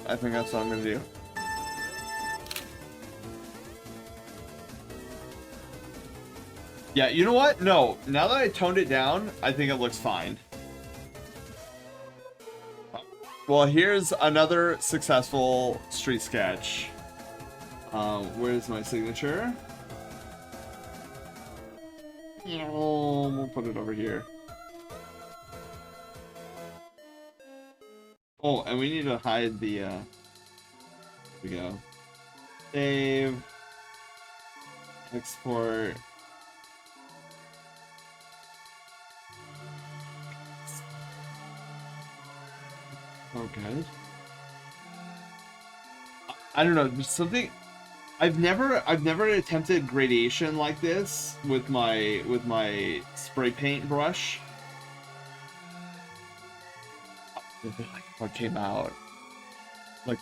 Speaker 2: I think that's what I'm gonna do. Yeah, you know what? No, now that I toned it down, I think it looks fine. Well, here's another successful street sketch. Where's my signature? We'll put it over here. Oh, and we need to hide the, here we go. Save. Export. Oh, good. I don't know, there's something... I've never attempted gradation like this with my spray paint brush. Like what came out, like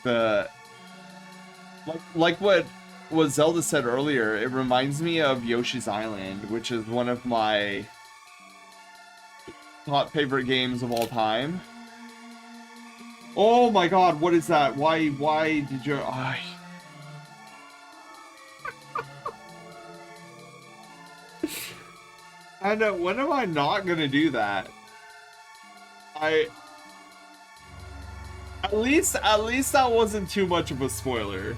Speaker 2: what Zelda said earlier. It reminds me of Yoshi's Island, which is one of my top favorite games of all time. Oh my God, what is that? Why did your eye? And when am I not gonna do that? At least that wasn't too much of a spoiler.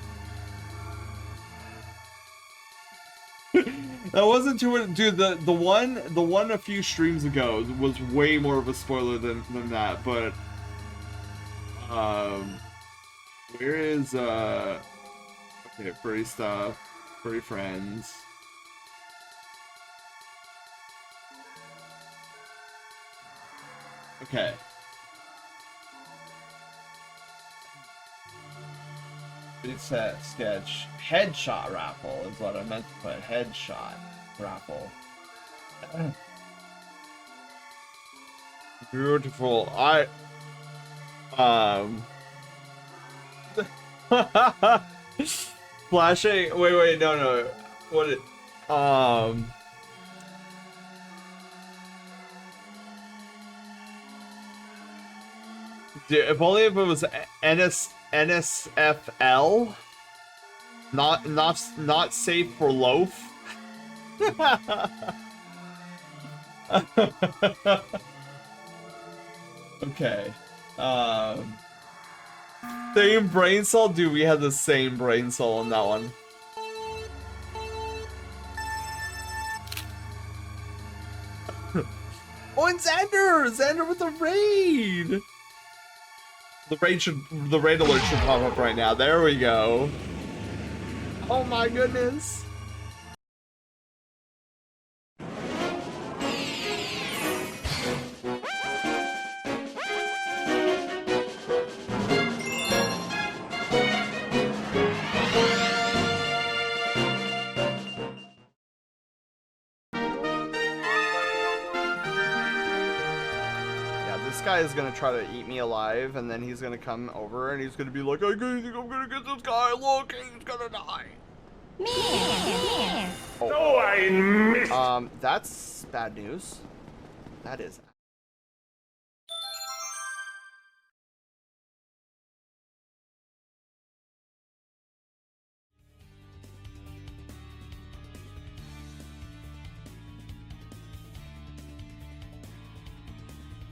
Speaker 2: That wasn't too much, dude. The one a few streams ago was way more of a spoiler than that. But where is okay, furry stuff, furry friends. Okay. It's a sketch. Headshot raffle is what I meant to put. Headshot raffle. Beautiful. Flashing. Wait. No. What it? Dude, if only if it was NSFL, not safe for loaf. Okay. Same brain cell, dude. We had the same brain cell on that one. Oh, and Xander with the raid. The raid alert should pop up right now. There we go. Oh my goodness. This guy is gonna try to eat me alive, and then he's gonna come over and he's gonna be like, I think I'm gonna get this guy. Look, he's gonna die. Oh, I missed. That's bad news. That is.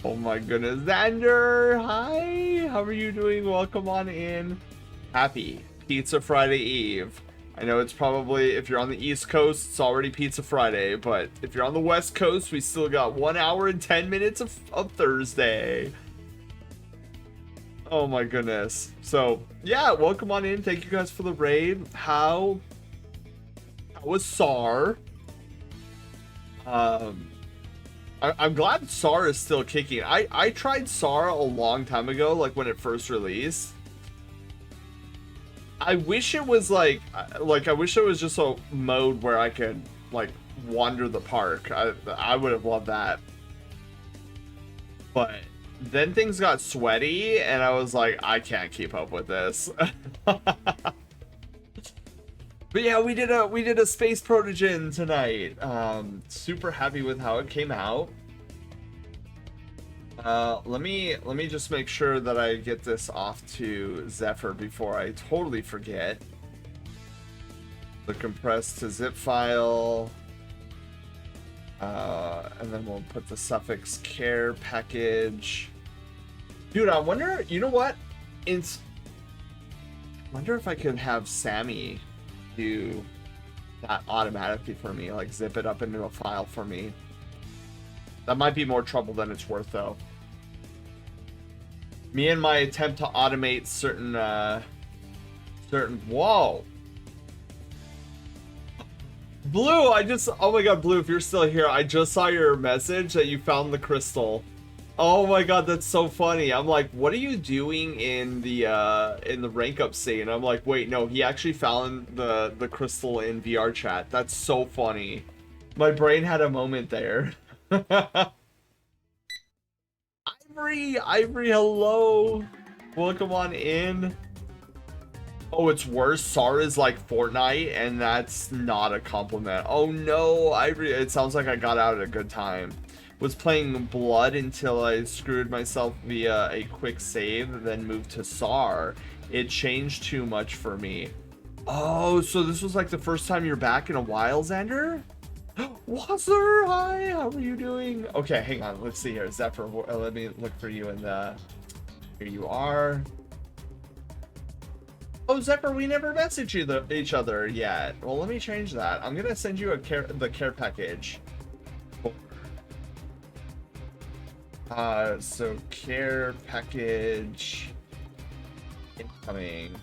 Speaker 2: Oh my goodness, Xander! Hi! How are you doing? Welcome on in. Happy Pizza Friday Eve. I know it's probably, if you're on the East Coast, it's already Pizza Friday, but if you're on the West Coast, we still got 1 hour and 10 minutes of Thursday. Oh my goodness. So, yeah, welcome on in. Thank you guys for the raid. How was SAR? I'm glad SAR is still kicking. I tried SAR a long time ago, like when it first released. I wish it was like I wish it was just a mode where I could like wander the park. I would have loved that. But then things got sweaty, and I was like, I can't keep up with this. But yeah, we did a space protogen tonight. Super happy with how it came out. Let me just make sure that I get this off to Zephyr before I totally forget. The compressed to zip file. And then we'll put the suffix care package. Dude, I wonder, you know what? Wonder if I could have Sammy do that automatically for me, like zip it up into a file for me. That might be more trouble than it's worth, though. Me and my attempt to automate certain, whoa! Blue, oh my god, Blue, if you're still here, I just saw your message that you found the crystal. Oh my god, that's so funny. I'm like, what are you doing in the rank up scene? I'm like, wait, no, he actually found the crystal in VR chat. That's so funny. My brain had a moment there. Ivory, hello. Welcome on in. Oh, it's worse. SAR is like Fortnite, and that's not a compliment. Oh no, Ivory, it sounds like I got out at a good time. Was playing Blood until I screwed myself via a quick save, then moved to SAR. It changed too much for me. Oh, so this was like the first time you're back in a while, Xander? Wazzer, hi, how are you doing? Okay, hang on, let's see here. Zephyr, let me look for you in the... Here you are. Oh, Zephyr, we never messaged each other yet. Well, let me change that. I'm gonna send you the care package. So care package incoming.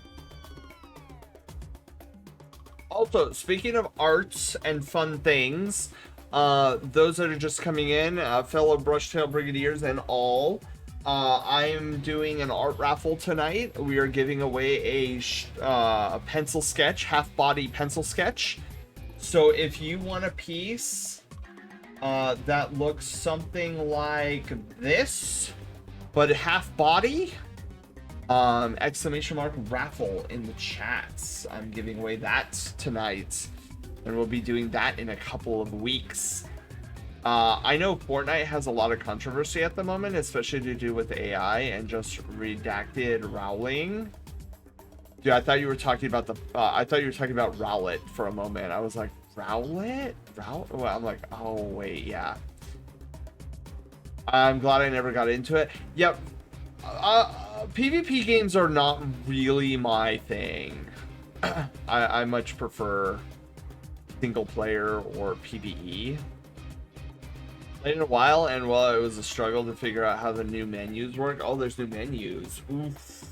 Speaker 2: Also, speaking of arts and fun things, those that are just coming in, fellow Brushtail Brigadiers and all, I'm doing an art raffle tonight. We are giving away a pencil sketch, half-body pencil sketch. So if you want a piece that looks something like this, but half body, exclamation mark raffle in the chats. I'm giving away that tonight, and we'll be doing that in a couple of weeks. I know Fortnite has a lot of controversy at the moment, especially to do with AI and just redacted Rowling. Dude, I thought you were talking about Rowlet for a moment. I was like, Rowlet? Well, I'm like, oh wait, yeah. I'm glad I never got into it. Yep. PvP games are not really my thing. I much prefer single player or PvE. Played in a while, and well, it was a struggle to figure out how the new menus work. Oh, there's new menus. Oof.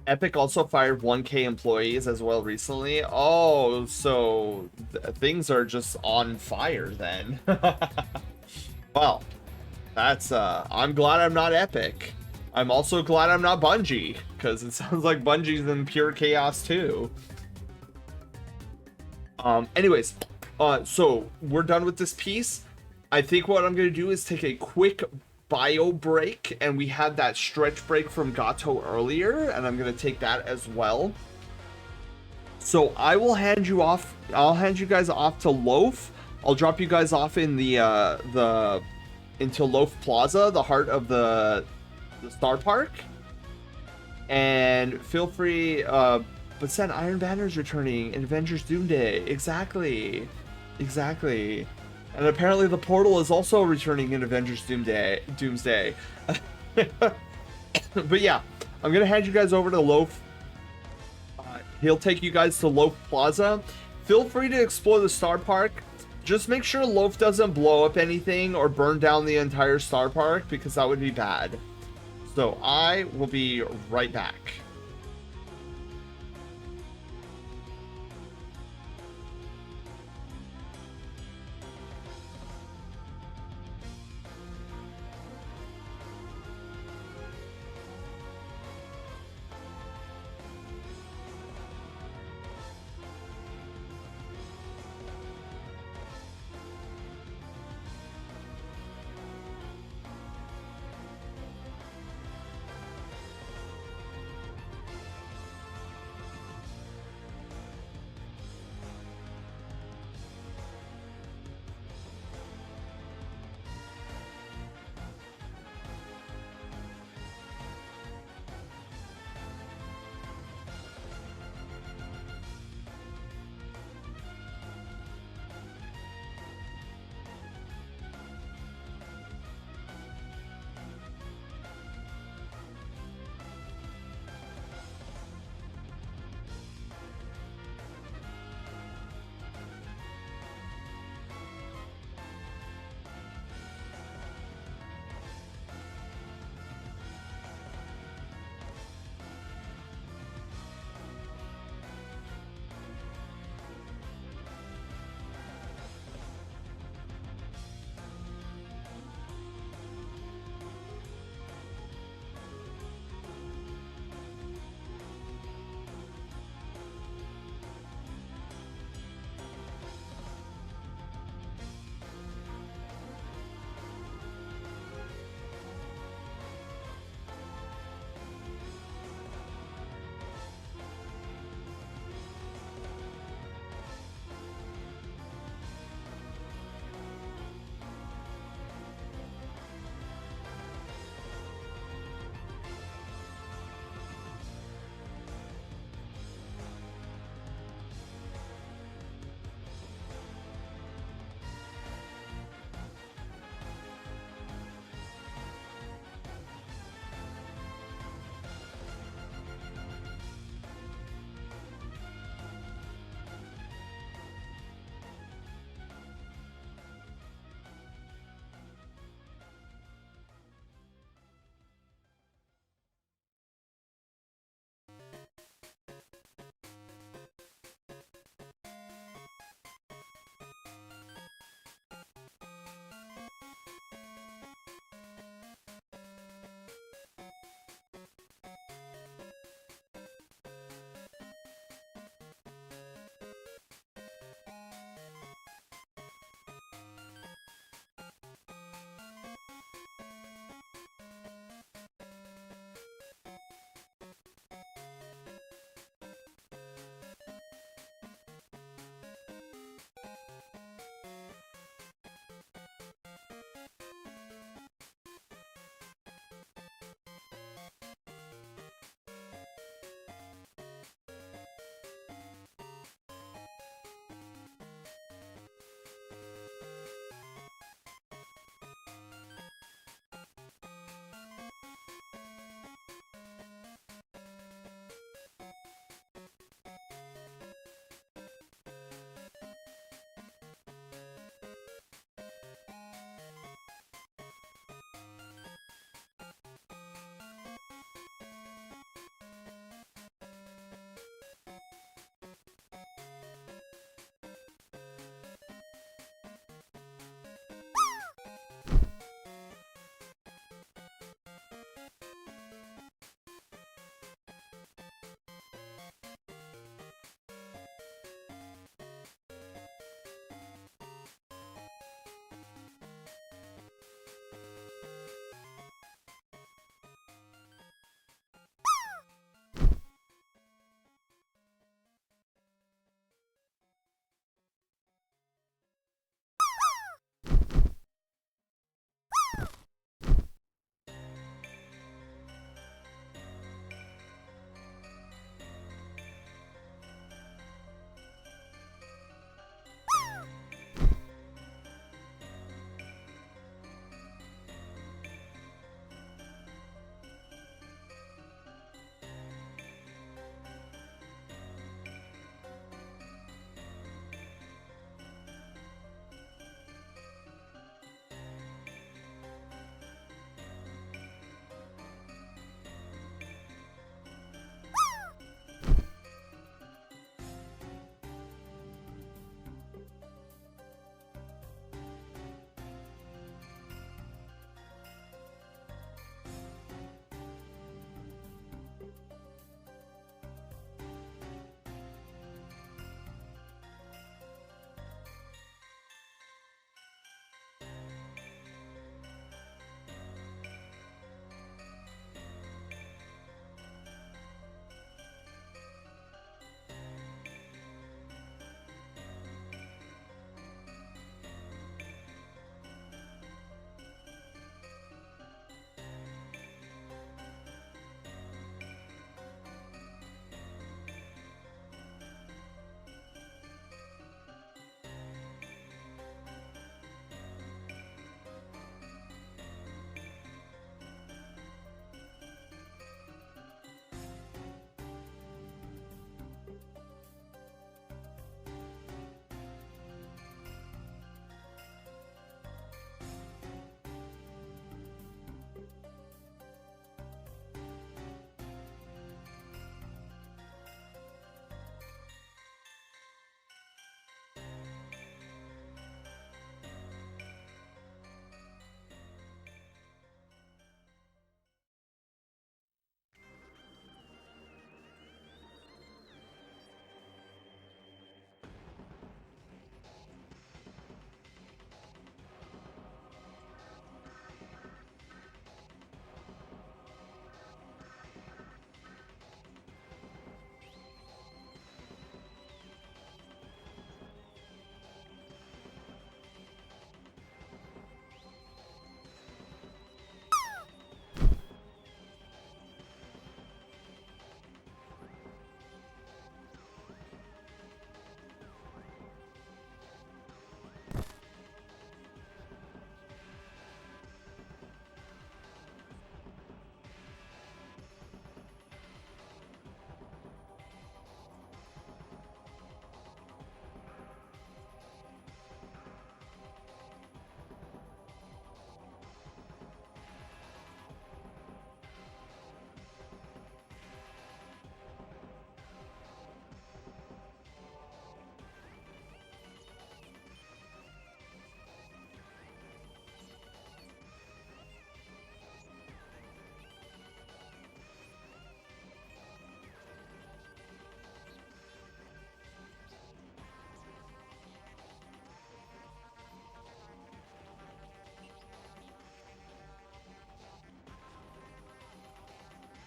Speaker 2: Epic also fired 1K employees as well recently. Oh, so things are just on fire then. Well, that's I'm glad I'm not Epic. I'm also glad I'm not Bungie, because it sounds like Bungie's in pure chaos too. Anyways, so we're done with this piece. I think what I'm gonna do is take a quick bio break, and we had that stretch break from Gato earlier, and I'm gonna take that as well. So I will hand you off. I'll hand you guys off to Loaf. I'll drop you guys off in into Loaf Plaza, the heart of the Star Park. And feel free, but said Iron Banner's returning in Avengers Doomsday. Exactly. And apparently the portal is also returning in Avengers Doomsday. But yeah, I'm gonna hand you guys over to Loaf. He'll take you guys to Loaf Plaza. Feel free to explore the Star Park. Just make sure Loaf doesn't blow up anything or burn down the entire Star Park, because that would be bad. So I will be right back.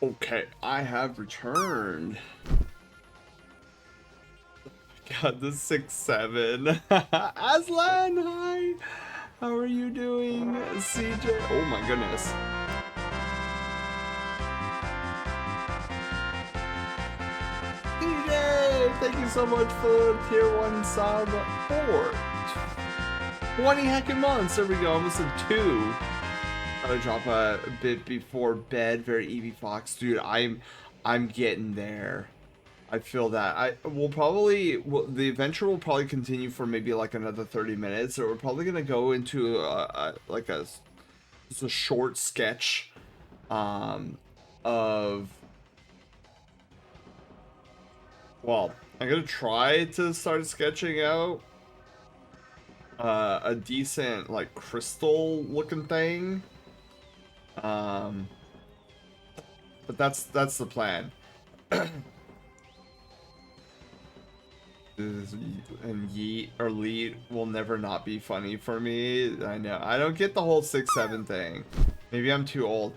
Speaker 2: Okay, I have returned. God, the 6-7. Aslan, hi! How are you doing? CJ? Oh my goodness. CJ! Thank you so much for tier 1 sub for 20 heckin' months. There we go, almost a 2. Gotta drop a bit before bed. Very Eevee Fox. Dude, I'm getting there. I feel that. The adventure will probably continue for maybe like another 30 minutes. So we're probably gonna go into just a short sketch of, well, I'm gonna try to start sketching out a decent like crystal looking thing. But that's the plan. And yeet or leet will never not be funny for me. I know. I don't get the whole 6-7 thing. Maybe I'm too old.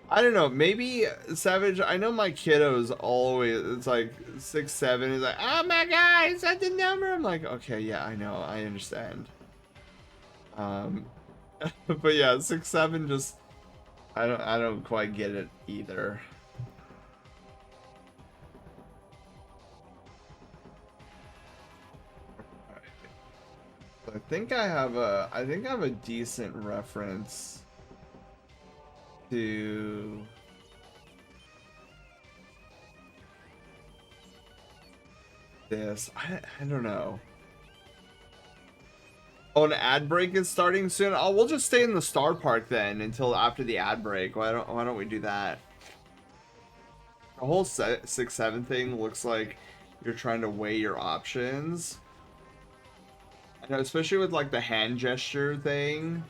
Speaker 2: I don't know. Maybe Savage. I know my kiddos always. It's like 6-7 is like, oh my god, is that the number? I'm like, okay, yeah, I know, I understand. But yeah, 6-7 just. I don't quite get it either. I think I have a decent reference to this. I don't know. Oh, an ad break is starting soon. Oh, we'll just stay in the Star Park then until after the ad break. Why don't we do that? The whole 6-7 thing looks like you're trying to weigh your options. I know, especially with like the hand gesture thing.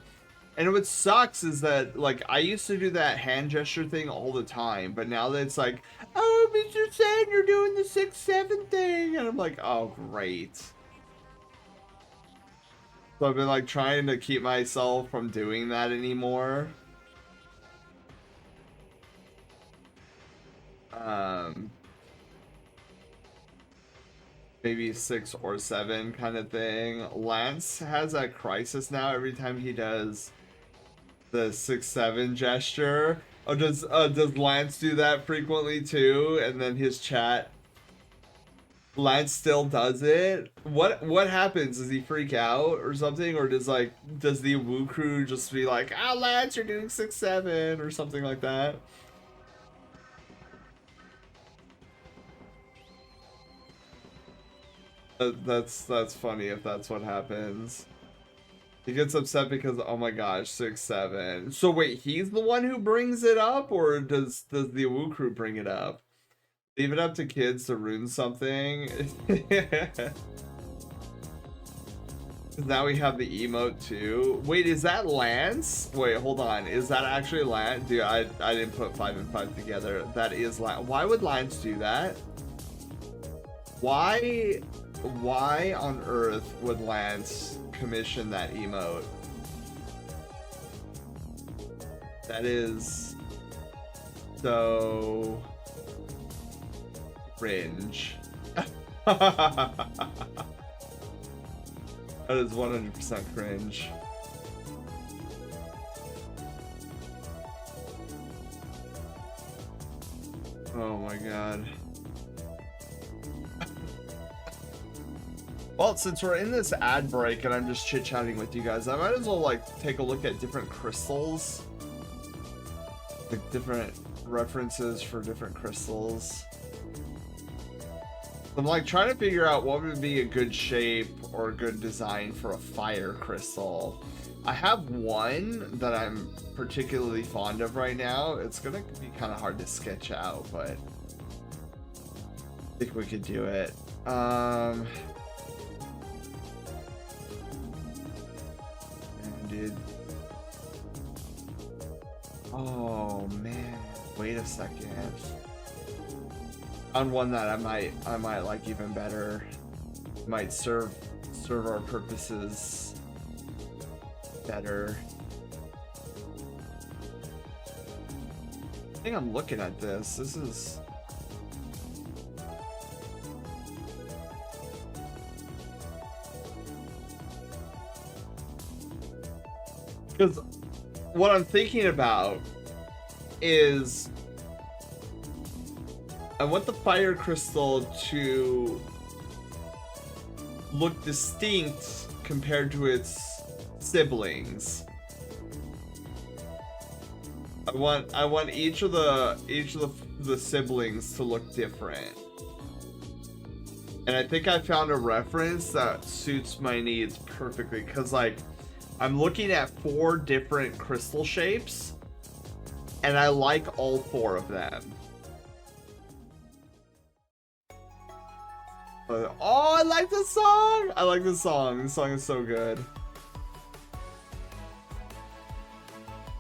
Speaker 2: And what sucks is that, like, I used to do that hand gesture thing all the time, but now that it's like, oh, Mr. Sen, you're doing the 6-7 thing, and I'm like, oh, great. So I've been like trying to keep myself from doing that anymore. Maybe 6 or 7 kind of thing. Lance has a crisis now every time he does the 6-7 gesture. Oh, does Lance do that frequently too? And then his chat, Lance still does it. What happens? Does he freak out or something, or does the Woo crew just be like, ah, Lance, you're doing 6-7 or something like that? That's funny if that's what happens. He gets upset because, oh my gosh, 6-7. So wait, he's the one who brings it up, or does the Woo crew bring it up? Leave it up to kids to ruin something. Now we have the emote too. Wait, is that Lance? Wait, hold on. Is that actually Lance? Dude, I didn't put 5 and 5 together. That is Lance. Why would Lance do that? Why on earth would Lance commission that emote? That is so cringe. That is 100% cringe. Oh my god. Well, since we're in this ad break and I'm just chit-chatting with you guys, I might as well like take a look at different crystals. Like different references for different crystals. I'm like trying to figure out what would be a good shape or a good design for a fire crystal. I have one that I'm particularly fond of right now. It's gonna be kind of hard to sketch out, but I think we could do it. Dude. Oh man, wait a second. On one that I might like even better. Might serve our purposes better. think I'm looking at this. This is... Because what I'm thinking about is I want the fire crystal to look distinct compared to its siblings. I want each of the siblings to look different. And I think I found a reference that suits my needs perfectly, because like I'm looking at 4 different crystal shapes and I like all 4 of them. Oh, I like this song! I like this song. This song is so good.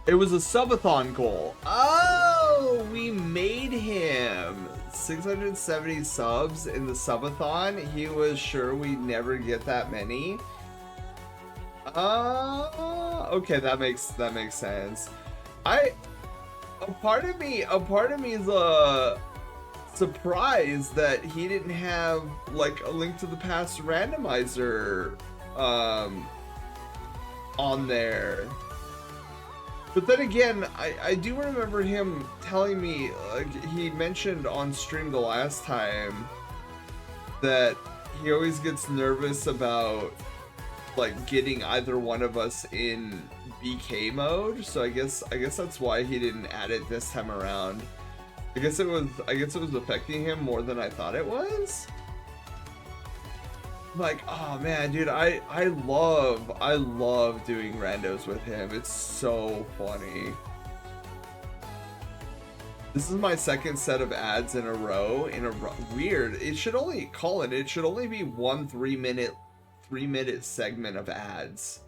Speaker 2: It was a subathon goal. Oh, we made him 670 subs in the subathon. He was sure we'd never get that many. Okay, that makes sense. A part of me is surprised that he didn't have like a Link to the Past randomizer on there. But then again, I do remember him telling me, like he mentioned on stream the last time, that he always gets nervous about like getting either one of us in BK mode. So I guess that's why he didn't add it this time around. I guess it was affecting him more than I thought it was. Like, oh man, dude, I love doing randos with him. It's so funny. This is my second set of ads in a row. Weird. It should only it should only be one 3-minute segment of ads.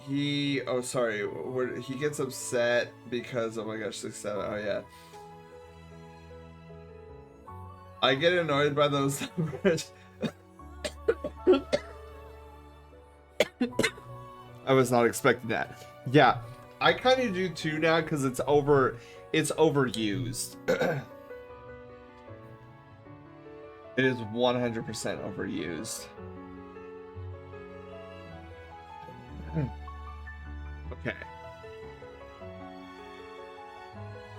Speaker 2: He gets upset because, oh my gosh, 6-7. Oh yeah. I get annoyed by those numbers. I was not expecting that. Yeah, I kind of do too now because it's overused. It is 100% overused. Okay.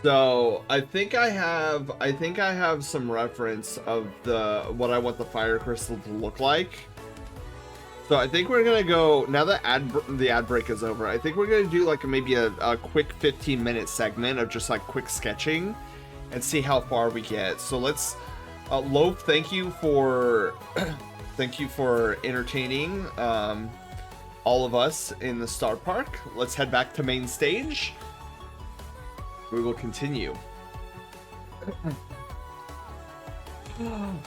Speaker 2: So I think I have some reference of what I want the fire crystal to look like. So I think we're gonna go, now that the ad break is over, I think we're gonna do like maybe a quick 15-minute segment of just like quick sketching and see how far we get. So let's Loaf, thank you for entertaining all of us in the Star Park. Let's head back to main stage. We will continue.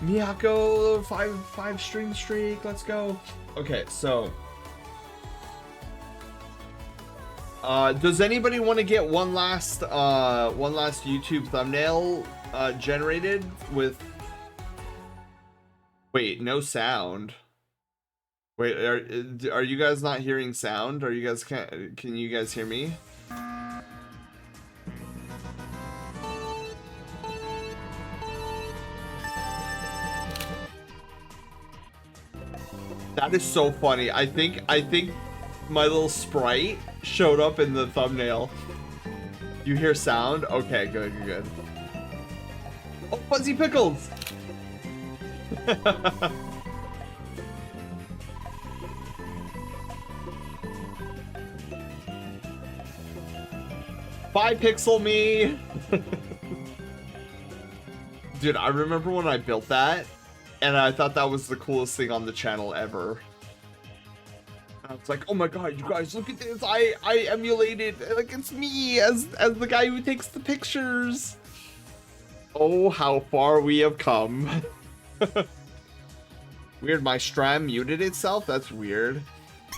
Speaker 2: Miyako, five string streak. Let's go. Okay, so does anybody want to get one last YouTube thumbnail generated with? Wait, no sound. Wait, are you guys not hearing sound? Are you guys can you guys hear me? That is so funny. I think my little sprite showed up in the thumbnail. You hear sound? Okay, good. Oh, Fuzzy Pickles! Bye, Pixel Me! Dude, I remember when I built that, and I thought that was the coolest thing on the channel ever. I was like, oh my god, you guys, look at this! I emulated, like, it's me as the guy who takes the pictures! Oh, how far we have come. Weird, my stream muted itself? That's weird.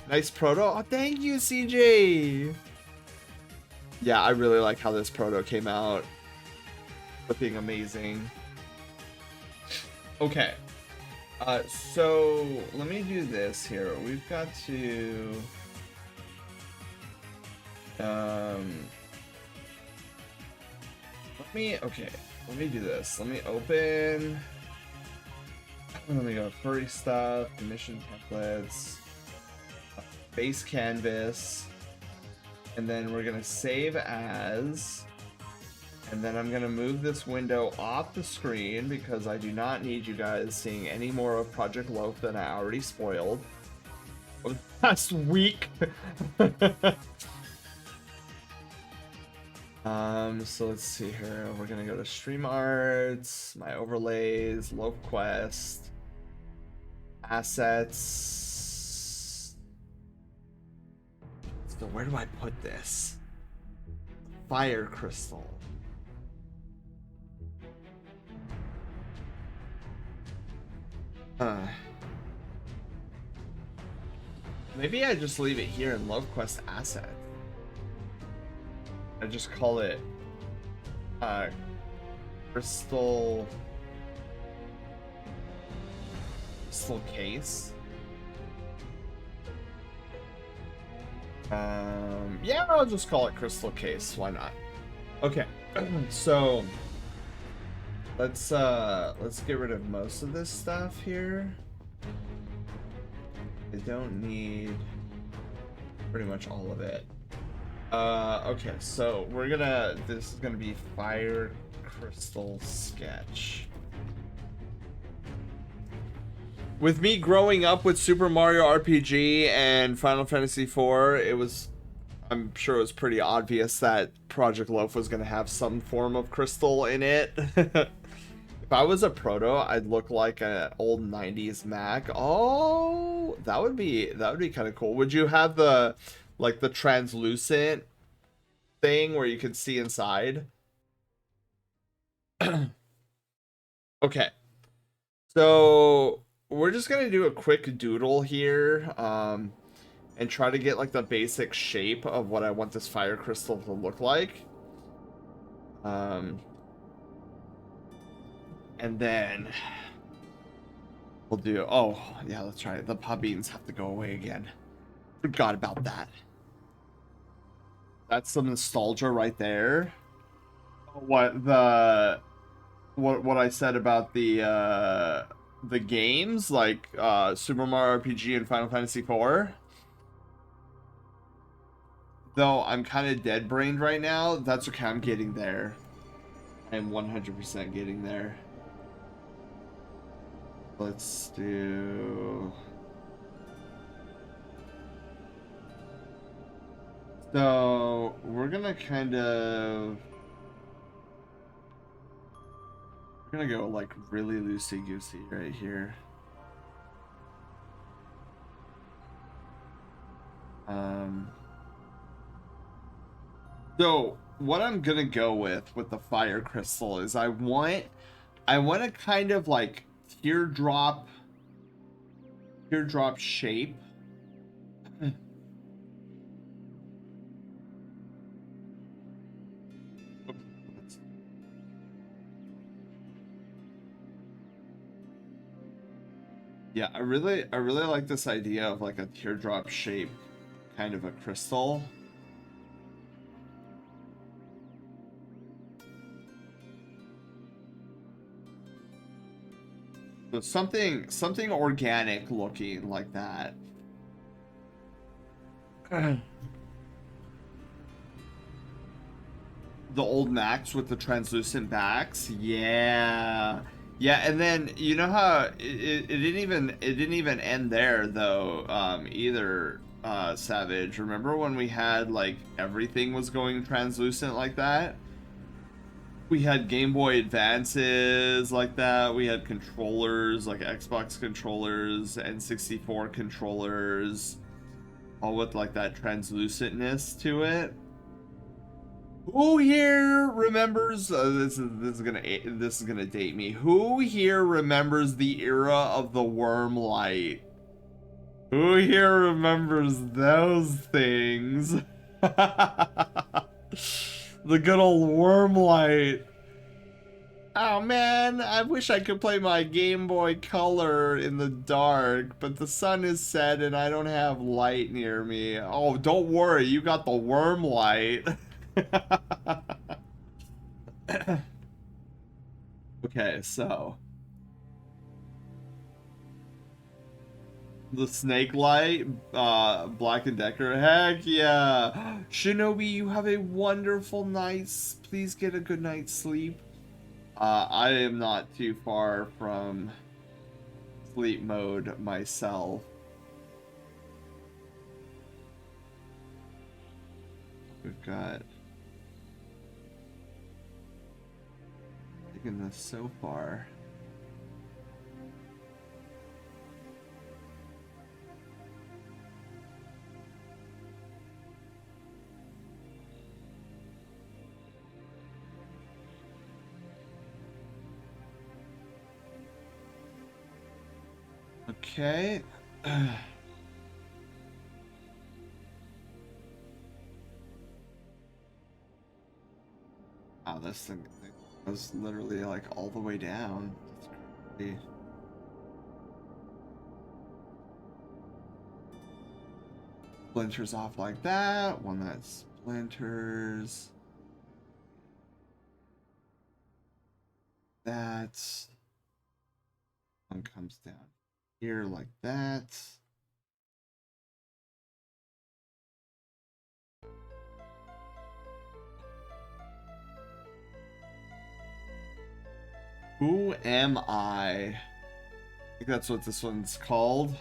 Speaker 2: Nice proto. Oh, thank you, CJ! Yeah, I really like how this proto came out. Looking amazing. Okay. So let me do this here. We've got to Let me do this. Let me open. Let me go furry stuff, mission templates, base canvas, and then we're gonna save as, and then I'm gonna move this window off the screen because I do not need you guys seeing any more of Project Loaf than I already spoiled over the past week. So let's see here. We're gonna go to Stream Arts, my overlays, Loaf Quest, assets. So where do I put this? Fire crystal. Maybe I just leave it here in Loaf Quest asset. I just call it crystal case. Yeah, I'll just call it crystal case. Why not? Okay. So let's get rid of most of this stuff here. I don't need pretty much all of it. Okay, so this is gonna be Fire Crystal Sketch. With me growing up with Super Mario RPG and Final Fantasy IV, I'm sure it was pretty obvious that Project Loaf was gonna have some form of crystal in it. If I was a proto, I'd look like an old 90s Mac. Oh, that would be kind of cool. Would you have the translucent thing where you could see inside? Okay. So we're just gonna do a quick doodle here, and try to get like the basic shape of what I want this fire crystal to look like. And then we'll do, oh yeah, that's right, the pub beans have to go away again. Forgot about that. That's some nostalgia right there. What I said about the games, like Super Mario RPG and Final Fantasy IV. Though I'm kind of dead brained right now, that's okay, I'm getting there. I'm 100% getting there. Let's do... So, we're gonna go like really loosey-goosey right here. So, what I'm gonna go with the fire crystal is I want to kind of like teardrop shape. Yeah, I really like this idea of like a teardrop shape kind of a crystal. So something organic looking like that. The old Macs with the translucent backs. Yeah. Yeah, and then you know how it didn't even end there though, either, Savage. Remember when we had like everything was going translucent like that? We had Game Boy Advances like that. We had controllers like Xbox controllers, N64 controllers, all with like that translucentness to it. Who here remembers? This is gonna date me. Who here remembers the era of the worm light? Who here remembers those things? The good old worm light. Oh man, I wish I could play my Game Boy Color in the dark, but the sun is set and I don't have light near me. Oh, don't worry, you got the worm light. Okay, so the snake light, Black and Decker. Heck yeah. Shinobi, you have a wonderful night. Please get a good night's sleep. I am not too far from sleep mode myself. We've got taking this so far. Okay. Wow, this thing was literally like all the way down. That's crazy. Splinters off like that. One that splinters. That's one comes down here like that. Who am I? I think that's what this one's called.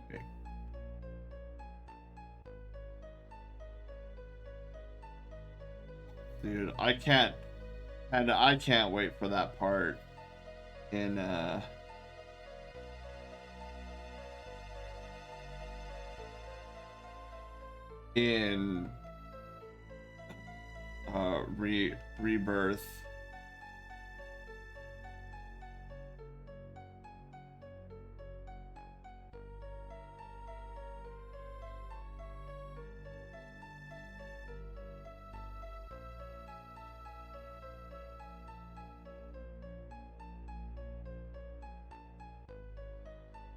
Speaker 2: Okay. Dude, I can't wait for that part in Rebirth.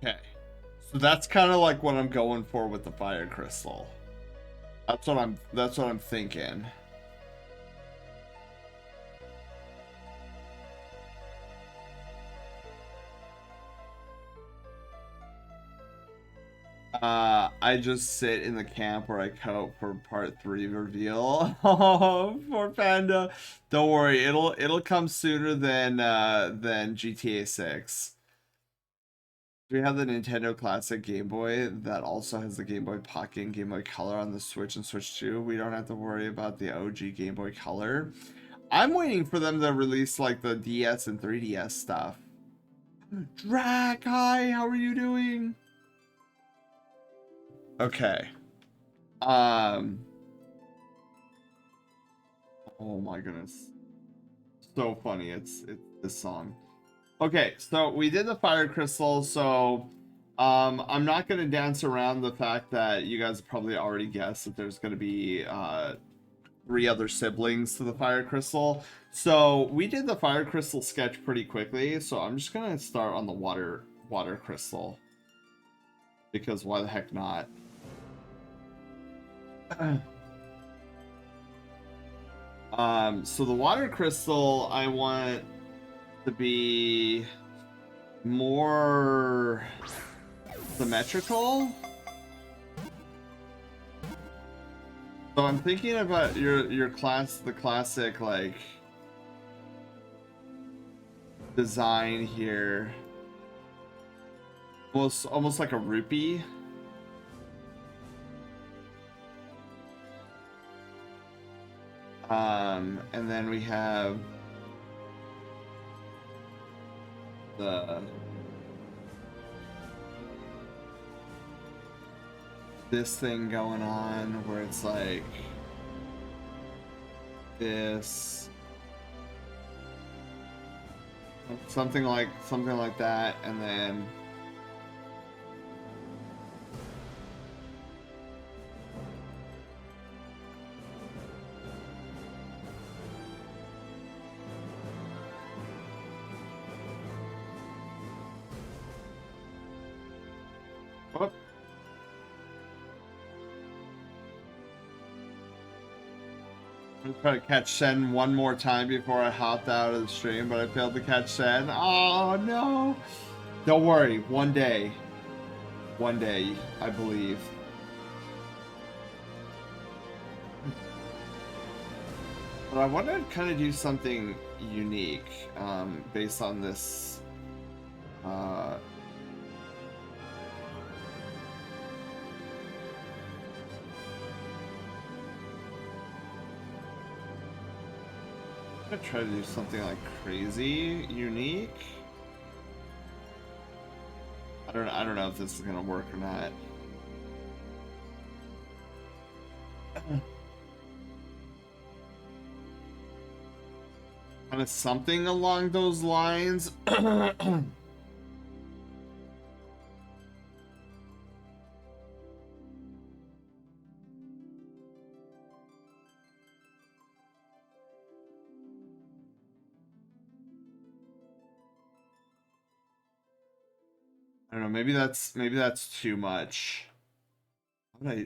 Speaker 2: Okay. So that's kind of like what I'm going for with the fire crystal. That's what I'm thinking. I just sit in the camp where I cut out for part 3 reveal. Oh, poor Panda. Don't worry, it'll come sooner than GTA 6. We have the Nintendo Classic Game Boy that also has the Game Boy Pocket and Game Boy Color on the Switch and Switch 2. We don't have to worry about the OG Game Boy Color. I'm waiting for them to release like the DS and 3DS stuff. Drac, hi, how are you doing? Okay. Oh my goodness. So funny. It's this song. Okay, so we did the fire crystal, so I'm not gonna dance around the fact that you guys probably already guessed that there's gonna be 3 other siblings to the fire crystal. So we did the fire crystal sketch pretty quickly, so I'm just gonna start on the water crystal. Because why the heck not? So the water crystal I want to be more symmetrical. So I'm thinking about the classic like design here. Almost like a rupee. And then we have this thing going on where it's like this, Something like that, and then oh. I'm trying to catch Sen one more time before I hopped out of the stream, but I failed to catch Sen. Oh no! Don't worry, one day, I believe. But I want to kind of do something unique, based on this. I'm gonna try to do something like crazy unique. I don't know if this is gonna work or not. Kind of something along those lines. I don't know, maybe that's too much.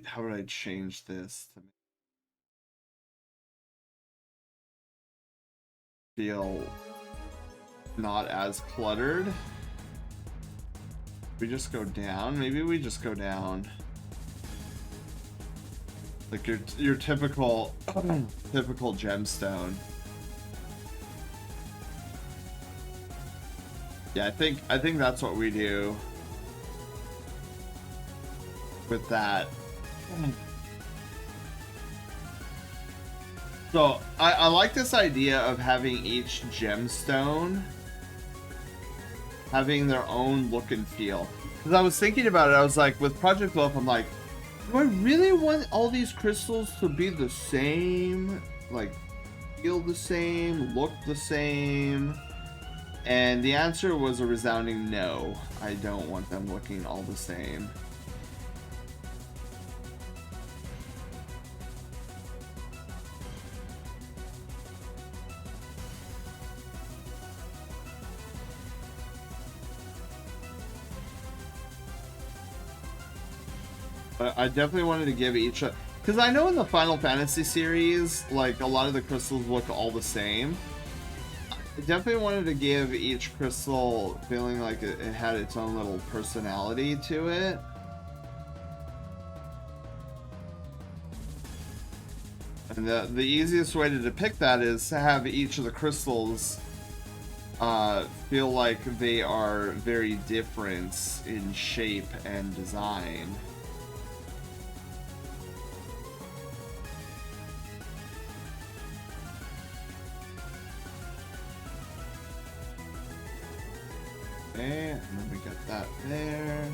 Speaker 2: How would I change this to feel not as cluttered? We just go down? Maybe we just go down. Like your typical typical gemstone. Yeah, I think that's what we do with that. So I like this idea of having each gemstone having their own look and feel. Because I was thinking about it, I was like, with Project Loaf, I'm like, do I really want all these crystals to be the same? Like, feel the same, look the same? And the answer was a resounding no. I don't want them looking all the same. But I definitely wanted to give each a... Because I know in the Final Fantasy series, like, a lot of the crystals look all the same. I definitely wanted to give each crystal feeling like it had its own little personality to it. And the easiest way to depict that is to have each of the crystals feel like they are very different in shape and design. Okay, and then we got that there.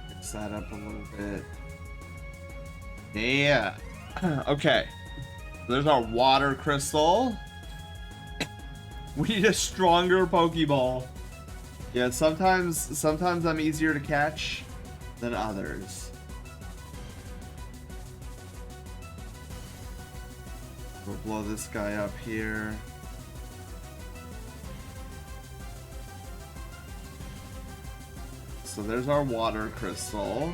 Speaker 2: Fix that up a little bit. Yeah. Okay. There's our water crystal. We need a stronger Pokeball. Yeah, sometimes I'm easier to catch than others. We'll blow this guy up here. So there's our water crystal.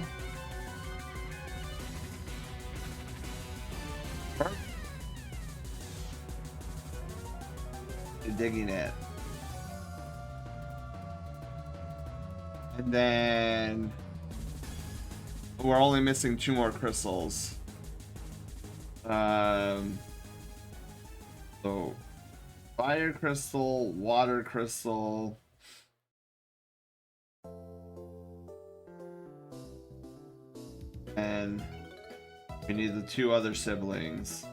Speaker 2: You're digging it. And then we're only missing 2 more crystals. So fire crystal, water crystal. And we need the 2 other siblings.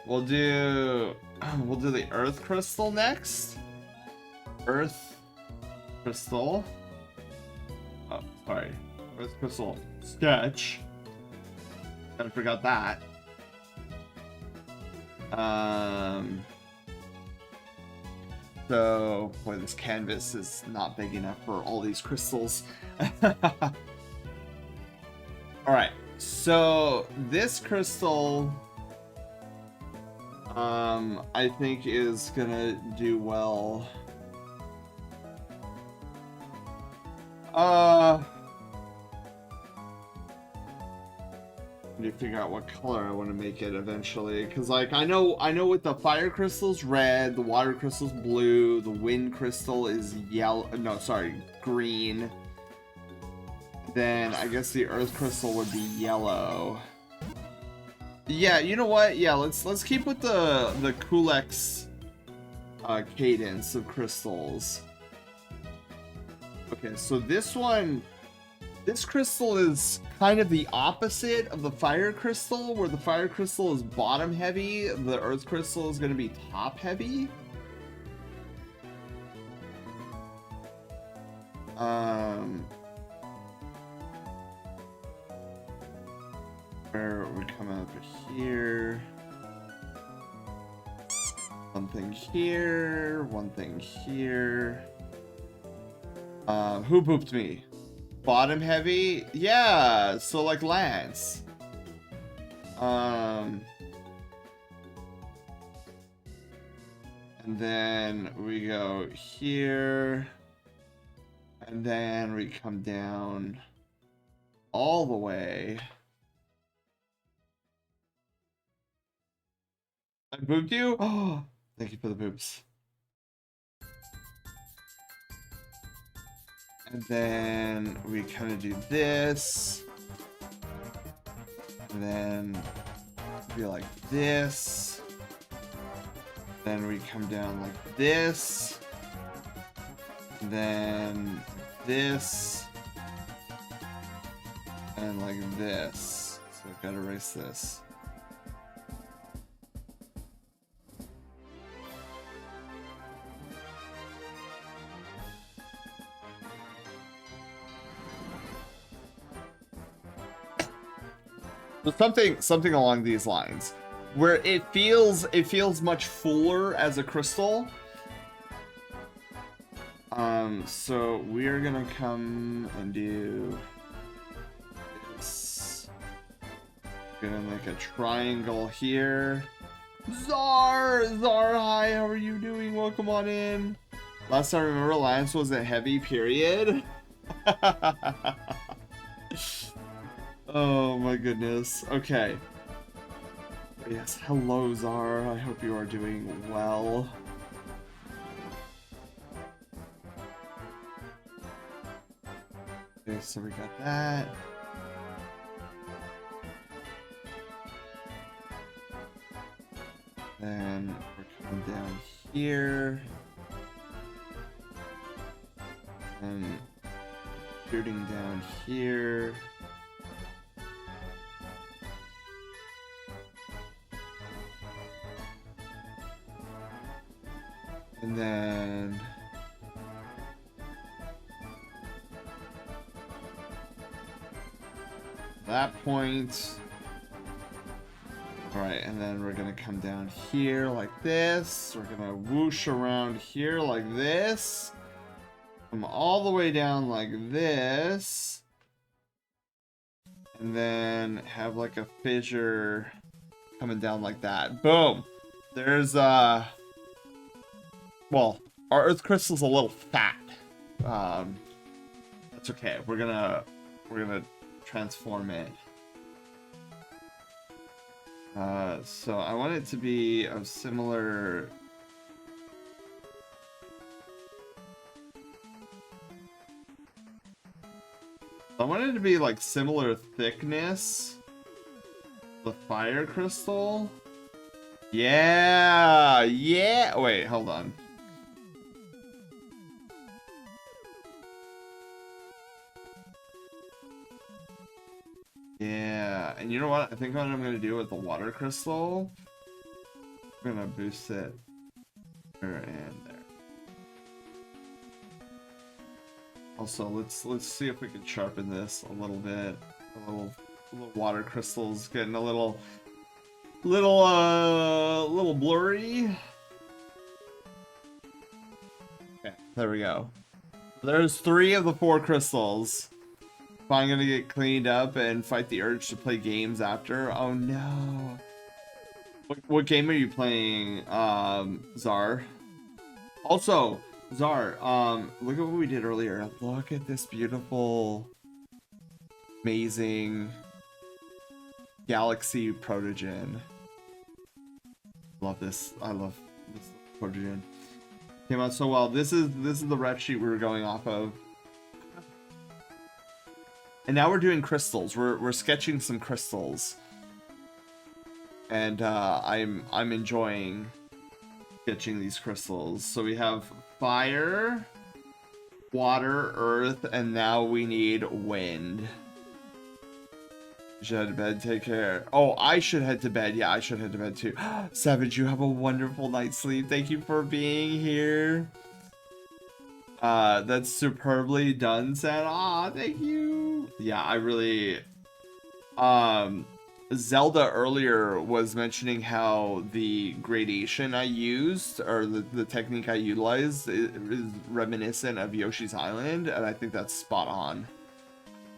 Speaker 2: We'll do the earth crystal next. Earth crystal. Oh, sorry. Earth crystal sketch. I forgot that. So, boy, this canvas is not big enough for all these crystals. Alright, so this crystal, I think is gonna do well. I need to figure out what color I want to make it eventually, because like I know with the fire crystal's red, the water crystal's blue, the wind crystal is yellow. No, sorry, green. Then I guess the earth crystal would be yellow. Yeah, you know what? Yeah, let's keep with the Kulex cadence of crystals. Okay, so this crystal is kind of the opposite of the fire crystal, where the fire crystal is bottom heavy, the earth crystal is going to be top heavy. Where we come over here. One thing here, one thing here. Who booped me? Bottom heavy? Yeah, so like Lance. And then we go here. And then we come down all the way. I booped you? Oh, thank you for the boops. And then we kind of do this. And then be like this. Then we come down like this. And then this. And like this. So I've got to erase this. So something along these lines, where it feels much fuller as a crystal. So we're gonna come and do this. We're gonna make a triangle here. Zar, hi, how are you doing? Welcome on in. Last time I remember, Lance was a heavy period. Oh my goodness. Okay. Yes, hello Zar. I hope you are doing well. Okay, so we got that. Then we're coming down here. And shooting down here. And then that point. Alright, and then we're gonna come down here like this. We're gonna whoosh around here like this. Come all the way down like this. And then have like a fissure coming down like that. Boom! There's well, our earth crystal's a little fat. That's okay. We're gonna transform it. So I want it to be of similar. I want it to be like similar thickness. The fire crystal. Yeah, yeah. Wait, hold on. Yeah, and you know what? I think what I'm gonna do with the water crystal, I'm gonna boost it there and there. Also, let's see if we can sharpen this a little bit, a little water crystals getting a little blurry. Okay, there we go. There's 3 of the 4 crystals. If I'm gonna get cleaned up and fight the urge to play games after. Oh no. What game are you playing, Czar? Also, Czar, look at what we did earlier. Look at this beautiful, amazing Galaxy Protogen. Love this. I love this Protogen. Came out so well. This is the rep sheet we were going off of. And now we're doing crystals. We're sketching some crystals. And I'm enjoying sketching these crystals. So we have fire, water, earth, and now we need wind. You should head to bed. Take care. Oh, I should head to bed. Yeah, I should head to bed too. Savage, you have a wonderful night's sleep. Thank you for being here. That's superbly done, Sad. Aw, thank you. Yeah, I really... Zelda earlier was mentioning how the gradation I used, or the technique I utilized, is reminiscent of Yoshi's Island, and I think that's spot on.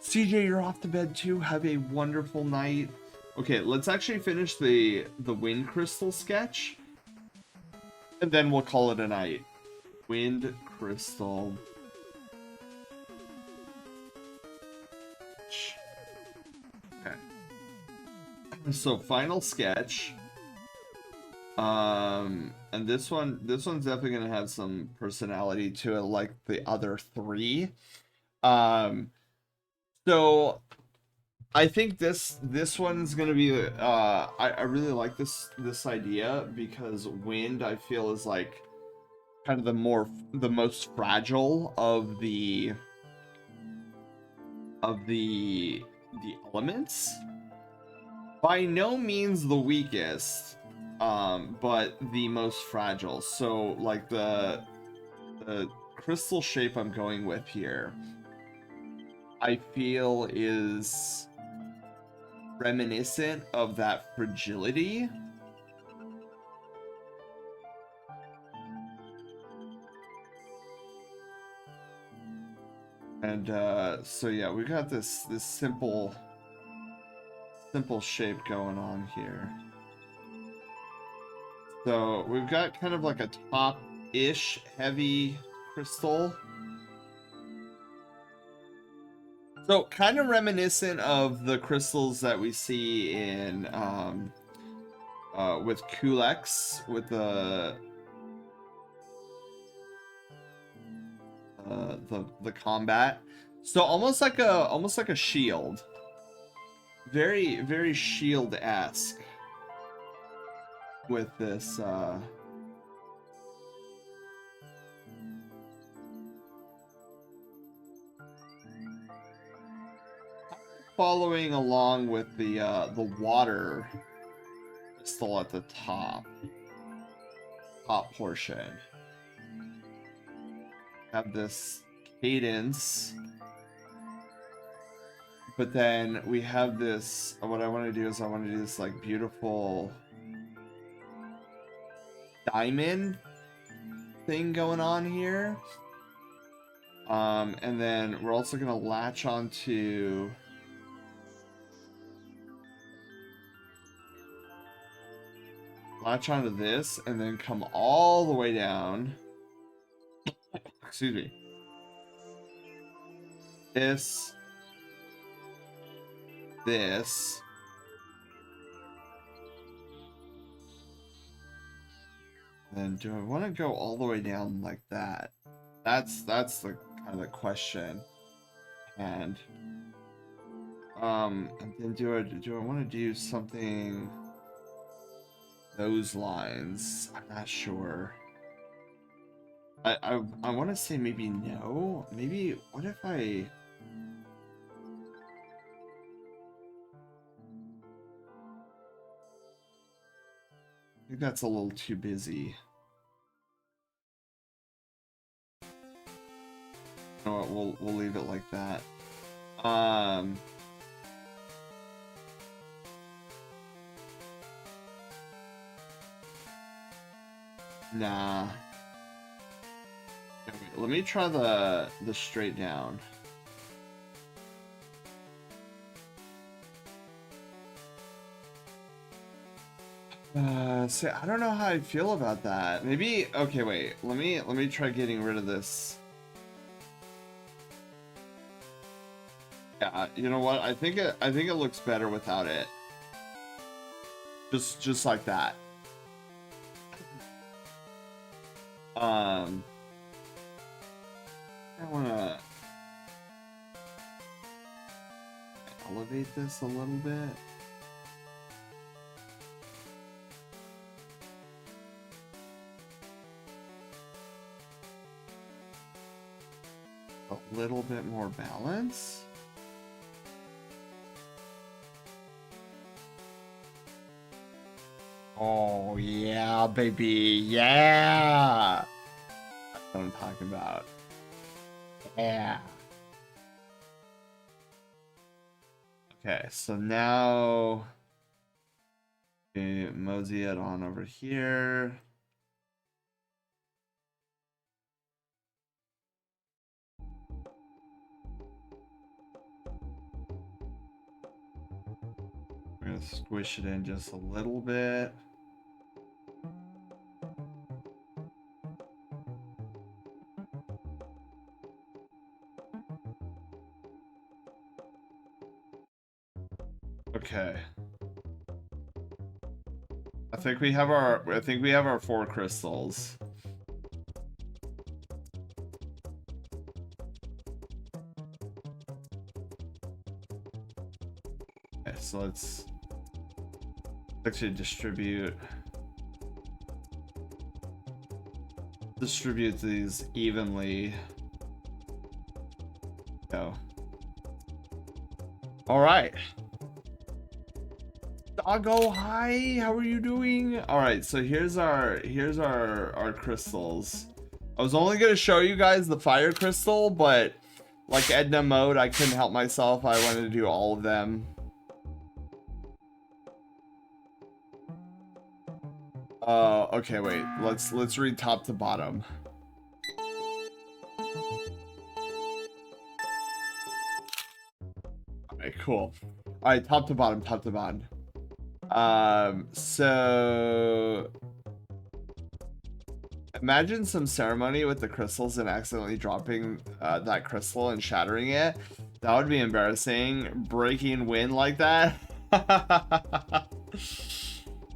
Speaker 2: CJ, you're off to bed too. Have a wonderful night. Okay, let's actually finish the wind crystal sketch, and then we'll call it a night. Wind crystal. Okay. So final sketch. And this one's definitely gonna have some personality to it, like the other 3. So I think this one's gonna be I really like this idea, because wind, I feel, is like kind of the most fragile of the elements. By no means the weakest, but the most fragile. So like the crystal shape I'm going with here, I feel is reminiscent of that fragility. And so yeah, we got this simple shape going on here. So we've got kind of like a top-ish heavy crystal. So kind of reminiscent of the crystals that we see in with Kulex, with the combat. So almost like a shield. Very, very shield-esque with this following along with the water crystal at the top portion. Have this cadence, but then we have this, what I want to do is I want to do this like beautiful diamond thing going on here. And then we're also going to latch onto this and then come all the way down. Excuse me. This. Then do I want to go all the way down like that? That's the kind of the question. And then do I want to do something those lines? I'm not sure. I want to say maybe no. Maybe what if I think that's a little too busy. You know what, we'll leave it like that. Nah. Okay, let me try the straight down. See, I don't know how I feel about that. Maybe, okay, wait. Let me try getting rid of this. Yeah, you know what? I think it looks better without it. Just like that. I wanna elevate this a little bit. A little bit more balance. Oh yeah, baby, yeah. That's what I'm talking about. Yeah. Okay, so now mosey it on over here. We're gonna squish it in just a little bit. Okay. I think we have our 4 crystals. Okay, so let's actually distribute these evenly. Go. All right. Doggo, hi. How are you doing? All right, so here's our crystals. I was only gonna show you guys the fire crystal, but like Edna mode, I couldn't help myself. I wanted to do all of them. Okay, wait. Let's read top to bottom. Alright, cool. Alright, top to bottom, top to bottom. So imagine some ceremony with the crystals and accidentally dropping that crystal and shattering it. That would be embarrassing. Breaking wind like that.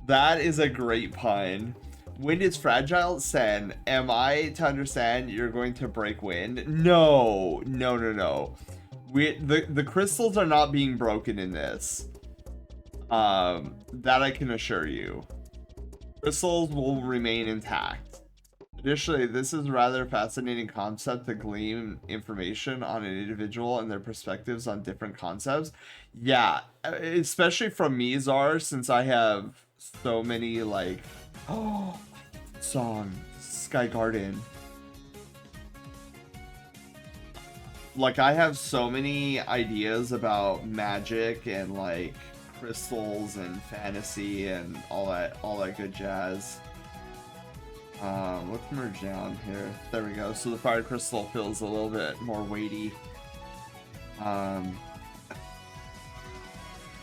Speaker 2: That is a great pun. Wind is fragile, Sen. Am I to understand you're going to break wind? No. The crystals are not being broken in this. That I can assure you. Crystals will remain intact. Additionally, this is a rather fascinating concept to glean information on an individual and their perspectives on different concepts. Yeah, especially from me, Zar, since I have so many, like, song, Sky Garden. Like, I have so many ideas about magic and, like, crystals and fantasy and all that good jazz. Let's merge down here. There we go. So the fire crystal feels a little bit more weighty.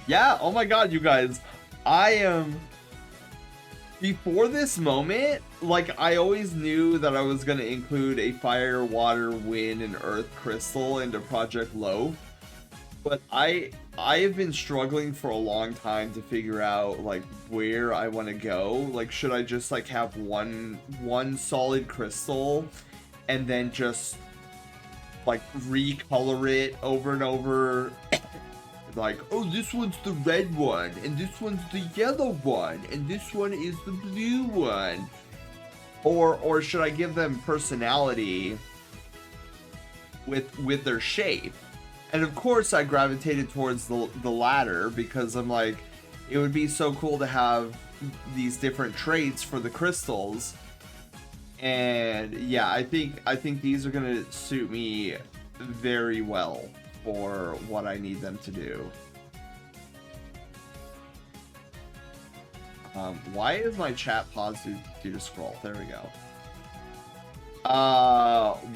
Speaker 2: Yeah, oh my god, you guys. I am... Before this moment, like, I always knew that I was going to include a fire, water, wind, and earth crystal into Project Loaf. But I have been struggling for a long time to figure out, like, where I want to go. Like, should I just, like, have one solid crystal and then just, like, recolor it over and over? Like, oh, this one's the red one, and this one's the yellow one, and this one is the blue one. Or should I give them personality with their shape? And of course I gravitated towards the latter, because I'm like, it would be so cool to have these different traits for the crystals. And yeah, I think these are gonna suit me very well for what I need them to do. Why is my chat paused due to scroll? There we go.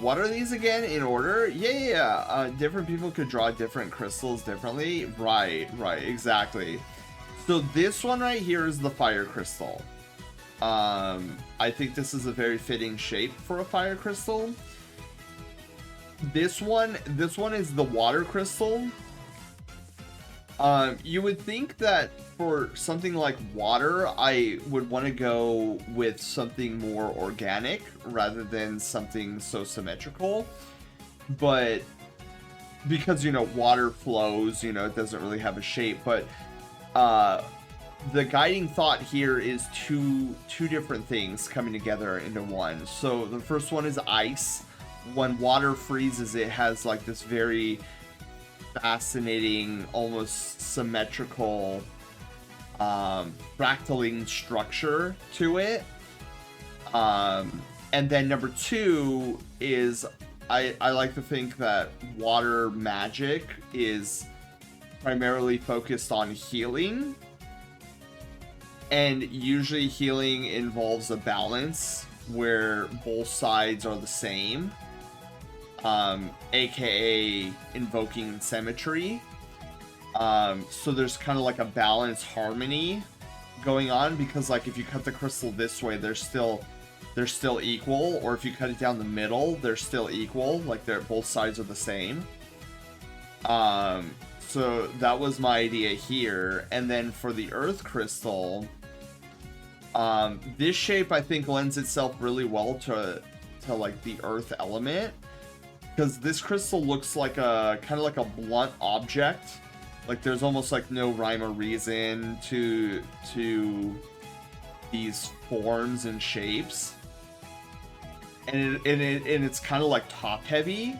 Speaker 2: What are these again in order? Yeah. Different people could draw different crystals differently. Right, exactly. So this one right here is the fire crystal. I think this is a very fitting shape for a fire crystal. This one is the water crystal. You would think that for something like water, I would want to go with something more organic rather than something so symmetrical. But because, you know, water flows, you know, it doesn't really have a shape. But the guiding thought here is two different things coming together into one. So the first one is ice. When water freezes, it has like this very fascinating, almost symmetrical fractaling structure to it. And then number two is I like to think that water magic is primarily focused on healing, and usually healing involves a balance where both sides are the same, aka invoking symmetry. So there's kind of like a balanced harmony going on, because like if you cut the crystal this way, they're still equal, or if you cut it down the middle, they're still equal, like they're both sides are the same. So that was my idea here. And then for the earth crystal, this shape I think lends itself really well to like the earth element, because this crystal looks like a kind of like a blunt object. Like there's almost like no rhyme or reason to these forms and shapes, and it's kind of like top heavy.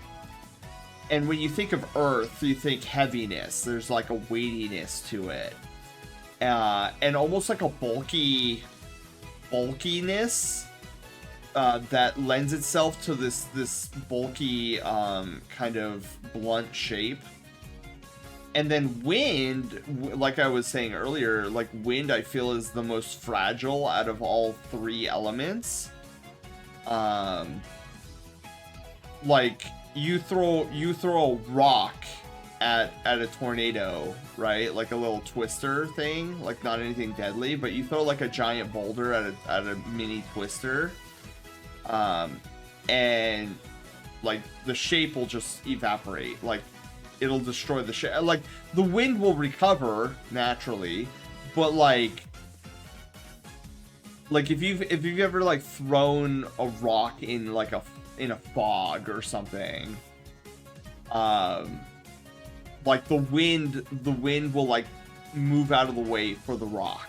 Speaker 2: And when you think of earth, you think heaviness. There's like a weightiness to it, and almost like a bulkiness that lends itself to this bulky kind of blunt shape. And then wind, like I was saying earlier, like wind I feel is the most fragile out of all three elements. Like you throw a rock at a tornado, right? Like a little twister thing, like not anything deadly, but you throw like a giant boulder at a mini twister, and like the shape will just evaporate. Like it'll destroy the shape. Like the wind will recover naturally, but like if you've ever like thrown a rock in like in a fog or something, like the wind will like move out of the way for the rock.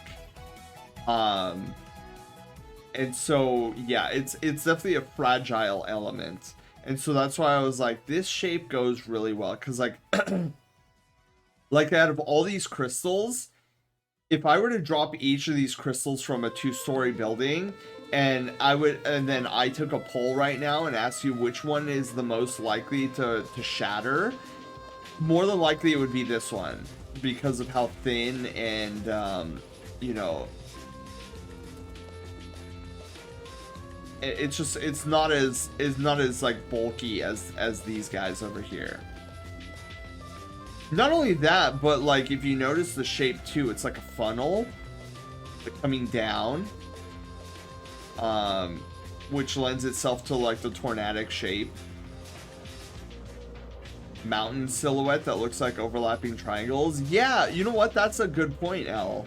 Speaker 2: And so yeah, it's definitely a fragile element. And so that's why I was like, this shape goes really well, because like like out of all these crystals, if I were to drop each of these crystals from a 2-story building, and then I took a poll right now and asked you which one is the most likely to shatter, more than likely it would be this one, because of how thin and you know, it's not as like bulky as these guys over here. Not only that, but like if you notice the shape too, it's like a funnel like coming down, which lends itself to like the tornadic shape. Mountain silhouette that looks like overlapping triangles. Yeah, you know what? That's a good point, Elle.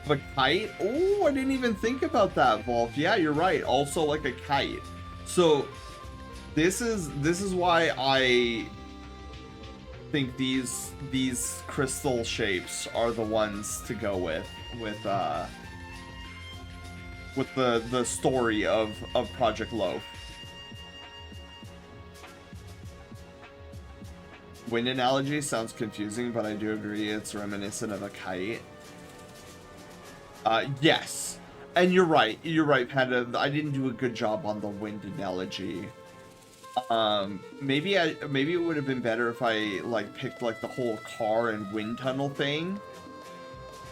Speaker 2: A kite? Oh, I didn't even think about that, Volk. Yeah, you're right. Also like a kite. So this is why I think these crystal shapes are the ones to go with the story of Project Loaf. Wind analogy sounds confusing, but I do agree it's reminiscent of a kite. Yes, and you're right, Panda. I didn't do a good job on the wind analogy. Maybe it would have been better if I like picked like the whole car and wind tunnel thing.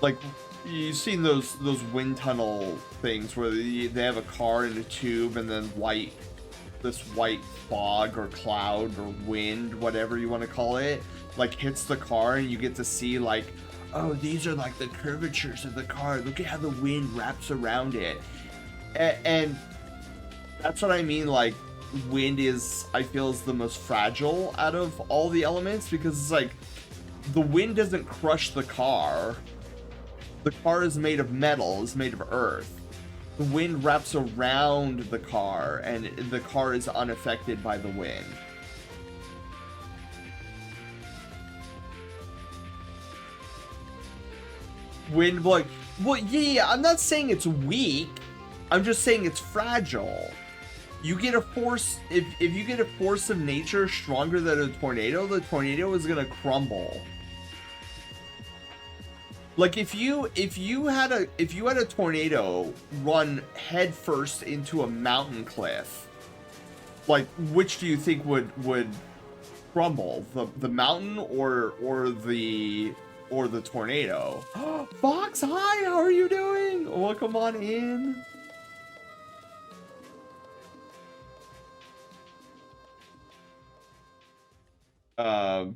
Speaker 2: Like you've seen those wind tunnel things where they have a car in a tube and then this white fog or cloud or wind, whatever you want to call it, like hits the car, and you get to see like, oh, these are like the curvatures of the car. Look at how the wind wraps around it. And that's what I mean, like, wind is, I feel, is the most fragile out of all the elements, because it's like, the wind doesn't crush the car. The car is made of metal, is made of earth. The wind wraps around the car, and the car is unaffected by the wind. Wind, like, well, yeah, I'm not saying it's weak. I'm just saying it's fragile. You get a force, if you get a force of nature stronger than a tornado, the tornado is gonna crumble. Like if you had a tornado run headfirst into a mountain cliff, like which do you think would crumble? The mountain or the tornado? Fox, hi, how are you doing? Welcome on in.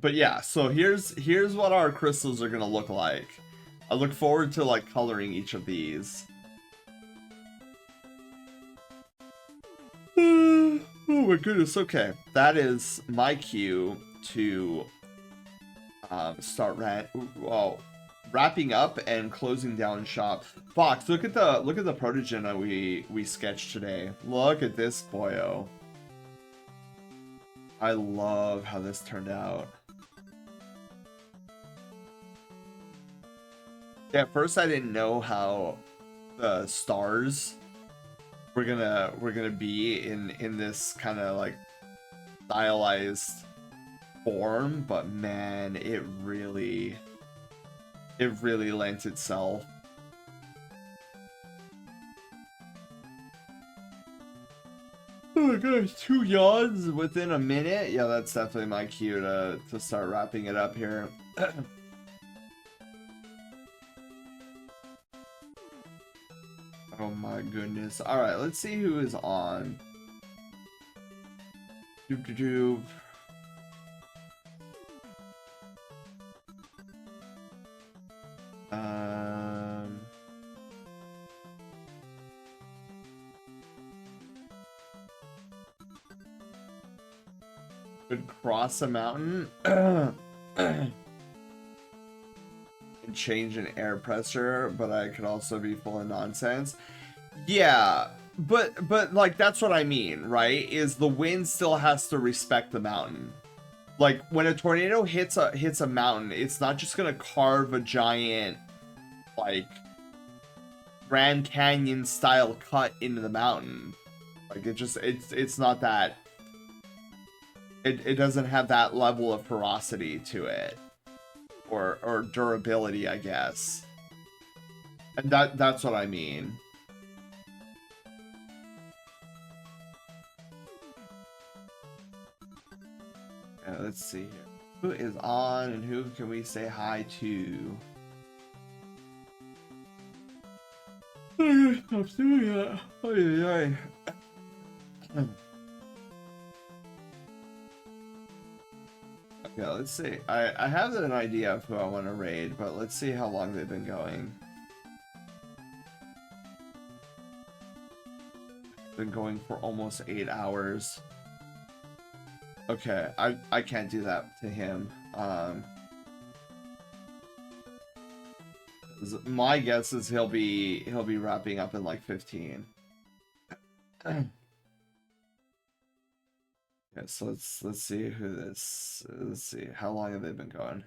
Speaker 2: But yeah, so here's what our crystals are gonna look like. I look forward to like coloring each of these. Oh my goodness, okay. That is my cue to start wrapping up and closing down shop. Fox, look at the protogen that we sketched today. Look at this boyo. I love how this turned out. Yeah, at first I didn't know how the stars were gonna be in this kind of like stylized form, but man, it really lent itself. Oh my gosh, 2 yawns within a minute? Yeah, that's definitely my cue to start wrapping it up here. Oh my goodness. Alright, let's see who is on. Doop. Could cross a mountain and change an air pressure, but I could also be full of nonsense. Yeah, but like that's what I mean, right? Is the wind still has to respect the mountain. Like when a tornado hits a mountain, it's not just gonna carve a giant like Grand Canyon style cut into the mountain. Like it's not that. It doesn't have that level of ferocity to it, or durability, I guess. And that's what I mean. Yeah, let's see here. Who is on and who can we say hi to? Stop doing that. Oy. Okay, let's see. I have an idea of who I want to raid, but let's see how long they've been going. Been going for almost 8 hours. Okay, I can't do that to him. My guess is he'll be wrapping up in like 15. Okay, so let's see who this. Let's see how long have they been going.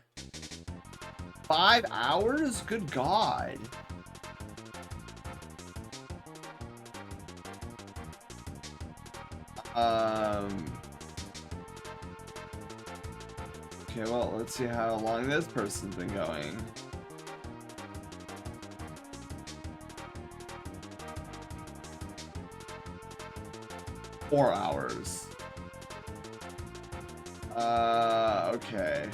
Speaker 2: 5 hours? Good God. Okay, well, let's see how long this person's been going. Four hours. Okay.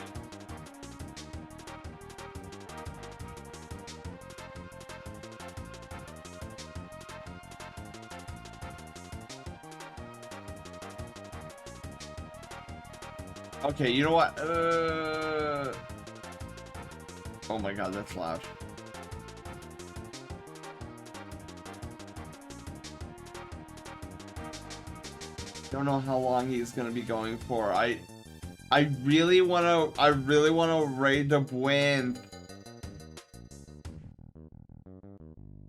Speaker 2: Okay, you know what? Oh my god, that's loud. Don't know how long he's gonna be going for. I really wanna raid the wind.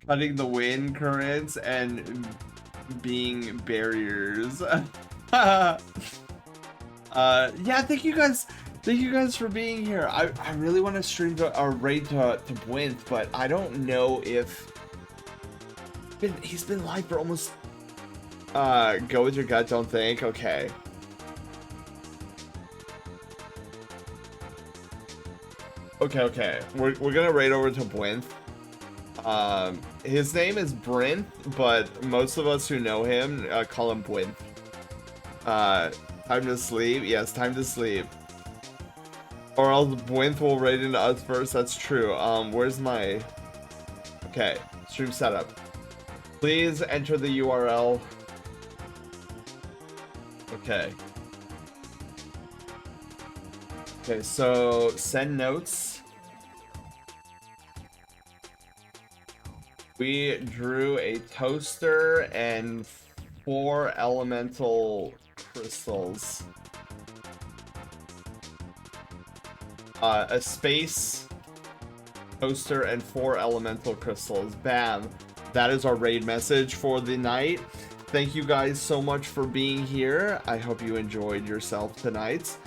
Speaker 2: Cutting the wind currents and being barriers. Yeah, thank you guys for being here. I really want to stream a raid to Gwynth, but I don't know if he's been live for almost go with your gut, don't think. Okay. Okay. We're gonna raid over to Gwynth. His name is Brinth, but most of us who know him call him Gwynth. Time to sleep? Yes, time to sleep. Or else Gwynth will raid into us first. That's true. Where's my... Okay, stream setup. Please enter the URL. Okay. Okay, so send notes. We drew a toaster and 4 elemental crystals. A space, toaster, and 4 elemental crystals. Bam. That is our raid message for the night. Thank you guys so much for being here. I hope you enjoyed yourself tonight.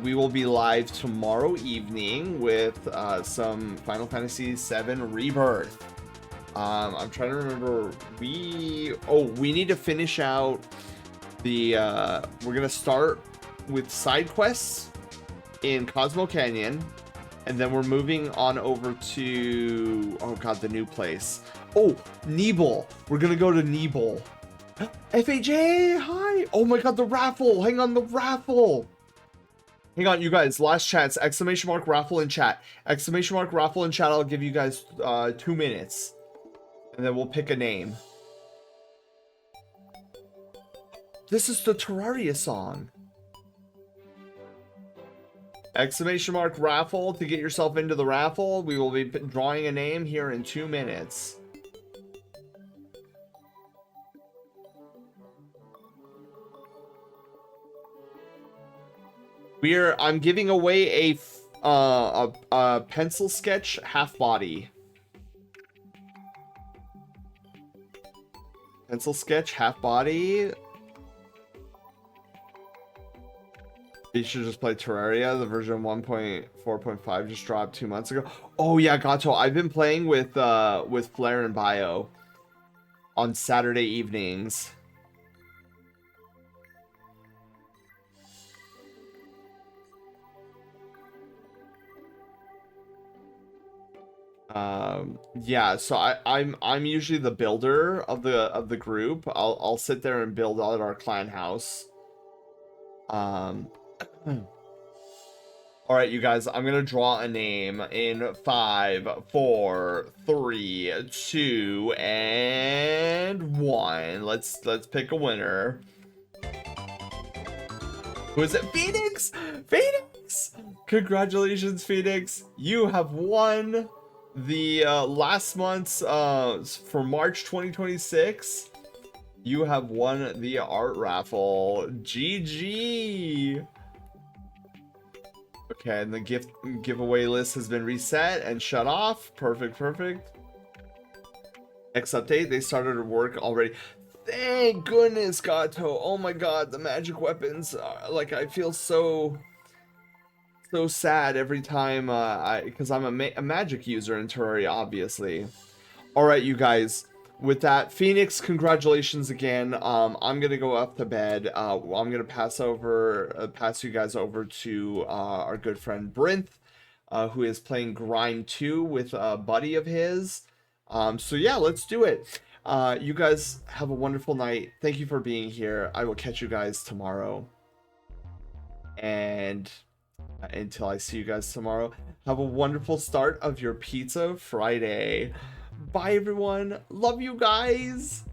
Speaker 2: We will be live tomorrow evening with some Final Fantasy VII Rebirth. I'm trying to remember. We need to finish out the. We're gonna start with side quests in Cosmo Canyon, and then we're moving on over to the new place. Nebel. We're gonna go to Nebel. FHA, hi. Oh my god, the raffle. Hang on, the raffle. Hang on, you guys. Last chance. Exclamation mark raffle in chat. Exclamation mark raffle in chat. I'll give you guys 2 minutes. And then we'll pick a name. This is the Terraria song. Exclamation mark raffle to get yourself into the raffle. We will be drawing a name here in 2 minutes. I'm giving away a pencil sketch half body. Pencil sketch half body. You should just play Terraria. The version 1.4.5 just dropped 2 months ago. Oh yeah, Gato. I've been playing with Flare and Bio on Saturday evenings. Yeah, so I'm usually the builder of the group. I'll sit there and build out our clan house. All right, you guys, I'm gonna draw a name in 5, 4, 3, 2, and 1. Let's pick a winner. Who is it? Phoenix! Phoenix! Congratulations, Phoenix! You have won the last month's for March 2026. You have won the art raffle. GG. Okay, and the giveaway list has been reset and shut off. Perfect. Next update, they started work already. Thank goodness, Gato. Oh my god, the magic weapons. Like, I feel so sad every time because I'm a magic user in Terraria, obviously. All right, you guys. With that, Phoenix, congratulations again. I'm gonna go up to bed. I'm gonna pass you guys over to our good friend Brinth, who is playing Grind 2 with a buddy of his. So yeah, let's do it. You guys have a wonderful night. Thank you for being here. I will catch you guys tomorrow. And until I see you guys tomorrow, have a wonderful start of your Pizza Friday. Bye, everyone. Love you guys.